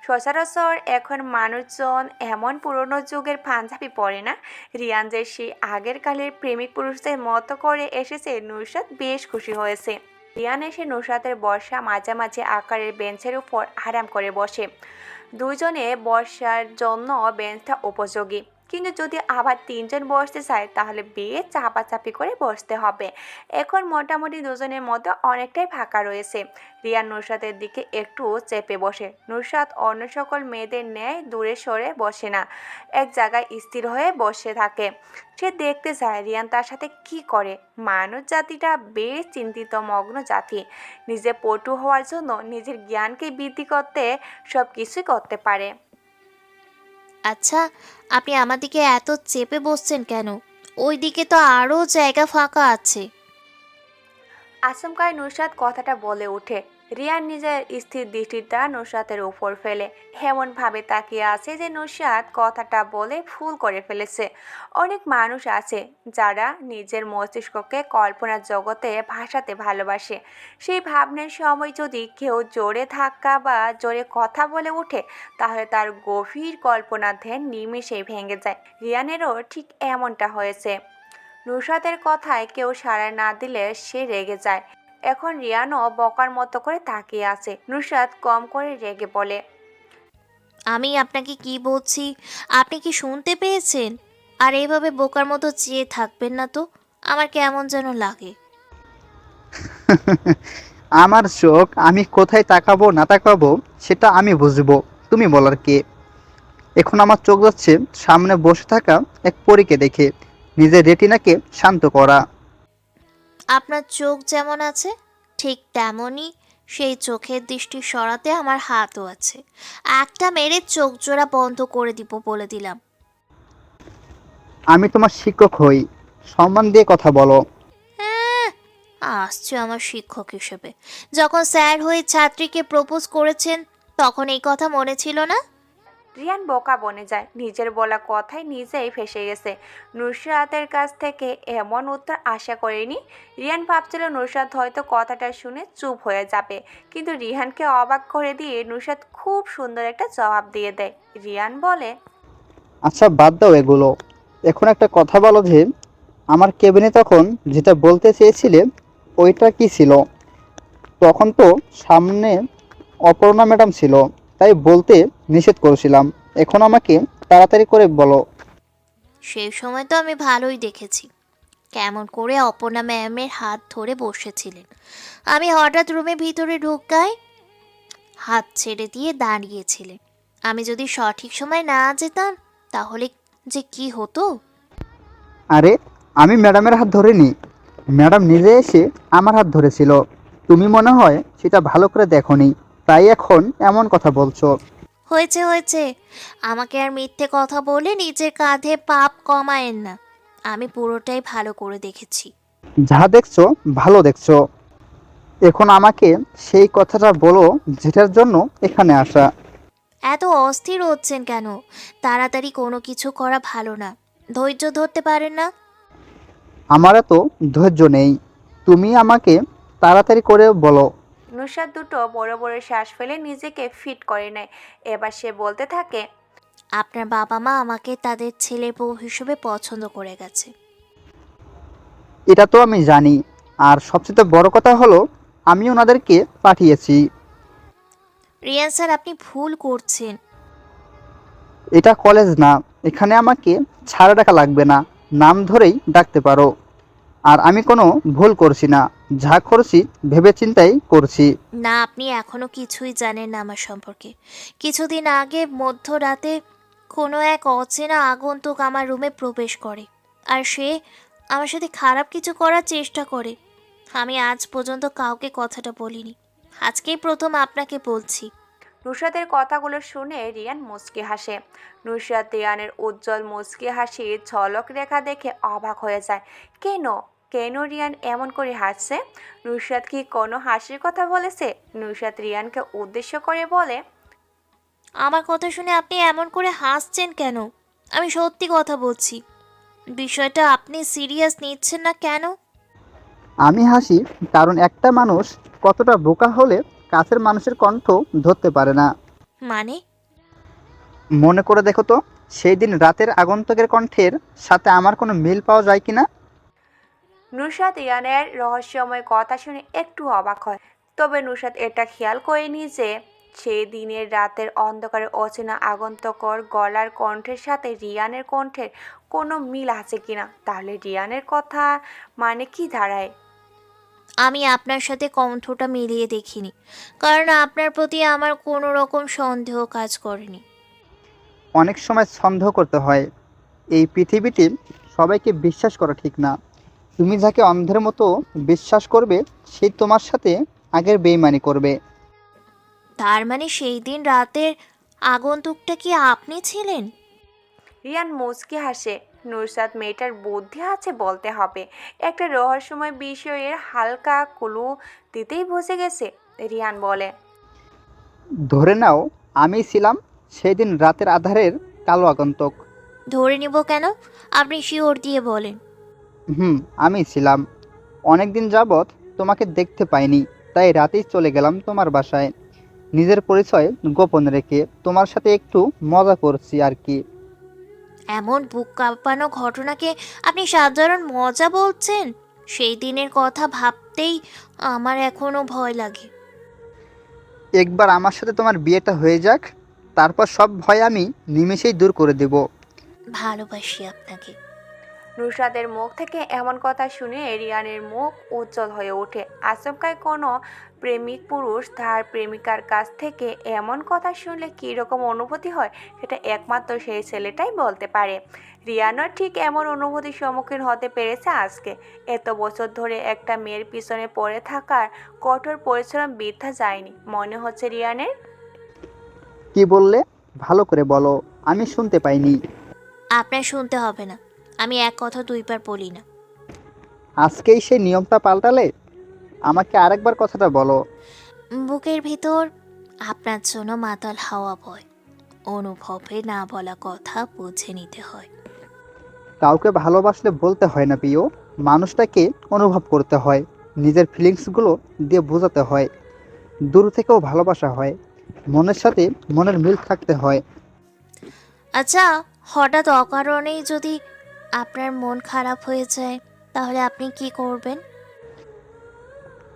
সচরাচর এখন মানুষজন এমন পুরনো যুগের পাঞ্জাবি পরে না। রিয়ান যে সেই আগের কালের প্রেমিক পুরুষদের মতো করে এসেছে, নুসরাত বেশ খুশি হয়েছে। রিয়ান এসে নুসরাতের বসা মাঝামাঝি আকারের বেঞ্চের উপর আরাম করে বসে। দুজনে বসার জন্য বেঞ্চটা উপযোগী, কিন্তু যদি আবার 3 জন বসতে চায় তাহলে বেশ চাপাচাপি করে বসতে হবে। এখন মোটামুটি দুজনের মধ্যে অনেকটাই ফাঁকা রয়েছে। রিয়ান নুসরাতের দিকে একটু চেপে বসে। নুসরাত অন্য সকল মেয়েদের ন্যায় দূরে সরে বসে না, এক জায়গায় স্থির হয়ে বসে থাকে। সে দেখতে চায় রিয়ান তার সাথে কি করে। মানুষ জাতিটা বেশ চিন্তিত মগ্ন জাতি। নিজে পটু হওয়ার জন্য নিজের জ্ঞানকে বৃদ্ধি করতে সব কিছুই করতে পারে। আচ্ছা, আপনি আমার দিকে এত চেপে বসছেন কেন? ওই দিকে তো আরও জায়গা ফাঁকা আছে। আচমকায় নুসরাত কথাটা বলে ওঠে। রিয়ান নিজের স্থির দৃষ্টিটা নুসরাতের উপর ফেলে এমনভাবে তাকিয়ে আছে যে নুসরাত কথাটা বলে ভুল করে ফেলেছে। অনেক মানুষ আছে যারা নিজের মস্তিষ্ককে কল্পনার জগতে ভাসাতে ভালোবাসে। সেই ভাবনার সময় যদি কেউ জোরে ধাক্কা বা জোরে কথা বলে ওঠে, তাহলে তার গভীর কল্পনার ধ্যান নিমেষেই ভেঙে যায়। রিয়ানেরও ঠিক এমনটা হয়েছে। নুসরাতের কথায় কেউ সাড়া না দিলে সে রেগে যায়। এখন রিয়ানও বকার মতো করে তাকিয়ে আছে। নুসরাত কম করে রেগে বলে, আমি আপনাকে কি বলছি আপনি কি শুনতে পেয়েছেন? আর এইভাবে বোকার মতো চেয়ে থাকবেন না তো, আমার কেমন যেন লাগে। আমার চোখ আমি কোথায় তাকাবো না তাকাবো সেটা আমি বুঝবো, তুমি বলার কে? এখন আমার চোখ যাচ্ছে সামনে বসে থাকা এক পরীকে দেখে, নিজের রেটিনাকে শান্ত করা। আপনার চোখ যেমন আছে ঠিক তেমনই সেই চোখের দৃষ্টি সরাতে আমার হাতও আছে। একটা মেরে চোখ জোড়া বন্ধ করে দিব বলে দিলাম। আমি তোমার শিক্ষক হই, সম্মান দিয়ে কথা বলো। হ্যাঁ, আসছে আমার শিক্ষক হিসেবে। যখন স্যার হয়ে ছাত্রীকে প্রপোজ করেছেন তখন এই কথা মনে ছিল না? রিয়ান বোকা বনে যায়, নিজের বলা কথায় নিজেই ফেঁসে গেছে। নুসরাতের কাছ থেকে এমন উত্তর আশা করেনি। রিয়ান ভাবছিল নুসরাত হয়তো কথাটা শুনে চুপ হয়ে যাবে, কিন্তু রিহানকে অবাক করে দিয়ে নুসরাত খুব সুন্দর একটা জবাব দিয়ে দেয়। রিয়ান বলে, আচ্ছা বাদ দাও এগুলো, এখন একটা কথা বলো যে আমার কেবিনে তখন যেটা বলতে চেয়েছিলে ওইটা কি ছিল? তখন তো সামনে অপর্ণা ম্যাডাম ছিল, তাই বলতে নিষেধ করেছিলাম। এখন আমাকে তাড়াতাড়ি করে বলো। সেই সময় তো আমি ভালোই দেখেছি কেমন করে অপর্ণা ম্যামের হাত ধরে বসেছিলেন। আমি হঠাৎ রুমে ভিতরে ঢুকাই হাত ছেড়ে দিয়ে দাঁড়িয়েছিলেন। আমি যদি সঠিক সময় না যেতাম তাহলে যে কি হতো। আরে আমি ম্যাডামের হাত ধরিনি, ম্যাডাম নিজে এসে আমার হাত ধরেছিল। তুমি মনে হয় সেটা ভালো করে দেখোনি, তাই এখন এমন কথা বলছো। হয়েছে হয়েছে, আমাকে আর মিথ্যে কথা বলে নিজের কাঁধে পাপ কমায়েন না। আমি পুরোটাই ভালো করে দেখেছি। যা দেখছো ভালো দেখছো। এখন আমাকে সেই কথাটা বলো যেটার জন্য এখানে আসা। এত অস্থির হচ্ছেন কেন? তাড়াতাড়ি কোনো কিছু করা ভালো না। ধৈর্য ধরতে পারেন না? আমার এত ধৈর্য নেই, তুমি আমাকে তাড়াতাড়ি করে বলো। নুসরাত দুটো বড় বড় শ্বাস ফেলে নিজেকে ফিট করে নেয়। এবার সে বলতে থাকে, আপনার বাবা মা আমাকে তাদের ছেলের বউ হিসেবে পছন্দ করে গেছে। এটা তো আমি জানি, আর সবচেয়ে বড় কথা হলো আমি ওনাদেরকে পাঠিয়েছি। রিয়ান স্যার, আপনি ভুল করছেন। এটা কলেজ না, এখানে আমাকে ছাড়া ডাকা লাগবে না, নাম ধরেই ডাকতে পারো। আর আমি কোনো ভুল করছি না, যা করছি ভেবে চিন্তাই করছি। না, আপনি এখনো কিছুই জানেন না আমার সম্পর্কে। কিছুদিন আগে মধ্যরাতে কোনো এক অচেনা আগন্তুক আমার রুমে প্রবেশ করে, আর সে আমার সাথে খারাপ কিছু করার চেষ্টা করে। আমি আজ পর্যন্ত কাউকে কথাটা বলিনি, আজকেই প্রথম আপনাকে বলছি। নুসরাতের কথাগুলো শুনে রিয়ান মুচকি হাসে। নুসরাত রিয়ানের উজ্জ্বল মুচকি হাসির ঝলক রেখা দেখে অবাক হয়ে যায়। কেন কেন রিয়ান এমন করে হাসছে? নুসরাত কি কোনো হাসির কথা বলেছে? নুসরাত রিয়ানকে উদ্দেশ্য করে বলে, আমার কথা শুনে আপনি এমন করে হাসছেন কেন? আমি সত্যি কথা বলছি। বিষয়টা আপনি সিরিয়াস নিচ্ছেন না কেন? আমি হাসি কারণ একটা মানুষ কতটা বোকা হলে কাছের মানুষের কণ্ঠ ধরতে পারে না। মানে? মনে করে দেখো তো, সেই দিন রাতের আগন্তুকের কণ্ঠের সাথে আমার কোনো মিল পাওয়া যায় কিনা। নুসরাত রিয়ানের রহস্যময় কথা শুনে একটু অবাক হয়। তবে নুসরাত এটা খেয়াল করেনি যে সেই দিনের রাতের অন্ধকারে অচেনা আগন্তকর গলার কণ্ঠের সাথে রিয়ানের কণ্ঠের কোনো মিল আছে কিনা। তাহলে রিয়ানের কথা মানে কি দাঁড়ায়? আমি আপনার সাথে কণ্ঠটা মিলিয়ে দেখিনি, কারণ আপনার প্রতি আমার কোনো রকম সন্দেহ কাজ করেনি। অনেক সময় সন্দেহ করতে হয়। এই পৃথিবীতে সবাইকে বিশ্বাস করা ঠিক না। তুমি যাকে অন্ধের মতো বিশ্বাস করবে সেই তোমার সাথে আগের বেইমানি করবে। তার মানে সেই দিন রাতের আগন্তুকটা কি আপনি ছিলেন? রিয়ান মুচকি হাসে। নুসরাত মেয়েটার বুদ্ধি আছে বলতে হবে। একটা রহস্যময় বিষয়ের হালকা ক্লু দিতেই বুঝে গেছে। রিয়ান বলে, ধরে নাও আমি ছিলাম সেই দিন রাতের আধারের কালো আগন্তুক। ধরে নিব কেন? আপনি শিওর দিয়ে বলেন। আমি ছিলাম। অনেক দিন যাবৎ তোমাকে দেখতে পাইনি, তাই রাতেই চলে গেলাম তোমার বাসায়। নিজের পরিচয় গোপন রেখে তোমার সাথে একটু মজা করছি আর কি। এমন বুক কাঁপানো ঘটনাকে আপনি সাধারণ মজা বলছেন? সেই দিনের কথা ভাবতেই আমার এখনো ভয় লাগে। একবার আমার সাথে তোমার বিয়েটা হয়ে যাক, তারপর সব ভয় আমি নিমেষেই দূর করে দেব। ভালোবাসি আপনাকে। নুসরাতের মুখ থেকে এমন কথা শুনে রিয়ানের মুখ উজ্জ্বল হয়ে ওঠে। আচমকায় কোনো প্রেমিক পুরুষ তার প্রেমিকার কাছ থেকে এমন কথা শুনলে কী রকম অনুভূতি হয় সেটা একমাত্র সেই ছেলেটাই বলতে পারে। রিয়ানও ঠিক এমন অনুভূতির সম্মুখীন হতে পেরেছে আজকে। এত বছর ধরে একটা মেয়ের পিছনে পড়ে থাকার কঠোর পরিশ্রম বৃথা যায়নি মনে হচ্ছে রিয়ানের। কি বললে? ভালো করে বলো, আমি শুনতে পাইনি। আপনার শুনতে হবে না, আমি এক কথা দুইবার বলি না। আজকেই সেই নিয়মটা পাল্টালে? আমাকে আরেকবার কথাটা বলো। বুকের ভিতর আপনার জন্য মাতাল হাওয়া বয়, অনুভবে না বলা কথা বুঝে নিতে হয়। কাউকে ভালোবাসলে বলতে হয় না প্রিয়, মানুষটাকে অনুভব করতে হয়, নিজের ফিলিংসগুলো দিয়ে বোঝাতে হয়। দূর থেকেও ভালোবাসা হয়, মনের সাথে মনের মিল থাকতে হয়। আচ্ছা, হঠাৎ অকারণেই যদি আপনার মন খারাপ হয়ে যায় তাহলে আপনি কি করবেন?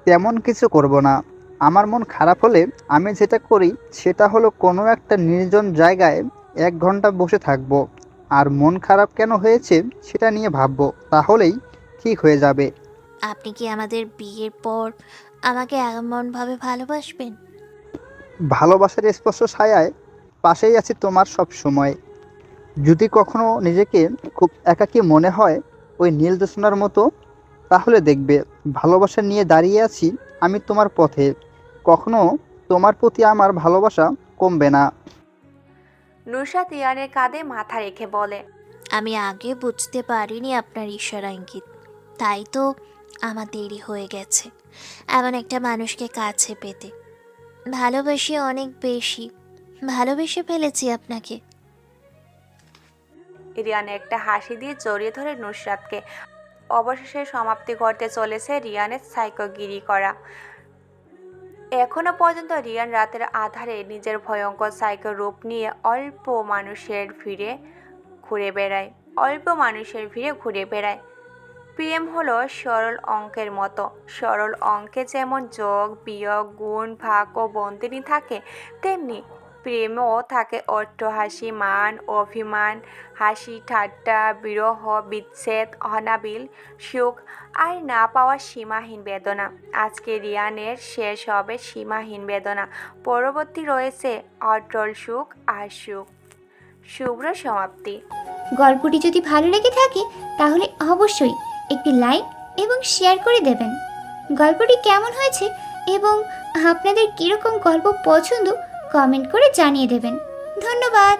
তেমন কিছু করব না। আমার মন খারাপ হলে আমি যেটা করি সেটা হলো কোনো একটা নির্জন জায়গায় 1 ঘন্টা বসে থাকবো, আর মন খারাপ কেন হয়েছে সেটা নিয়ে ভাববো, তাহলেই ঠিক হয়ে যাবে। আপনি কি আমাদের বিয়ের পর আমাকে এমনভাবে ভালোবাসবেন? ভালোবাসার স্পর্শ ছায়ায় পাশেই আছি তোমার সব সময়। যদি কখনো নিজেকে খুব একাকী মনে হয় ওই নীল জ্যোৎস্নার মতো, তাহলে দেখবে ভালোবাসা নিয়ে দাঁড়িয়ে আছি আমি তোমার পথে। কখনো তোমার প্রতি আমার ভালোবাসা কমবে না। নুসরাত রিয়ানের কাঁধে মাথা রেখে বলে, আমি আগে বুঝতে পারিনি আপনার ইশারা ইঙ্গিত, তাই তো আমার দেরি হয়ে গেছে এমন একটা মানুষকে কাছে পেতে। ভালোবাসি অনেক বেশি, ভালোবেসে ফেলেছি আপনাকে। রিয়ান একটা হাসি দিয়ে জড়িয়ে ধরে নুসরাতকে। অবশেষে সমাপ্তি ঘটতে চলেছে রিয়ানের সাইকোগিরি করা। এখনো পর্যন্ত রিয়ান রাতের আধারে নিজের ভয়ঙ্কর সাইকো রূপ নিয়ে অল্প মানুষের ভিড়ে ঘুরে বেড়ায়। প্রেম হলো সরল অঙ্কের মতো। সরল অঙ্কে যেমন যোগ বিয়োগ গুণ ভাগ ও বন্দিনী থাকে, তেমনি প্রেমেও থাকে অট্টহাসি, মান অভিমান, হাসি ঠাট্টা, বিরহ বিচ্ছেদ, অনাবিল সুখ আর না পাওয়া সীমাহীন বেদনা। আজকে রিয়ানের শেষ হবে সীমাহীন বেদনা, পরবর্তী রয়েছে অটল সুখ আর সুখ। শুভ্র সমাপ্তি। গল্পটি যদি ভালো লেগে থাকে তাহলে অবশ্যই একটি লাইক এবং শেয়ার করে দেবেন। গল্পটি কেমন হয়েছে এবং আপনাদের কীরকম গল্প পছন্দ কমেন্ট করে জানিয়ে দেবেন। ধন্যবাদ।